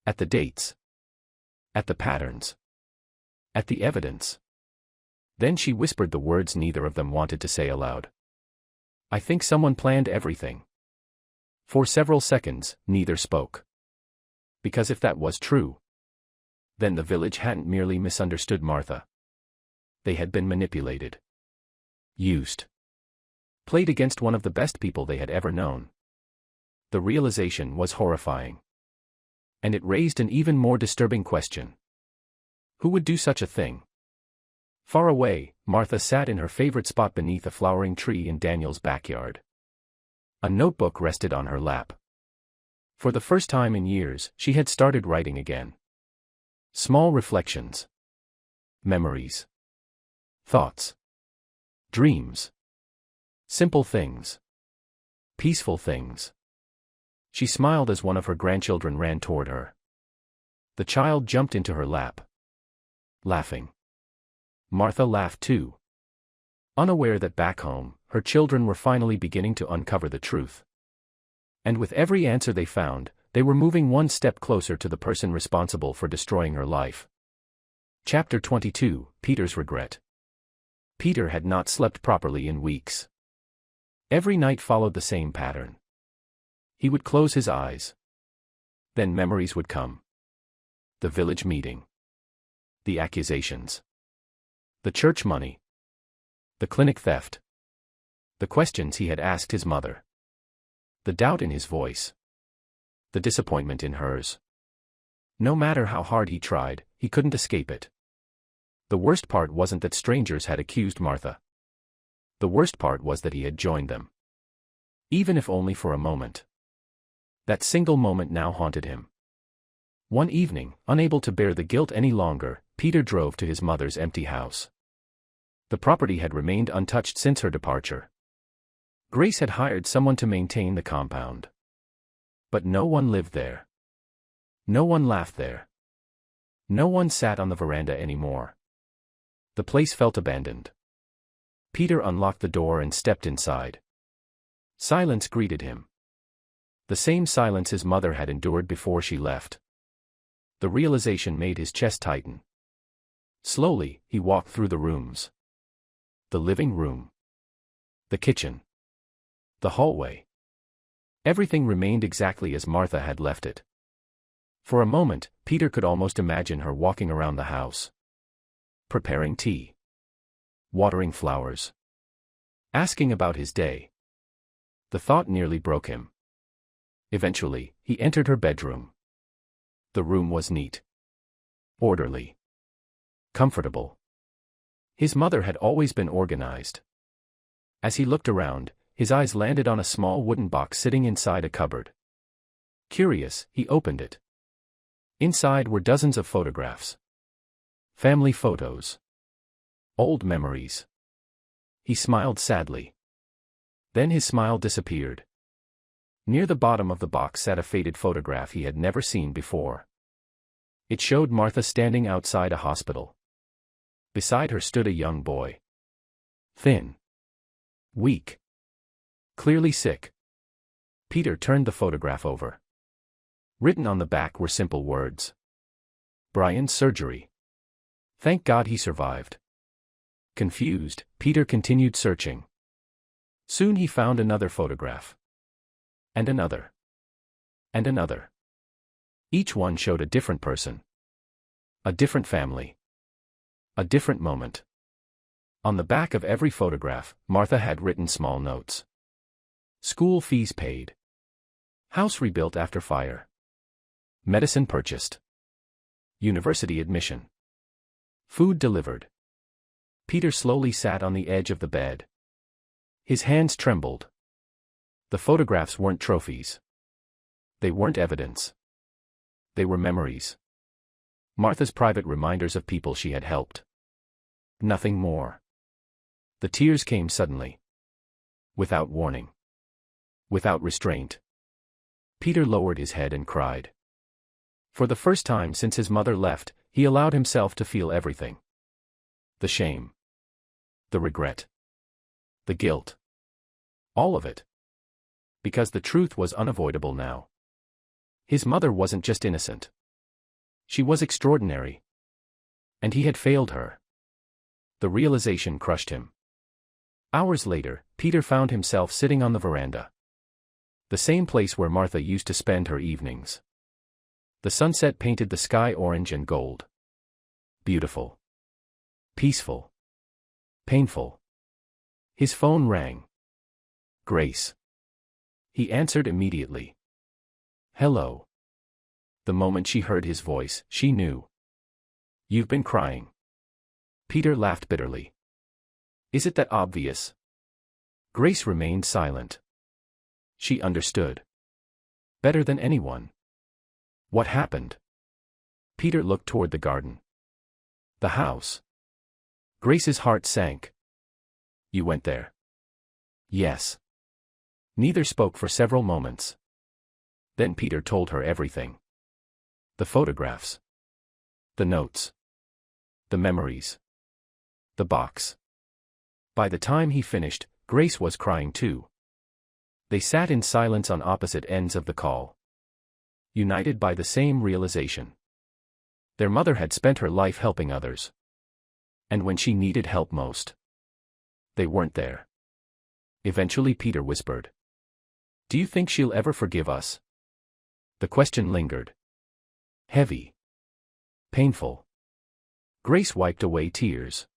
At the dates. At the patterns. At the evidence. Then she whispered the words neither of them wanted to say aloud. I think someone planned everything. For several seconds, neither spoke. Because if that was true, then the village hadn't merely misunderstood Martha. They had been manipulated. Used. Played against one of the best people they had ever known. The realization was horrifying. And it raised an even more disturbing question. Who would do such a thing? Far away, Martha sat in her favorite spot beneath a flowering tree in Daniel's backyard. A notebook rested on her lap. For the first time in years, she had started writing again. Small reflections. Memories. Thoughts. Dreams. Simple things. Peaceful things. She smiled as one of her grandchildren ran toward her. The child jumped into her lap. Laughing. Martha laughed too. Unaware that back home, her children were finally beginning to uncover the truth. And with every answer they found, they were moving one step closer to the person responsible for destroying her life. Chapter 22, Peter's Regret. Peter had not slept properly in weeks. Every night followed the same pattern. He would close his eyes. Then memories would come. The village meeting. The accusations. The church money. The clinic theft. The questions he had asked his mother. The doubt in his voice. The disappointment in hers. No matter how hard he tried, he couldn't escape it. The worst part wasn't that strangers had accused Martha. The worst part was that he had joined them. Even if only for a moment. That single moment now haunted him. One evening, unable to bear the guilt any longer, Peter drove to his mother's empty house. The property had remained untouched since her departure. Grace had hired someone to maintain the compound. But no one lived there. No one laughed there. No one sat on the veranda anymore. The place felt abandoned. Peter unlocked the door and stepped inside. Silence greeted him. The same silence his mother had endured before she left. The realization made his chest tighten. Slowly, he walked through the rooms. The living room. The kitchen. The hallway. Everything remained exactly as Martha had left it. For a moment, Peter could almost imagine her walking around the house. Preparing tea. Watering flowers. Asking about his day. The thought nearly broke him. Eventually, he entered her bedroom. The room was neat. Orderly. Comfortable. His mother had always been organized. As he looked around, his eyes landed on a small wooden box sitting inside a cupboard. Curious, he opened it. Inside were dozens of photographs. Family photos. Old memories. He smiled sadly. Then his smile disappeared. Near the bottom of the box sat a faded photograph he had never seen before. It showed Martha standing outside a hospital. Beside her stood a young boy. Thin. Weak. Clearly sick. Peter turned the photograph over. Written on the back were simple words. Brian's surgery. Thank God he survived. Confused, Peter continued searching. Soon he found another photograph. And another. And another. Each one showed a different person. A different family. A different moment. On the back of every photograph, Martha had written small notes. School fees paid. House rebuilt after fire. Medicine purchased. University admission. Food delivered. Peter slowly sat on the edge of the bed. His hands trembled. The photographs weren't trophies. They weren't evidence. They were memories. Martha's private reminders of people she had helped. Nothing more. The tears came suddenly. Without warning. Without restraint. Peter lowered his head and cried. For the first time since his mother left, he allowed himself to feel everything. The shame. The regret. The guilt. All of it. Because the truth was unavoidable now. His mother wasn't just innocent. She was extraordinary. And he had failed her. The realization crushed him. Hours later, Peter found himself sitting on the veranda. The same place where Martha used to spend her evenings. The sunset painted the sky orange and gold. Beautiful. Peaceful. Painful. His phone rang. Grace. He answered immediately. Hello. The moment she heard his voice, she knew. You've been crying. Peter laughed bitterly. Is it that obvious? Grace remained silent. She understood. Better than anyone. What happened? Peter looked toward the garden. The house. Grace's heart sank. You went there? Yes. Neither spoke for several moments. Then Peter told her everything. The photographs. The notes. The memories. The box. By the time he finished, Grace was crying too. They sat in silence on opposite ends of the call. United by the same realization. Their mother had spent her life helping others. And when she needed help most, they weren't there. Eventually Peter whispered. Do you think she'll ever forgive us? The question lingered. Heavy. Painful. Grace wiped away tears.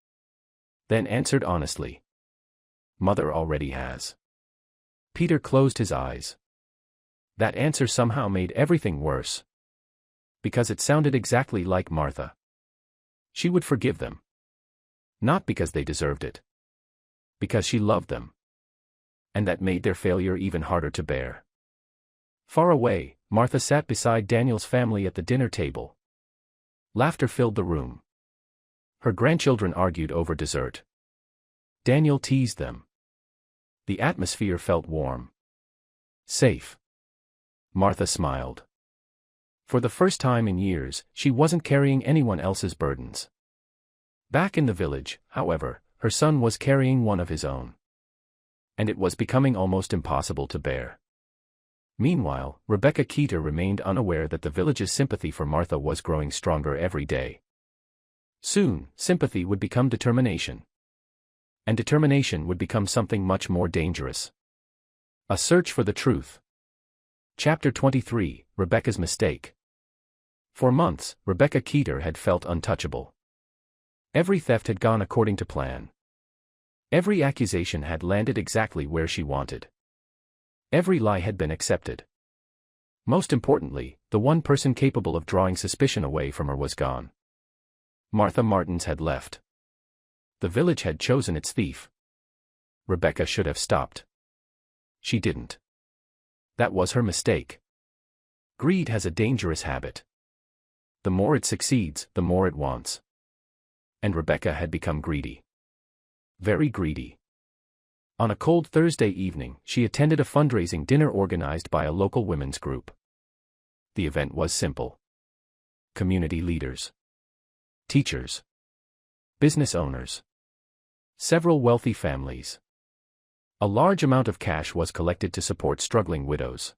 Then answered honestly. Mother already has. Peter closed his eyes. That answer somehow made everything worse. Because it sounded exactly like Martha. She would forgive them. Not because they deserved it. Because she loved them. And that made their failure even harder to bear. Far away, Martha sat beside Daniel's family at the dinner table. Laughter filled the room. Her grandchildren argued over dessert. Daniel teased them. The atmosphere felt warm. Safe. Martha smiled. For the first time in years, she wasn't carrying anyone else's burdens. Back in the village, however, her son was carrying one of his own. And it was becoming almost impossible to bear. Meanwhile, Rebecca Keeter remained unaware that the village's sympathy for Martha was growing stronger every day. Soon, sympathy would become determination. And determination would become something much more dangerous. A search for the truth. Chapter 23, Rebecca's Mistake. For months, Rebecca Keeter had felt untouchable. Every theft had gone according to plan. Every accusation had landed exactly where she wanted. Every lie had been accepted. Most importantly, the one person capable of drawing suspicion away from her was gone. Martha Martins had left. The village had chosen its thief. Rebecca should have stopped. She didn't. That was her mistake. Greed has a dangerous habit. The more it succeeds, the more it wants. And Rebecca had become greedy. Very greedy. On a cold Thursday evening, she attended a fundraising dinner organized by a local women's group. The event was simple. Community leaders. Teachers. Business owners. Several wealthy families. A large amount of cash was collected to support struggling widows.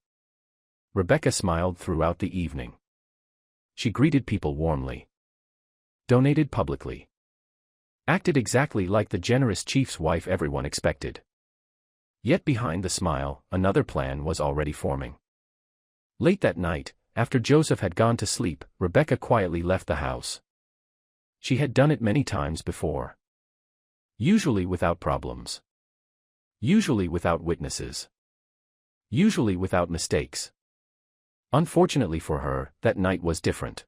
Rebecca smiled throughout the evening. She greeted people warmly. Donated publicly. Acted exactly like the generous chief's wife everyone expected. Yet behind the smile, another plan was already forming. Late that night, after Joseph had gone to sleep, Rebecca quietly left the house. She had done it many times before. Usually without problems. Usually without witnesses. Usually without mistakes. Unfortunately for her, that night was different.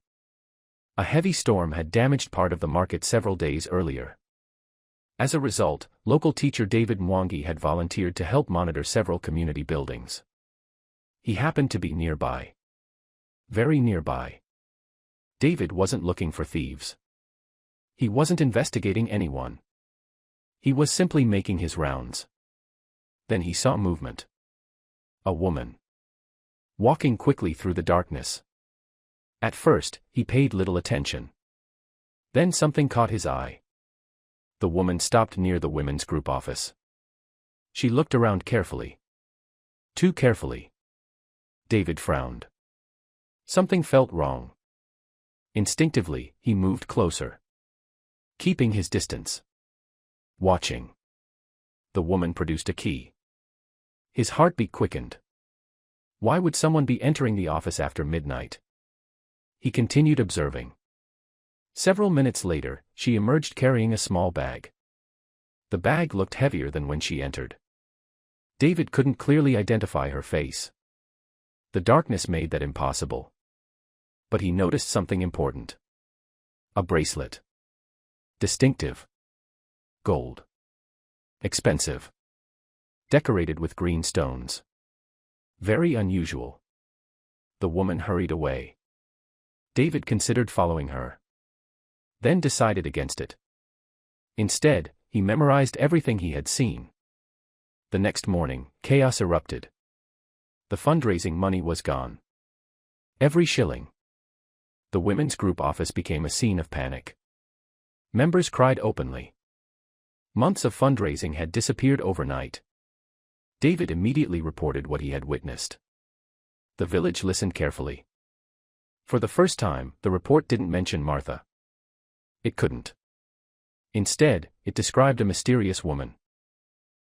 A heavy storm had damaged part of the market several days earlier. As a result, local teacher David Mwangi had volunteered to help monitor several community buildings. He happened to be nearby. Very nearby. David wasn't looking for thieves. He wasn't investigating anyone. He was simply making his rounds. Then he saw movement. A woman. Walking quickly through the darkness. At first, he paid little attention. Then something caught his eye. The woman stopped near the women's group office. She looked around carefully. Too carefully. David frowned. Something felt wrong. Instinctively, he moved closer. Keeping his distance. Watching. The woman produced a key. His heartbeat quickened. Why would someone be entering the office after midnight? He continued observing. Several minutes later, she emerged carrying a small bag. The bag looked heavier than when she entered. David couldn't clearly identify her face. The darkness made that impossible. But he noticed something important. A bracelet. Distinctive. Gold. Expensive. Decorated with green stones. Very unusual. The woman hurried away. David considered following her. Then decided against it. Instead, he memorized everything he had seen. The next morning, chaos erupted. The fundraising money was gone. Every shilling. The women's group office became a scene of panic. Members cried openly. Months of fundraising had disappeared overnight. David immediately reported what he had witnessed. The village listened carefully. For the first time, the report didn't mention Martha. It couldn't. Instead, it described a mysterious woman.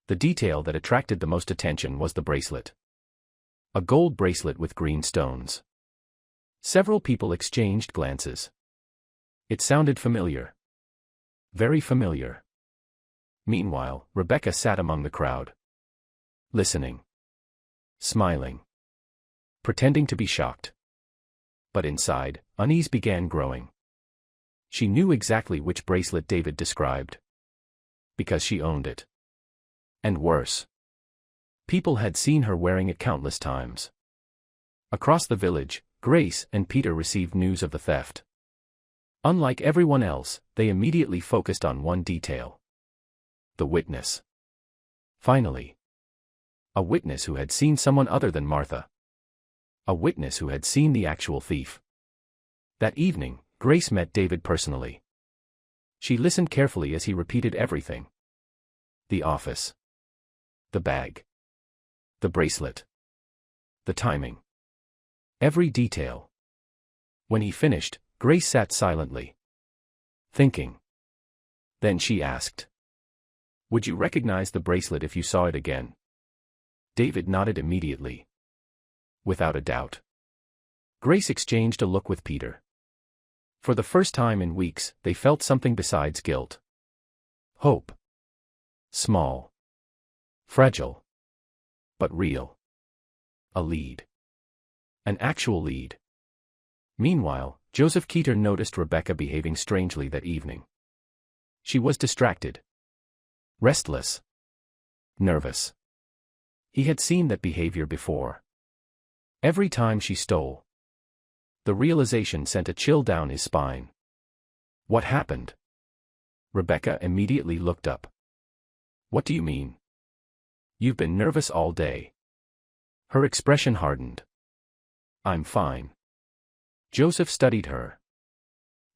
The detail that attracted the most attention was the bracelet. A gold bracelet with green stones. Several people exchanged glances. It sounded familiar. Very familiar. Meanwhile, Rebecca sat among the crowd. Listening. Smiling. Pretending to be shocked. But inside, unease began growing. She knew exactly which bracelet David described. Because she owned it. And worse. People had seen her wearing it countless times. Across the village, Grace and Peter received news of the theft. Unlike everyone else, they immediately focused on one detail. The witness. Finally. A witness who had seen someone other than Martha. A witness who had seen the actual thief. That evening, Grace met David personally. She listened carefully as he repeated everything. The office. The bag. The bracelet. The timing. Every detail. When he finished, Grace sat silently. Thinking. Then she asked. Would you recognize the bracelet if you saw it again? David nodded immediately. Without a doubt. Grace exchanged a look with Peter. For the first time in weeks, they felt something besides guilt. Hope. Small. Fragile. But real. A lead. An actual lead. Meanwhile, Joseph Keeter noticed Rebecca behaving strangely that evening. She was distracted. Restless. Nervous. He had seen that behavior before. Every time she stole. The realization sent a chill down his spine. What happened? Rebecca immediately looked up. What do you mean? You've been nervous all day. Her expression hardened. I'm fine. Joseph studied her.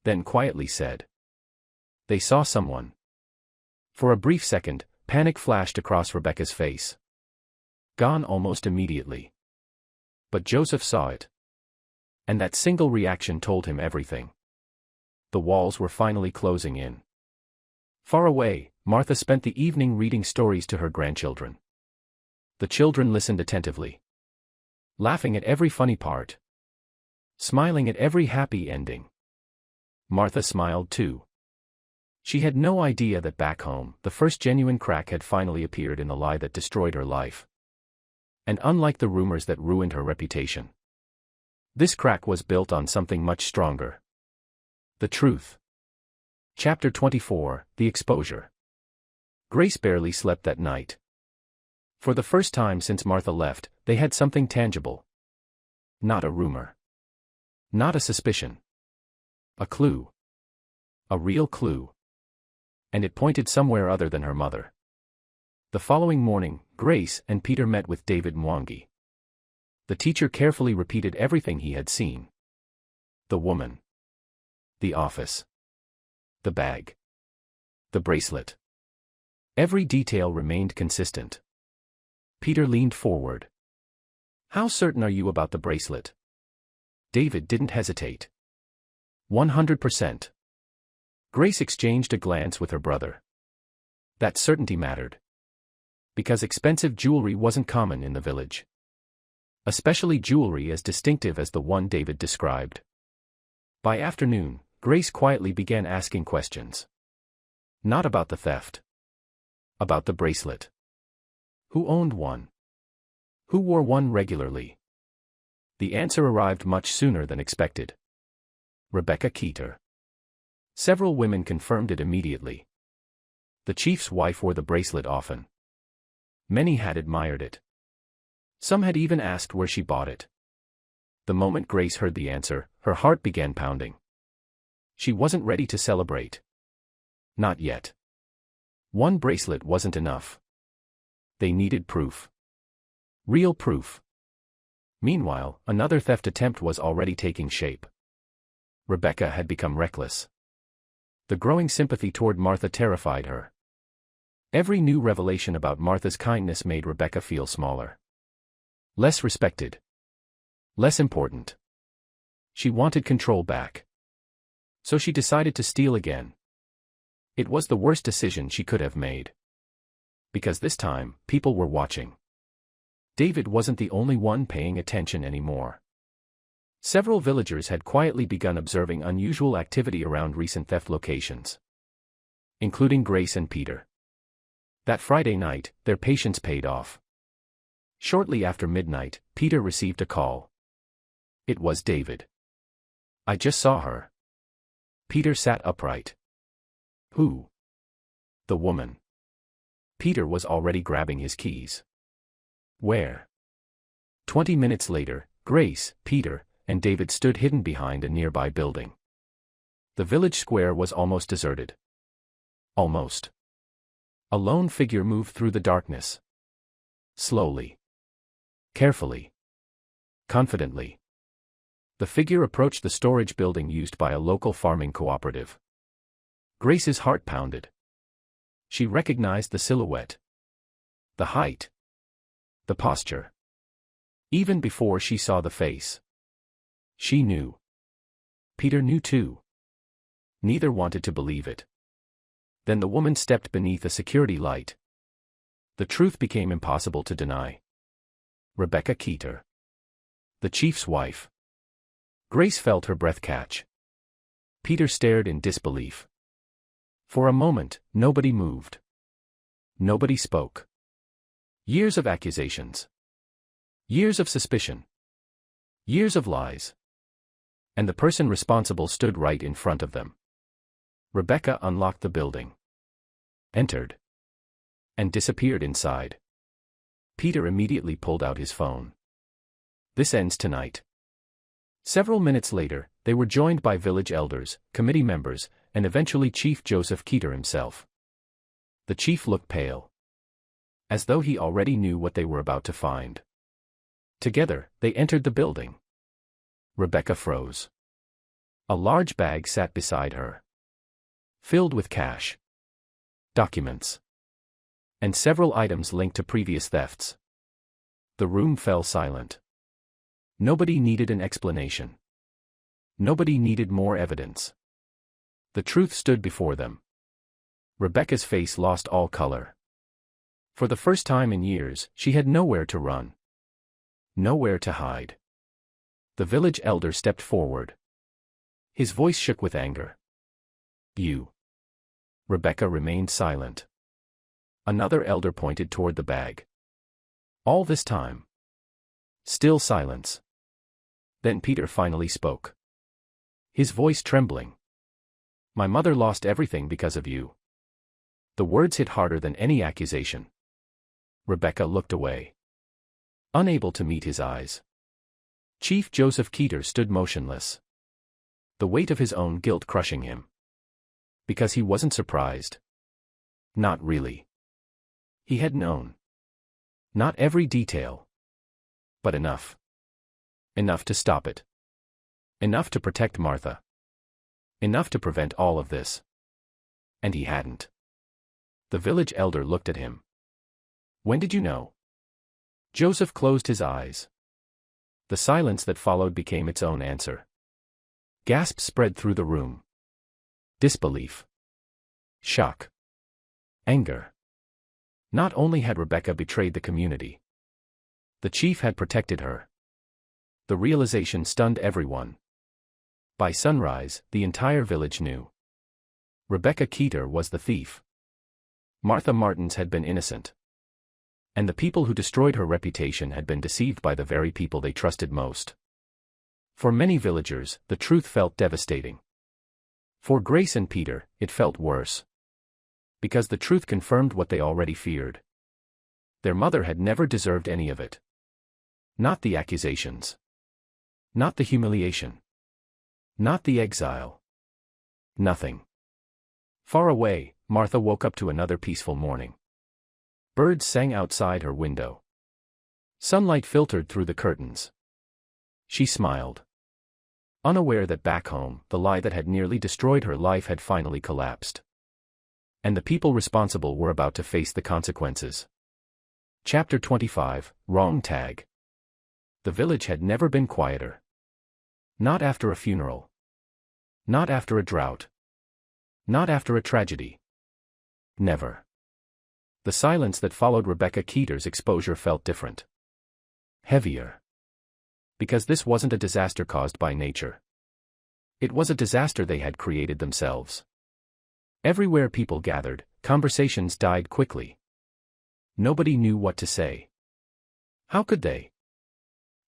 Then quietly said. They saw someone. For a brief second, panic flashed across Rebecca's face. Gone almost immediately. But Joseph saw it. And that single reaction told him everything. The walls were finally closing in. Far away, Martha spent the evening reading stories to her grandchildren. The children listened attentively. Laughing at every funny part. Smiling at every happy ending. Martha smiled too. She had no idea that back home, the first genuine crack had finally appeared in the lie that destroyed her life. And unlike the rumors that ruined her reputation, this crack was built on something much stronger. The truth. Chapter 24, The Exposure. Grace barely slept that night. For the first time since Martha left, they had something tangible. Not a rumor. Not a suspicion. A clue. A real clue. And it pointed somewhere other than her mother. The following morning, Grace and Peter met with David Mwangi. The teacher carefully repeated everything he had seen. The woman. The office. The bag. The bracelet. Every detail remained consistent. Peter leaned forward. How certain are you about the bracelet? David didn't hesitate. 100%. Grace exchanged a glance with her brother. That certainty mattered. Because expensive jewelry wasn't common in the village. Especially jewelry as distinctive as the one David described. By afternoon, Grace quietly began asking questions. Not about the theft. About the bracelet. Who owned one? Who wore one regularly? The answer arrived much sooner than expected. Rebecca Keeter. Several women confirmed it immediately. The chief's wife wore the bracelet often. Many had admired it. Some had even asked where she bought it. The moment Grace heard the answer, her heart began pounding. She wasn't ready to celebrate. Not yet. One bracelet wasn't enough. They needed proof. Real proof. Meanwhile, another theft attempt was already taking shape. Rebecca had become reckless. The growing sympathy toward Martha terrified her. Every new revelation about Martha's kindness made Rebecca feel smaller. Less respected. Less important. She wanted control back. So she decided to steal again. It was the worst decision she could have made. Because this time, people were watching. David wasn't the only one paying attention anymore. Several villagers had quietly begun observing unusual activity around recent theft locations, including Grace and Peter. That Friday night, their patience paid off. Shortly after midnight, Peter received a call. It was David. I just saw her. Peter sat upright. Who? The woman. Peter was already grabbing his keys. Where? 20 minutes later, Grace, Peter, and David stood hidden behind a nearby building. The village square was almost deserted. Almost. A lone figure moved through the darkness. Slowly. Carefully. Confidently. The figure approached the storage building used by a local farming cooperative. Grace's heart pounded. She recognized the silhouette. The height. The posture. Even before she saw the face. She knew. Peter knew too. Neither wanted to believe it. Then the woman stepped beneath a security light. The truth became impossible to deny. Rebecca Keeter. The chief's wife. Grace felt her breath catch. Peter stared in disbelief. For a moment, nobody moved. Nobody spoke. Years of accusations. Years of suspicion. Years of lies. And the person responsible stood right in front of them. Rebecca unlocked the building. Entered. And disappeared inside. Peter immediately pulled out his phone. This ends tonight. Several minutes later, they were joined by village elders, committee members, and eventually Chief Joseph Keeter himself. The chief looked pale. As though he already knew what they were about to find. Together, they entered the building. Rebecca froze. A large bag sat beside her. Filled with cash. Documents. And several items linked to previous thefts. The room fell silent. Nobody needed an explanation. Nobody needed more evidence. The truth stood before them. Rebecca's face lost all color. For the first time in years, she had nowhere to run. Nowhere to hide. The village elder stepped forward. His voice shook with anger. You. Rebecca remained silent. Another elder pointed toward the bag. All this time. Still silence. Then Peter finally spoke. His voice trembling. My mother lost everything because of you. The words hit harder than any accusation. Rebecca looked away. Unable to meet his eyes. Chief Joseph Keeter stood motionless. The weight of his own guilt crushing him. Because he wasn't surprised. Not really. He had known. Not every detail. But enough. Enough to stop it. Enough to protect Martha. Enough to prevent all of this. And he hadn't. The village elder looked at him. When did you know? Joseph closed his eyes. The silence that followed became its own answer. Gasps spread through the room. Disbelief. Shock. Anger. Not only had Rebecca betrayed the community. The chief had protected her. The realization stunned everyone. By sunrise, the entire village knew. Rebecca Keeter was the thief. Martha Martins had been innocent. And the people who destroyed her reputation had been deceived by the very people they trusted most. For many villagers, the truth felt devastating. For Grace and Peter, it felt worse. Because the truth confirmed what they already feared. Their mother had never deserved any of it. Not the accusations. Not the humiliation. Not the exile. Nothing. Far away, Martha woke up to another peaceful morning. Birds sang outside her window. Sunlight filtered through the curtains. She smiled. Unaware that back home, the lie that had nearly destroyed her life had finally collapsed. And the people responsible were about to face the consequences. Chapter 25, Wrong Tag. The village had never been quieter. Not after a funeral. Not after a drought. Not after a tragedy. Never. The silence that followed Rebecca Keeter's exposure felt different. Heavier. Because this wasn't a disaster caused by nature. It was a disaster they had created themselves. Everywhere people gathered, conversations died quickly. Nobody knew what to say. How could they?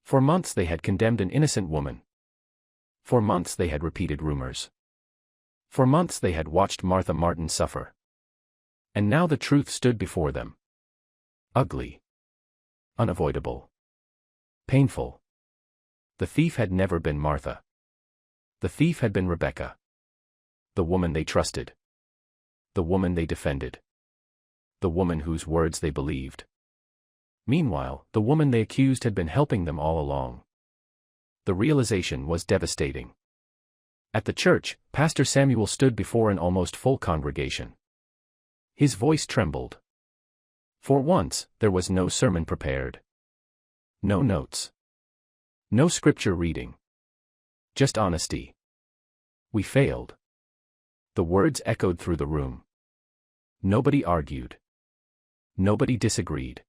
For months they had condemned an innocent woman. For months they had repeated rumors. For months they had watched Martha Martin suffer. And now the truth stood before them. Ugly. Unavoidable. Painful. The thief had never been Martha. The thief had been Rebecca. The woman they trusted. The woman they defended. The woman whose words they believed. Meanwhile, the woman they accused had been helping them all along. The realization was devastating. At the church, Pastor Samuel stood before an almost full congregation. His voice trembled. For once, there was no sermon prepared. No notes. No scripture reading. Just honesty. We failed. The words echoed through the room. Nobody argued. Nobody disagreed.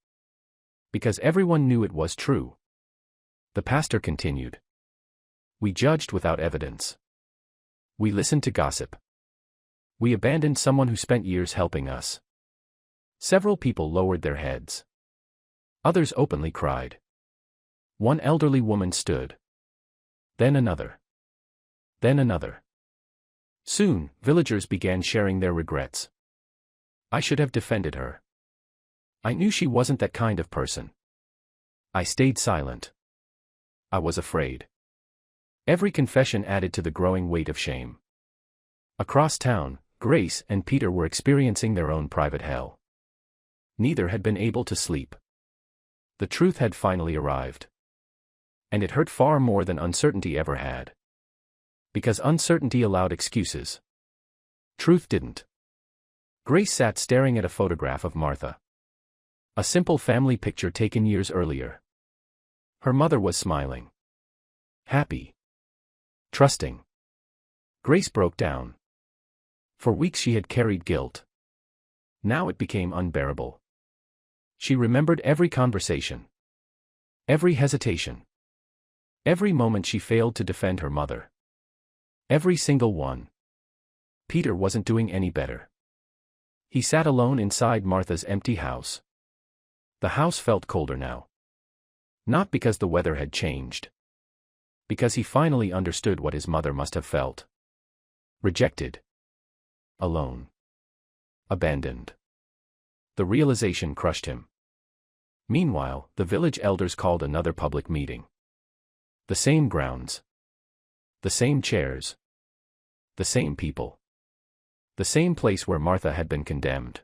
Because everyone knew it was true. The pastor continued. We judged without evidence. We listened to gossip. We abandoned someone who spent years helping us. Several people lowered their heads. Others openly cried. One elderly woman stood. Then another. Then another. Soon, villagers began sharing their regrets. I should have defended her. I knew she wasn't that kind of person. I stayed silent. I was afraid. Every confession added to the growing weight of shame. Across town, Grace and Peter were experiencing their own private hell. Neither had been able to sleep. The truth had finally arrived. And it hurt far more than uncertainty ever had. Because uncertainty allowed excuses. Truth didn't. Grace sat staring at a photograph of Martha. A simple family picture taken years earlier. Her mother was smiling. Happy. Trusting. Grace broke down. For weeks she had carried guilt. Now it became unbearable. She remembered every conversation. Every hesitation. Every moment she failed to defend her mother. Every single one. Peter wasn't doing any better. He sat alone inside Martha's empty house. The house felt colder now. Not because the weather had changed. Because he finally understood what his mother must have felt. Rejected. Alone. Abandoned. The realization crushed him. Meanwhile, the village elders called another public meeting. The same grounds. The same chairs. The same people. The same place where Martha had been condemned.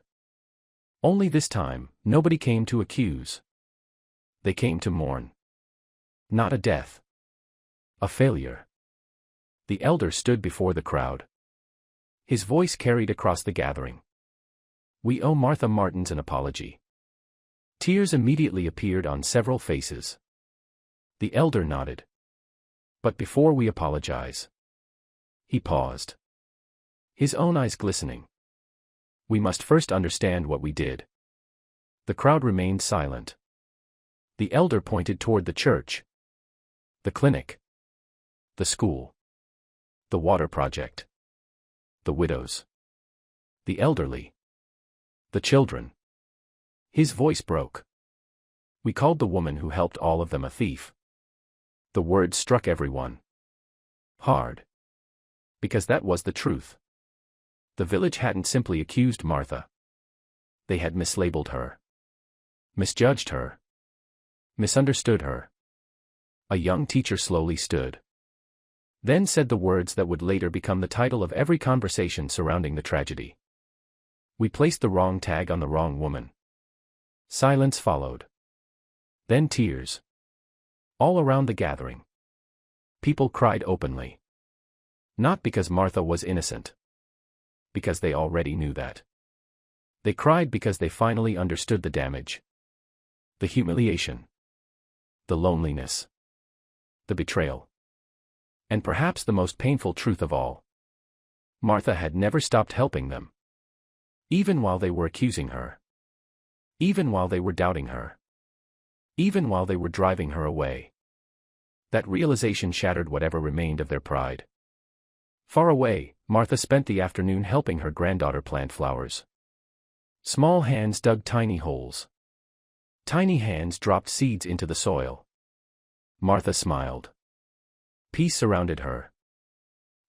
Only this time, nobody came to accuse. They came to mourn. Not a death. A failure. The elder stood before the crowd. His voice carried across the gathering. We owe Martha Martins an apology. Tears immediately appeared on several faces. The elder nodded. But before we apologize. He paused. His own eyes glistening. We must first understand what we did. The crowd remained silent. The elder pointed toward the church. The clinic. The school. The water project. The widows. The elderly. The children. His voice broke. We called the woman who helped all of them a thief. The words struck everyone hard. Because that was the truth. The village hadn't simply accused Martha. They had mislabeled her. Misjudged her. Misunderstood her. A young teacher slowly stood. Then said the words that would later become the title of every conversation surrounding the tragedy. We placed the wrong tag on the wrong woman. Silence followed. Then tears. All around the gathering. People cried openly. Not because Martha was innocent. Because they already knew that. They cried because they finally understood the damage. The humiliation. The loneliness. The betrayal. And perhaps the most painful truth of all. Martha had never stopped helping them. Even while they were accusing her. Even while they were doubting her. Even while they were driving her away. That realization shattered whatever remained of their pride. Far away, Martha spent the afternoon helping her granddaughter plant flowers. Small hands dug tiny holes. Tiny hands dropped seeds into the soil. Martha smiled. Peace surrounded her.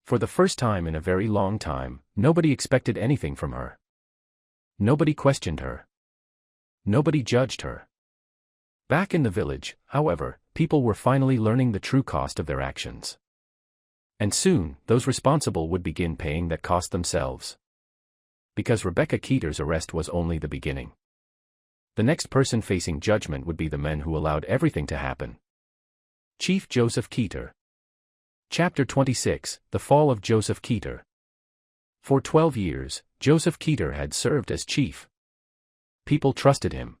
For the first time in a very long time, nobody expected anything from her. Nobody questioned her. Nobody judged her. Back in the village, however, people were finally learning the true cost of their actions. And soon, those responsible would begin paying that cost themselves. Because Rebecca Keeter's arrest was only the beginning. The next person facing judgment would be the men who allowed everything to happen. Chief Joseph Keeter. Chapter 26, The Fall of Joseph Keeter. For 12 years, Joseph Keeter had served as chief. People trusted him.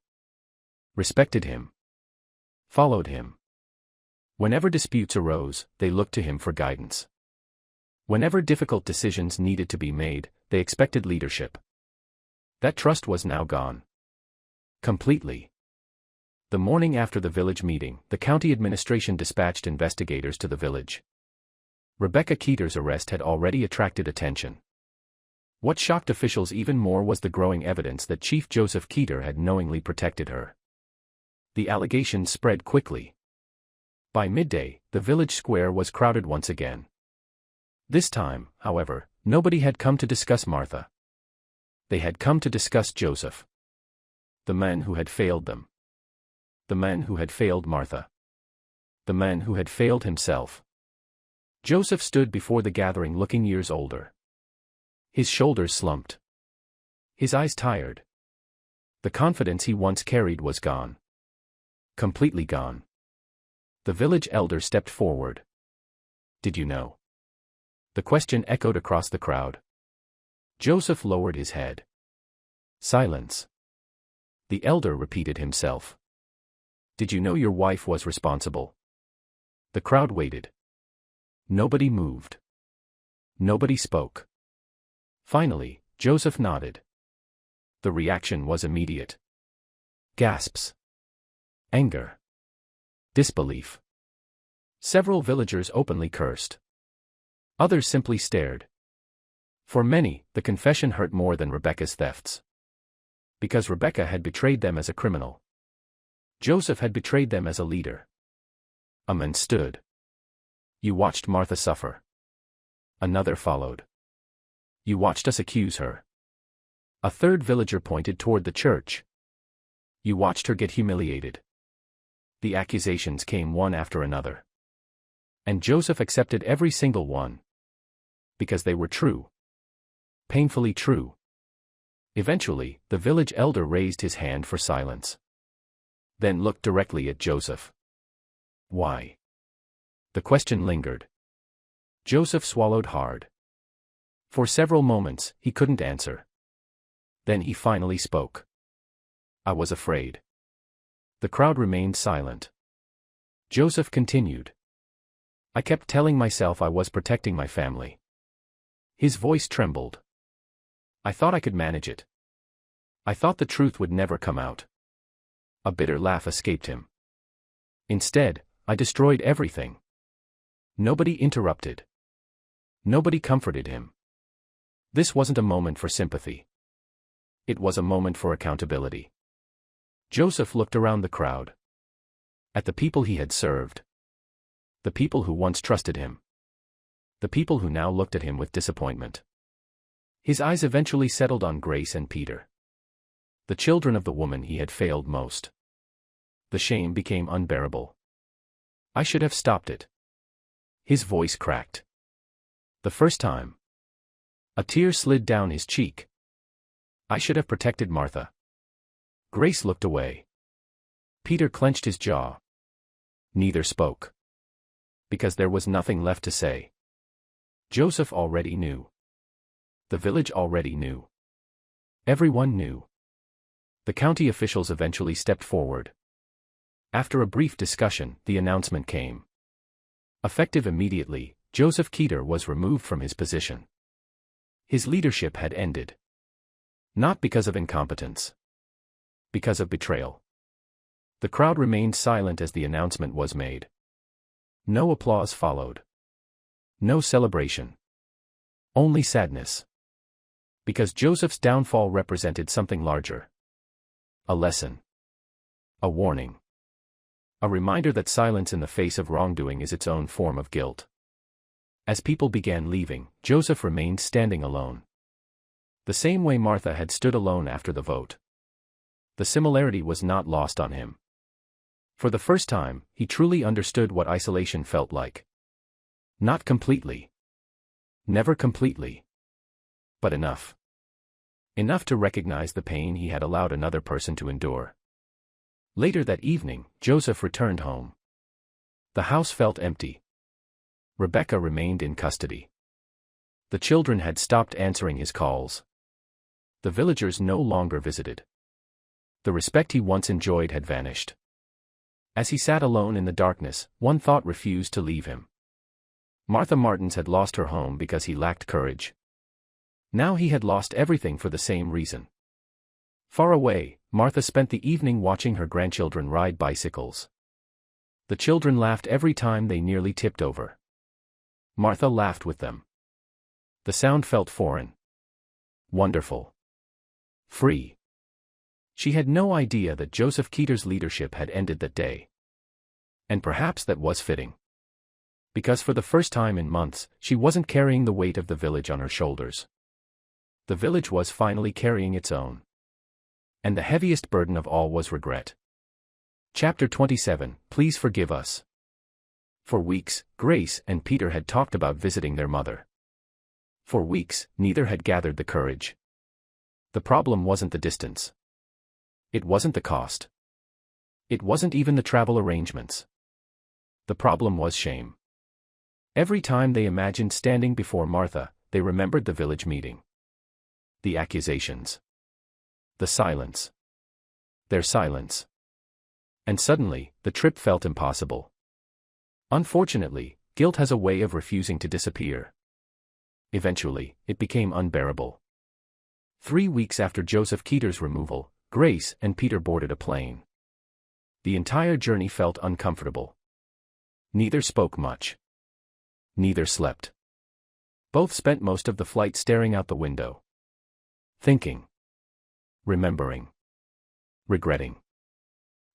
Respected him. Followed him. Whenever disputes arose, they looked to him for guidance. Whenever difficult decisions needed to be made, they expected leadership. That trust was now gone. Completely. The morning after the village meeting, the county administration dispatched investigators to the village. Rebecca Keeter's arrest had already attracted attention. What shocked officials even more was the growing evidence that Chief Joseph Keeter had knowingly protected her. The allegations spread quickly. By midday, the village square was crowded once again. This time, however, nobody had come to discuss Martha. They had come to discuss Joseph. The man who had failed them. The man who had failed Martha. The man who had failed himself. Joseph stood before the gathering looking years older. His shoulders slumped. His eyes tired. The confidence he once carried was gone. Completely gone. The village elder stepped forward. Did you know? The question echoed across the crowd. Joseph lowered his head. Silence. The elder repeated himself. Did you know your wife was responsible? The crowd waited. Nobody moved. Nobody spoke. Finally, Joseph nodded. The reaction was immediate. Gasps. Anger. Disbelief. Several villagers openly cursed. Others simply stared. For many, the confession hurt more than Rebecca's thefts. Because Rebecca had betrayed them as a criminal. Joseph had betrayed them as a leader. A man stood. You watched Martha suffer. Another followed. You watched us accuse her. A third villager pointed toward the church. You watched her get humiliated. The accusations came one after another. And Joseph accepted every single one. Because they were true. Painfully true. Eventually, the village elder raised his hand for silence. Then looked directly at Joseph. Why? The question lingered. Joseph swallowed hard. For several moments, he couldn't answer. Then he finally spoke. I was afraid. The crowd remained silent. Joseph continued. I kept telling myself I was protecting my family. His voice trembled. I thought I could manage it. I thought the truth would never come out. A bitter laugh escaped him. Instead, I destroyed everything. Nobody interrupted. Nobody comforted him. This wasn't a moment for sympathy. It was a moment for accountability. Joseph looked around the crowd. At the people he had served. The people who once trusted him. The people who now looked at him with disappointment. His eyes eventually settled on Grace and Peter. The children of the woman he had failed most. The shame became unbearable. I should have stopped it. His voice cracked. The first time. A tear slid down his cheek. I should have protected Martha. Grace looked away. Peter clenched his jaw. Neither spoke. Because there was nothing left to say. Joseph already knew. The village already knew. Everyone knew. The county officials eventually stepped forward. After a brief discussion, the announcement came. Effective immediately, Joseph Keeter was removed from his position. His leadership had ended. Not because of incompetence. Because of betrayal. The crowd remained silent as the announcement was made. No applause followed. No celebration. Only sadness. Because Joseph's downfall represented something larger. A lesson. A warning. A reminder that silence in the face of wrongdoing is its own form of guilt. As people began leaving, Joseph remained standing alone. The same way Martha had stood alone after the vote. The similarity was not lost on him. For the first time, he truly understood what isolation felt like. Not completely. Never completely. But enough. Enough to recognize the pain he had allowed another person to endure. Later that evening, Joseph returned home. The house felt empty. Rebecca remained in custody. The children had stopped answering his calls. The villagers no longer visited. The respect he once enjoyed had vanished. As he sat alone in the darkness, one thought refused to leave him. Martha Martins had lost her home because he lacked courage. Now he had lost everything for the same reason. Far away, Martha spent the evening watching her grandchildren ride bicycles. The children laughed every time they nearly tipped over. Martha laughed with them. The sound felt foreign. Wonderful. Free. She had no idea that Joseph Keeter's leadership had ended that day. And perhaps that was fitting. Because for the first time in months, she wasn't carrying the weight of the village on her shoulders. The village was finally carrying its own. And the heaviest burden of all was regret. Chapter 27, Please Forgive Us. For weeks, Grace and Peter had talked about visiting their mother. For weeks, neither had gathered the courage. The problem wasn't the distance. It wasn't the cost. It wasn't even the travel arrangements. The problem was shame. Every time they imagined standing before Martha, they remembered the village meeting. The accusations. The silence. Their silence. And suddenly, the trip felt impossible. Unfortunately, guilt has a way of refusing to disappear. Eventually, it became unbearable. 3 weeks after Joseph Keeter's removal, Grace and Peter boarded a plane. The entire journey felt uncomfortable. Neither spoke much. Neither slept. Both spent most of the flight staring out the window. Thinking. Remembering. Regretting.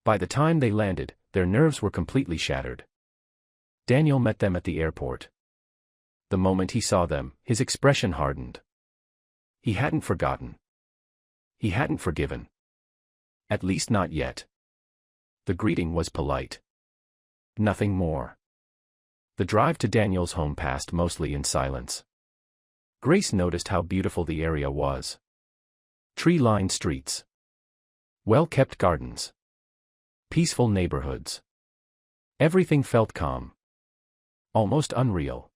By the time they landed, their nerves were completely shattered. Daniel met them at the airport. The moment he saw them, his expression hardened. He hadn't forgotten. He hadn't forgiven. At least not yet. The greeting was polite. Nothing more. The drive to Daniel's home passed mostly in silence. Grace noticed how beautiful the area was. Tree-lined streets. Well-kept gardens. Peaceful neighborhoods. Everything felt calm. Almost unreal.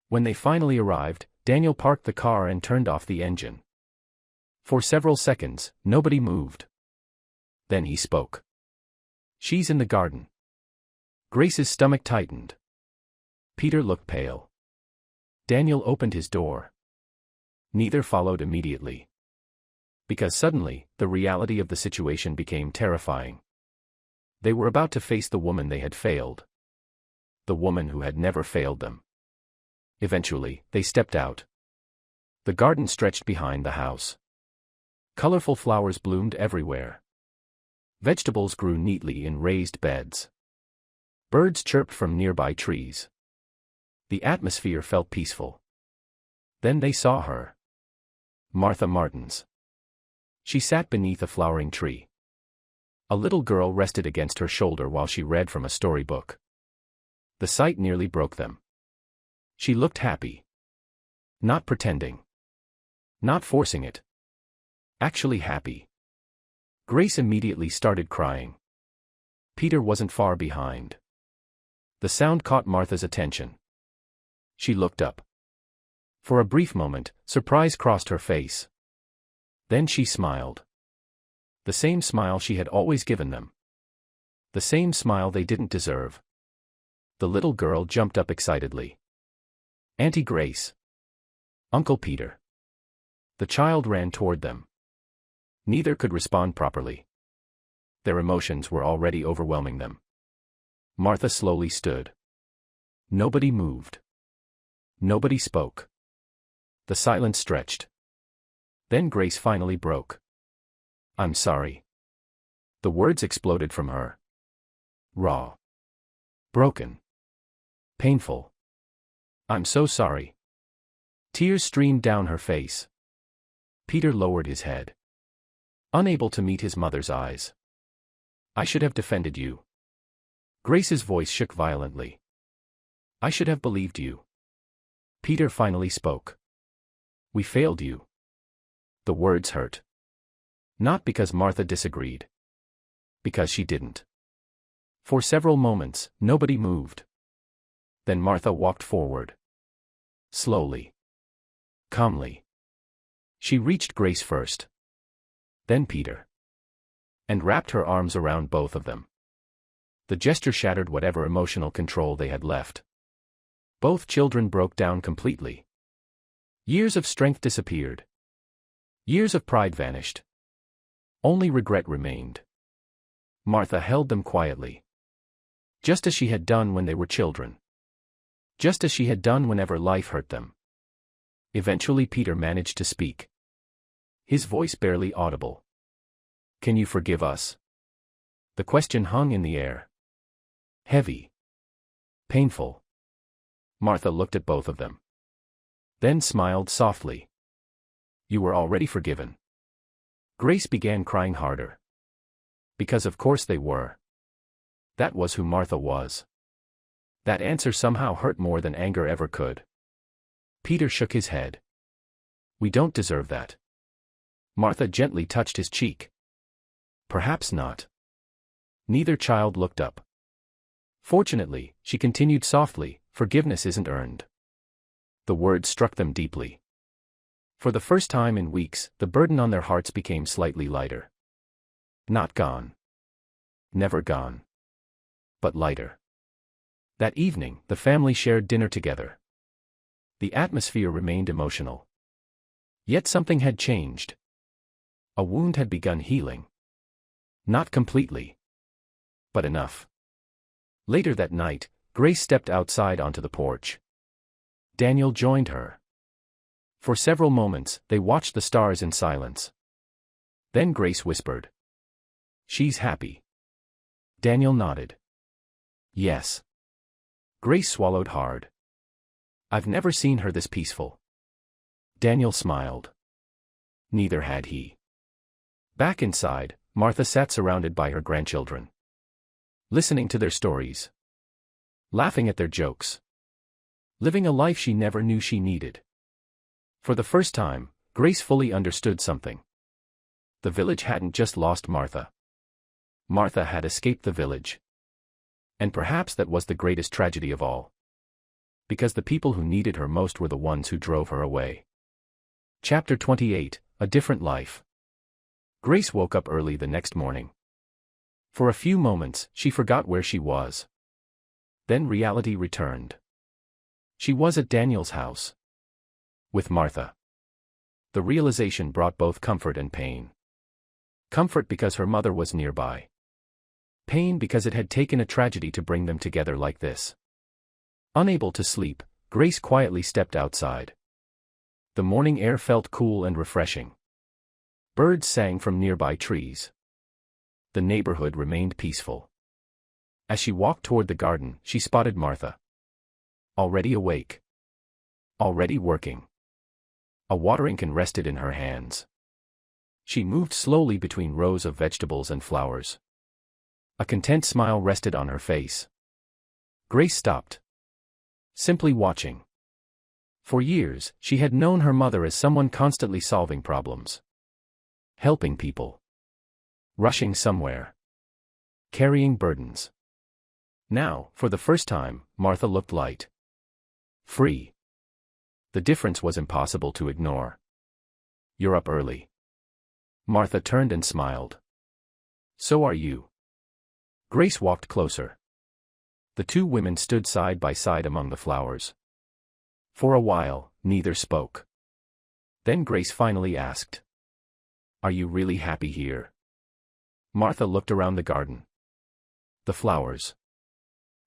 When they finally arrived, Daniel parked the car and turned off the engine. For several seconds, nobody moved. Then he spoke. "She's in the garden." Grace's stomach tightened. Peter looked pale. Daniel opened his door. Neither followed immediately. Because suddenly, the reality of the situation became terrifying. They were about to face the woman they had failed. The woman who had never failed them. Eventually, they stepped out. The garden stretched behind the house. Colorful flowers bloomed everywhere. Vegetables grew neatly in raised beds. Birds chirped from nearby trees. The atmosphere felt peaceful. Then they saw her. Martha Martins. She sat beneath a flowering tree. A little girl rested against her shoulder while she read from a storybook. The sight nearly broke them. She looked happy. Not pretending. Not forcing it. Actually happy. Grace immediately started crying. Peter wasn't far behind. The sound caught Martha's attention. She looked up. For a brief moment, surprise crossed her face. Then she smiled. The same smile she had always given them. The same smile they didn't deserve. The little girl jumped up excitedly. Auntie Grace. Uncle Peter. The child ran toward them. Neither could respond properly. Their emotions were already overwhelming them. Martha slowly stood. Nobody moved. Nobody spoke. The silence stretched. Then Grace finally broke. I'm sorry. The words exploded from her. Raw. Broken. Painful. I'm so sorry. Tears streamed down her face. Peter lowered his head. Unable to meet his mother's eyes. I should have defended you. Grace's voice shook violently. I should have believed you. Peter finally spoke. We failed you. The words hurt. Not because Martha disagreed. Because she didn't. For several moments, nobody moved. Then Martha walked forward. Slowly. Calmly. She reached Grace first. Then Peter. And wrapped her arms around both of them. The gesture shattered whatever emotional control they had left. Both children broke down completely. Years of strength disappeared. Years of pride vanished. Only regret remained. Martha held them quietly. Just as she had done when they were children. Just as she had done whenever life hurt them. Eventually Peter managed to speak. His voice barely audible. Can you forgive us? The question hung in the air. Heavy. Painful. Martha looked at both of them. Then smiled softly. You were already forgiven. Grace began crying harder. Because of course they were. That was who Martha was. That answer somehow hurt more than anger ever could. Peter shook his head. We don't deserve that. Martha gently touched his cheek. Perhaps not. Neither child looked up. Fortunately, she continued softly, forgiveness isn't earned. The words struck them deeply. For the first time in weeks, the burden on their hearts became slightly lighter. Not gone. Never gone. But lighter. That evening, the family shared dinner together. The atmosphere remained emotional. Yet something had changed. A wound had begun healing. Not completely. But enough. Later that night, Grace stepped outside onto the porch. Daniel joined her. For several moments, they watched the stars in silence. Then Grace whispered. She's happy. Daniel nodded. Yes. Grace swallowed hard. I've never seen her this peaceful. Daniel smiled. Neither had he. Back inside, Martha sat surrounded by her grandchildren. Listening to their stories. Laughing at their jokes. Living a life she never knew she needed. For the first time, Grace fully understood something. The village hadn't just lost Martha. Martha had escaped the village. And perhaps that was the greatest tragedy of all. Because the people who needed her most were the ones who drove her away. Chapter 28, A Different Life. Grace woke up early the next morning. For a few moments, she forgot where she was. Then reality returned. She was at Daniel's house. With Martha. The realization brought both comfort and pain. Comfort because her mother was nearby. Pain because it had taken a tragedy to bring them together like this. Unable to sleep, Grace quietly stepped outside. The morning air felt cool and refreshing. Birds sang from nearby trees. The neighborhood remained peaceful. As she walked toward the garden, she spotted Martha. Already awake. Already working. A watering can rested in her hands. She moved slowly between rows of vegetables and flowers. A content smile rested on her face. Grace stopped. Simply watching. For years, she had known her mother as someone constantly solving problems. Helping people. Rushing somewhere. Carrying burdens. Now, for the first time, Martha looked light. Free. The difference was impossible to ignore. You're up early. Martha turned and smiled. So are you. Grace walked closer. The two women stood side by side among the flowers. For a while, neither spoke. Then Grace finally asked, "Are you really happy here?" Martha looked around the garden. The flowers.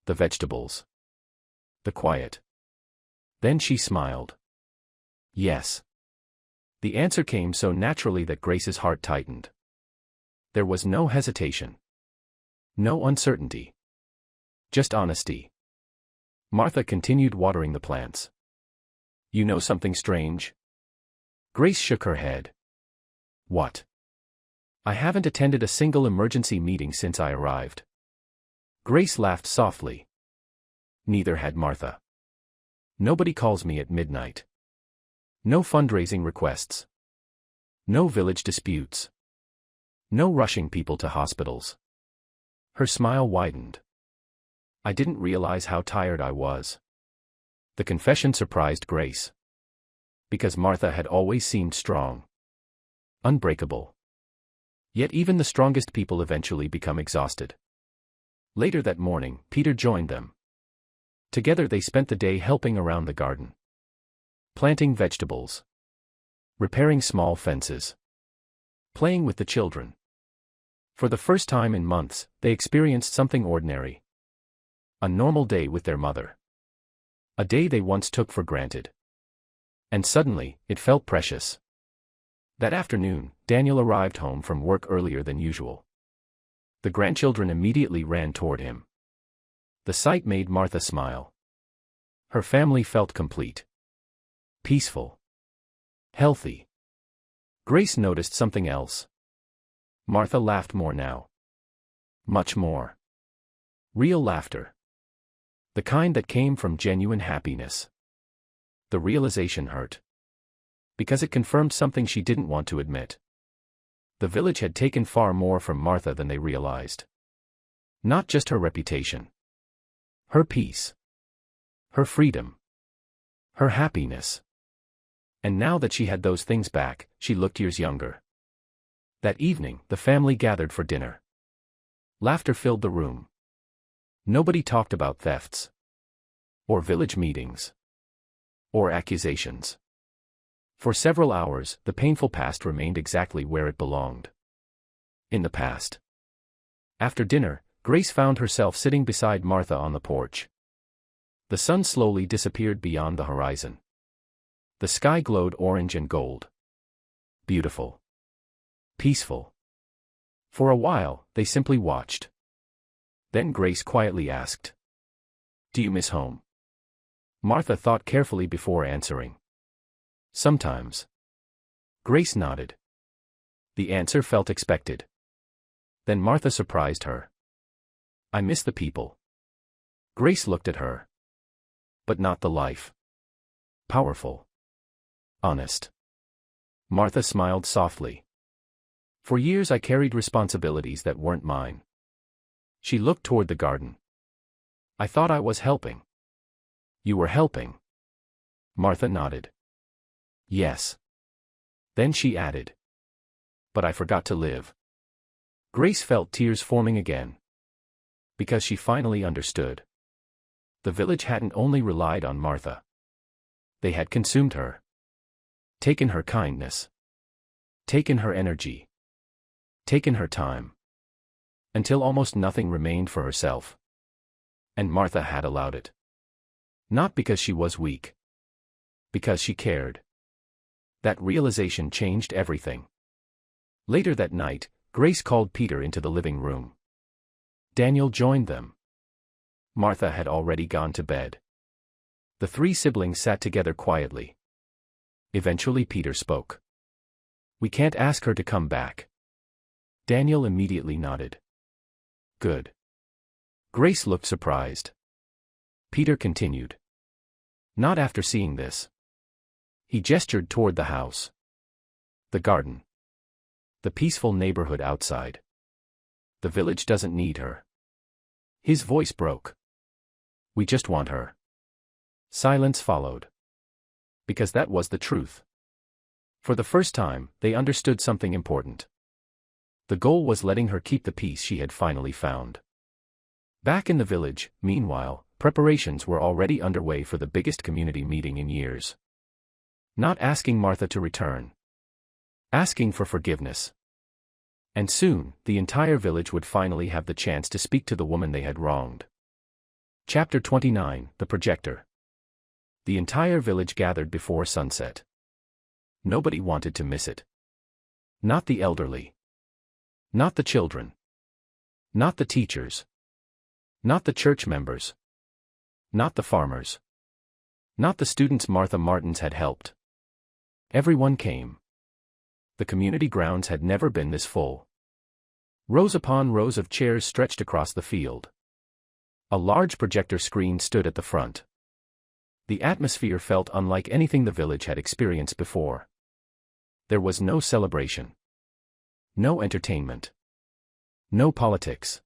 The vegetables. The quiet. Then she smiled. Yes. The answer came so naturally that Grace's heart tightened. There was no hesitation. No uncertainty. Just honesty. Martha continued watering the plants. You know something strange? Grace shook her head. What? I haven't attended a single emergency meeting since I arrived. Grace laughed softly. Neither had Martha. Nobody calls me at midnight. No fundraising requests. No village disputes. No rushing people to hospitals. Her smile widened. I didn't realize how tired I was. The confession surprised Grace. Because Martha had always seemed strong. Unbreakable. Yet even the strongest people eventually become exhausted. Later that morning, Peter joined them. Together they spent the day helping around the garden. Planting vegetables. Repairing small fences. Playing with the children. For the first time in months, they experienced something ordinary. A normal day with their mother. A day they once took for granted. And suddenly, it felt precious. That afternoon, Daniel arrived home from work earlier than usual. The grandchildren immediately ran toward him. The sight made Martha smile. Her family felt complete. Peaceful. Healthy. Grace noticed something else. Martha laughed more now. Much more. Real laughter. The kind that came from genuine happiness. The realization hurt. Because it confirmed something she didn't want to admit. The village had taken far more from Martha than they realized. Not just her reputation. Her peace. Her freedom. Her happiness. And now that she had those things back, she looked years younger. That evening, the family gathered for dinner. Laughter filled the room. Nobody talked about thefts. Or village meetings. Or accusations. For several hours, the painful past remained exactly where it belonged. In the past. After dinner, Grace found herself sitting beside Martha on the porch. The sun slowly disappeared beyond the horizon. The sky glowed orange and gold. Beautiful. Peaceful. For a while, they simply watched. Then Grace quietly asked, "Do you miss home?" Martha thought carefully before answering. Sometimes. Grace nodded. The answer felt expected. Then Martha surprised her. I miss the people. Grace looked at her. But not the life. Powerful. Honest. Martha smiled softly. For years I carried responsibilities that weren't mine. She looked toward the garden. I thought I was helping. You were helping. Martha nodded. Yes. Then she added. But I forgot to live. Grace felt tears forming again. Because she finally understood. The village hadn't only relied on Martha. They had consumed her. Taken her kindness. Taken her energy. Taken her time. Until almost nothing remained for herself. And Martha had allowed it. Not because she was weak. Because she cared. That realization changed everything. Later that night, Grace called Peter into the living room. Daniel joined them. Martha had already gone to bed. The three siblings sat together quietly. Eventually Peter spoke. "We can't ask her to come back." Daniel immediately nodded. "Good." Grace looked surprised. Peter continued. "Not after seeing this." He gestured toward the house. The garden. The peaceful neighborhood outside. "The village doesn't need her." His voice broke. "We just want her." Silence followed. Because that was the truth. For the first time, they understood something important. The goal was letting her keep the peace she had finally found. Back in the village, meanwhile, preparations were already underway for the biggest community meeting in years. Not asking Martha to return. Asking for forgiveness. And soon, the entire village would finally have the chance to speak to the woman they had wronged. Chapter 29, The Projector. The entire village gathered before sunset. Nobody wanted to miss it. Not the elderly. Not the children. Not the teachers. Not the church members. Not the farmers. Not the students Martha Martins had helped. Everyone came. The community grounds had never been this full. Rows upon rows of chairs stretched across the field. A large projector screen stood at the front. The atmosphere felt unlike anything the village had experienced before. There was no celebration. No entertainment. No politics.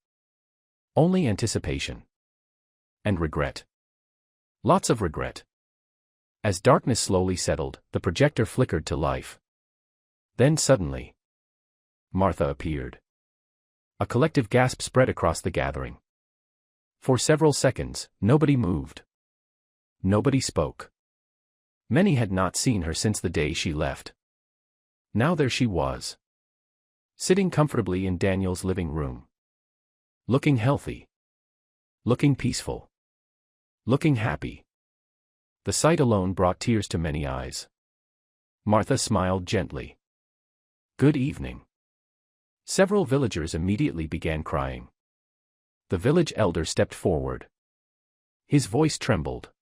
Only anticipation. And regret. Lots of regret. As darkness slowly settled, the projector flickered to life. Then suddenly, Martha appeared. A collective gasp spread across the gathering. For several seconds, nobody moved. Nobody spoke. Many had not seen her since the day she left. Now there she was. Sitting comfortably in Daniel's living room. Looking healthy. Looking peaceful. Looking happy. The sight alone brought tears to many eyes. Martha smiled gently. "Good evening." Several villagers immediately began crying. The village elder stepped forward. His voice trembled.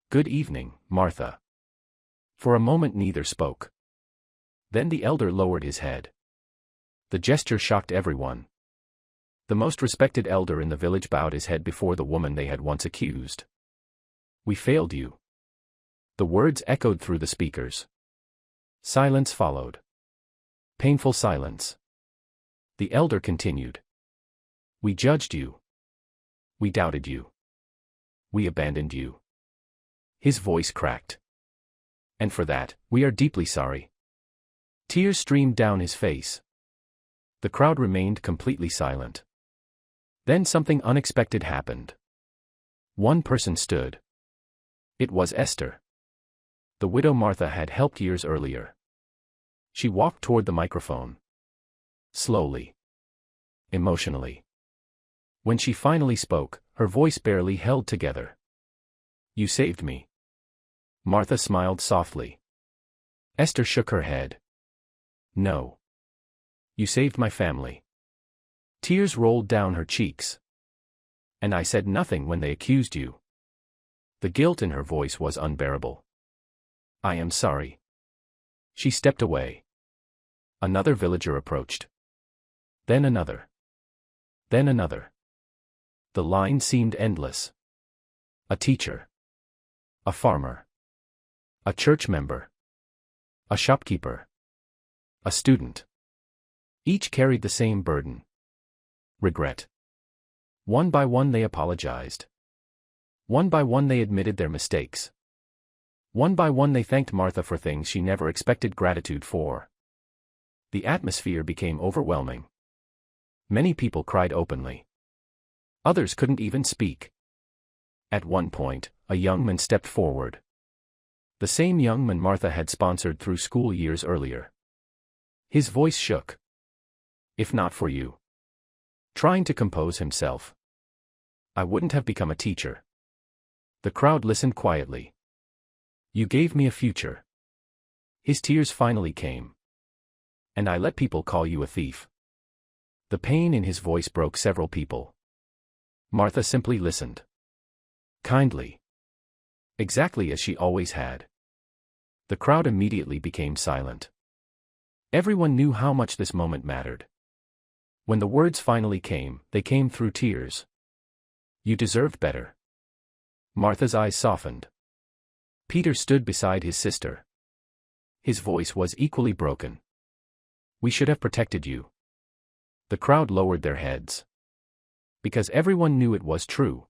"Good evening, Martha." For a moment neither spoke. Then the elder lowered his head. The gesture shocked everyone. The most respected elder in the village bowed his head before the woman they had once accused. "We failed you." The words echoed through the speakers. Silence followed. Painful silence. The elder continued. "We judged you. We doubted you. We abandoned you." His voice cracked. "And for that, we are deeply sorry." Tears streamed down his face. The crowd remained completely silent. Then something unexpected happened. One person stood. It was Esther. The widow Martha had helped years earlier. She walked toward the microphone. Slowly. Emotionally. When she finally spoke, her voice barely held together. "You saved me." Martha smiled softly. Esther shook her head. "No. You saved my family." Tears rolled down her cheeks. "And I said nothing when they accused you." The guilt in her voice was unbearable. "I am sorry." She stepped away. Another villager approached. Then another. Then another. The line seemed endless. A teacher. A farmer. A church member. A shopkeeper. A student. Each carried the same burden. Regret. One by one they apologized. One by one they admitted their mistakes. One by one they thanked Martha for things she never expected gratitude for. The atmosphere became overwhelming. Many people cried openly. Others couldn't even speak. At one point, a young man stepped forward. The same young man Martha had sponsored through school years earlier. His voice shook. "If not for you." Trying to compose himself. "I wouldn't have become a teacher." The crowd listened quietly. "You gave me a future." His tears finally came. And I let people call you a thief. The pain in his voice broke several people. Martha simply listened. Kindly. Exactly as she always had. The crowd immediately became silent. Everyone knew how much this moment mattered. When the words finally came, they came through tears. You deserved better. Martha's eyes softened. Peter stood beside his sister. His voice was equally broken. We should have protected you. The crowd lowered their heads. Because everyone knew it was true.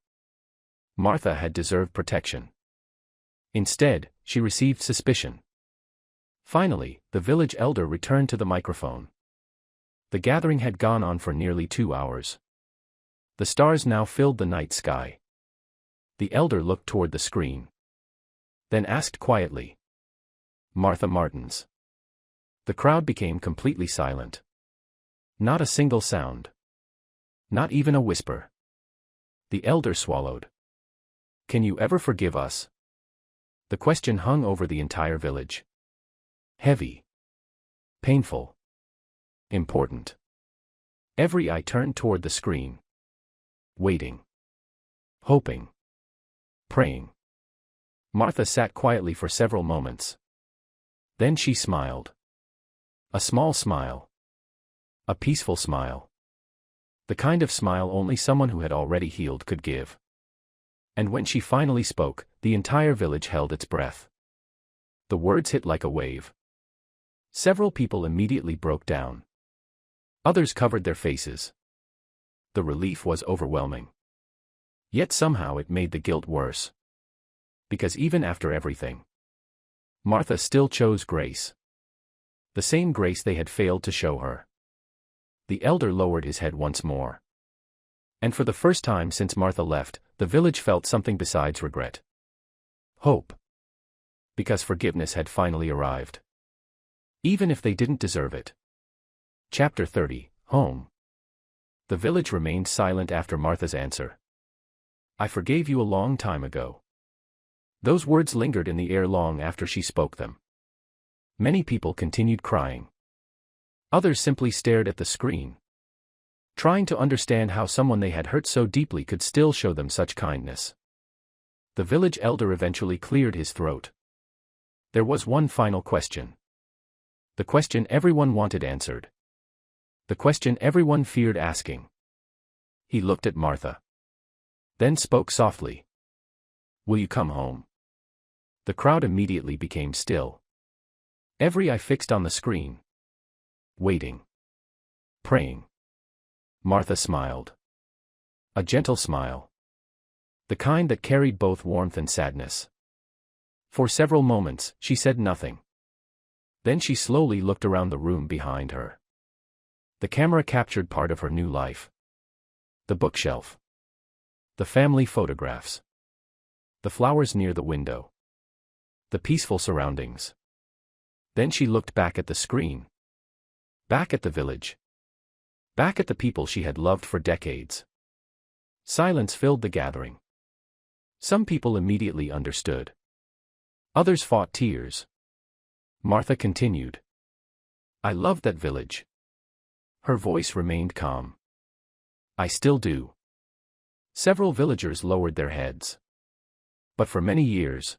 Martha had deserved protection. Instead, she received suspicion. Finally, the village elder returned to the microphone. The gathering had gone on for nearly 2 hours. The stars now filled the night sky. The elder looked toward the screen. Then asked quietly. Martha Martins. The crowd became completely silent. Not a single sound. Not even a whisper. The elder swallowed. Can you ever forgive us? The question hung over the entire village. Heavy. Painful. Important. Every eye turned toward the screen. Waiting. Hoping. Praying. Martha sat quietly for several moments. Then she smiled. A small smile. A peaceful smile. The kind of smile only someone who had already healed could give. And when she finally spoke, the entire village held its breath. The words hit like a wave. Several people immediately broke down. Others covered their faces. The relief was overwhelming. Yet somehow it made the guilt worse. Because even after everything, Martha still chose grace. The same grace they had failed to show her. The elder lowered his head once more. And for the first time since Martha left, the village felt something besides regret. Hope. Because forgiveness had finally arrived. Even if they didn't deserve it. Chapter 30, Home. The village remained silent after Martha's answer. I forgave you a long time ago. Those words lingered in the air long after she spoke them. Many people continued crying. Others simply stared at the screen, trying to understand how someone they had hurt so deeply could still show them such kindness. The village elder eventually cleared his throat. There was one final question. The question everyone wanted answered. The question everyone feared asking. He looked at Martha. Then spoke softly. Will you come home? The crowd immediately became still. Every eye fixed on the screen. Waiting. Praying. Martha smiled. A gentle smile. The kind that carried both warmth and sadness. For several moments, she said nothing. Then she slowly looked around the room behind her. The camera captured part of her new life. The bookshelf. The family photographs. The flowers near the window. The peaceful surroundings. Then she looked back at the screen. Back at the village. Back at the people she had loved for decades. Silence filled the gathering. Some people immediately understood. Others fought tears. Martha continued. I loved that village. Her voice remained calm. I still do. Several villagers lowered their heads. But for many years.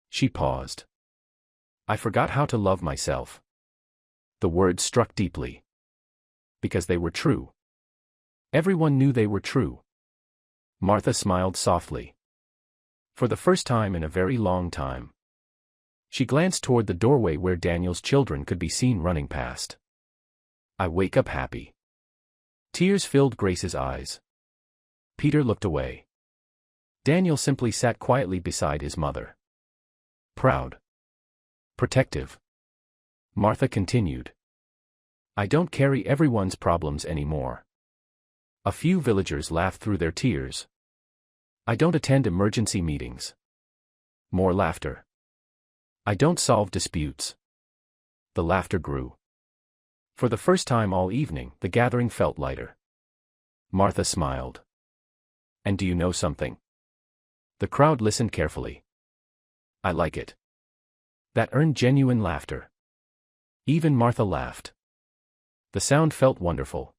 She paused. I forgot how to love myself. The words struck deeply. Because they were true. Everyone knew they were true. Martha smiled softly. For the first time in a very long time. She glanced toward the doorway where Daniel's children could be seen running past. I wake up happy. Tears filled Grace's eyes. Peter looked away. Daniel simply sat quietly beside his mother. Proud. Protective. Martha continued. I don't carry everyone's problems anymore. A few villagers laughed through their tears. I don't attend emergency meetings. More laughter. I don't solve disputes. The laughter grew. For the first time all evening, the gathering felt lighter. Martha smiled. And do you know something? The crowd listened carefully. I like it. That earned genuine laughter. Even Martha laughed. The sound felt wonderful.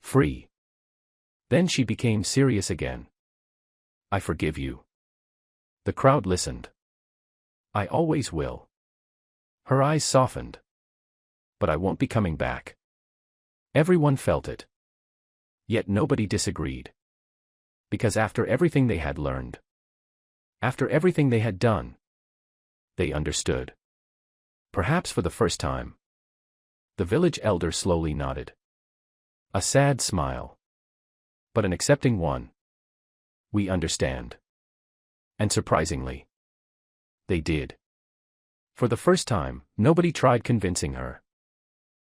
Free. Then she became serious again. I forgive you. The crowd listened. I always will. Her eyes softened. But I won't be coming back. Everyone felt it. Yet nobody disagreed. Because after everything they had learned, after everything they had done, they understood. Perhaps for the first time. The village elder slowly nodded. A sad smile. But an accepting one. We understand. And surprisingly, they did. For the first time, nobody tried convincing her.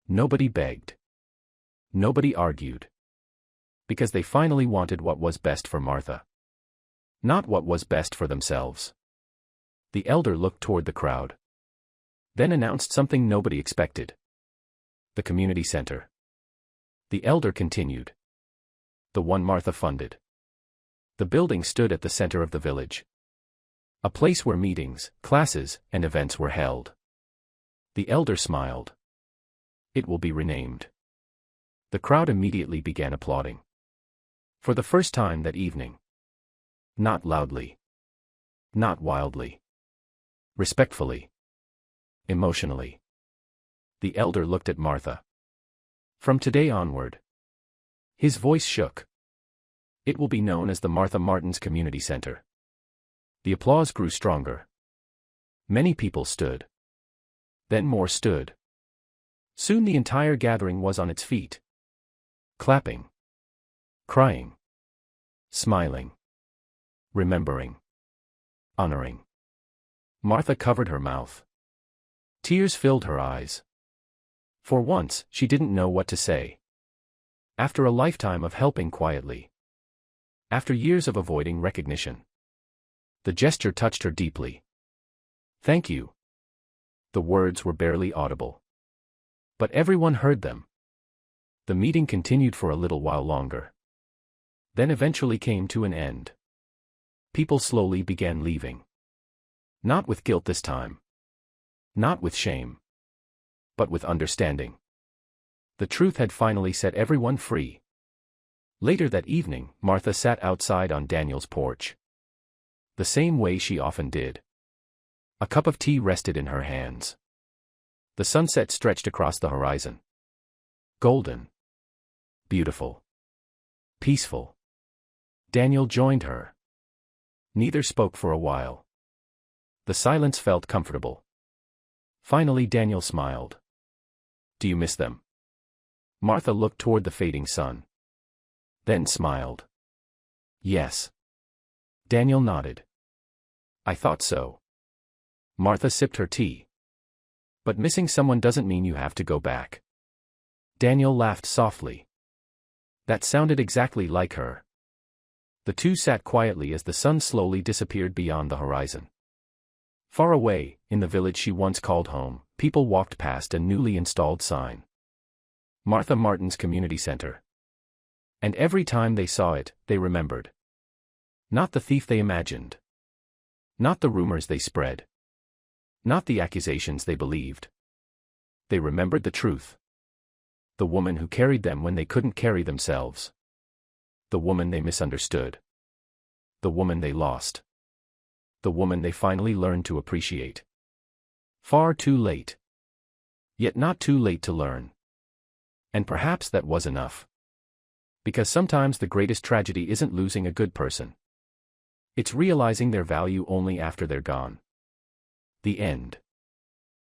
Nobody begged. Nobody argued. Because they finally wanted what was best for Martha. Not what was best for themselves. The elder looked toward the crowd. Then announced something nobody expected. The community center. The elder continued. The one Martha funded. The building stood at the center of the village. A place where meetings, classes, and events were held. The elder smiled. It will be renamed. The crowd immediately began applauding. For the first time that evening. Not loudly. Not wildly. Respectfully. Emotionally. The elder looked at Martha. From today onward. His voice shook. It will be known as the Martha Martins Community Center. The applause grew stronger. Many people stood. Then more stood. Soon the entire gathering was on its feet. Clapping. Crying. Smiling. Remembering. Honoring. Martha covered her mouth. Tears filled her eyes. For once, she didn't know what to say. After a lifetime of helping quietly. After years of avoiding recognition. The gesture touched her deeply. Thank you. The words were barely audible. But everyone heard them. The meeting continued for a little while longer. Then eventually came to an end. People slowly began leaving. Not with guilt this time. Not with shame. But with understanding. The truth had finally set everyone free. Later that evening, Martha sat outside on Daniel's porch. The same way she often did. A cup of tea rested in her hands. The sunset stretched across the horizon. Golden. Beautiful. Peaceful. Daniel joined her. Neither spoke for a while. The silence felt comfortable. Finally Daniel smiled. Do you miss them? Martha looked toward the fading sun. Then smiled. Yes. Daniel nodded. I thought so. Martha sipped her tea. But missing someone doesn't mean you have to go back. Daniel laughed softly. That sounded exactly like her. The two sat quietly as the sun slowly disappeared beyond the horizon. Far away, in the village she once called home, people walked past a newly installed sign. Martha Martins Community Center. And every time they saw it, they remembered. Not the thief they imagined. Not the rumors they spread. Not the accusations they believed. They remembered the truth. The woman who carried them when they couldn't carry themselves. The woman they misunderstood. The woman they lost. The woman they finally learned to appreciate. Far too late. Yet not too late to learn. And perhaps that was enough. Because sometimes the greatest tragedy isn't losing a good person. It's realizing their value only after they're gone. The end.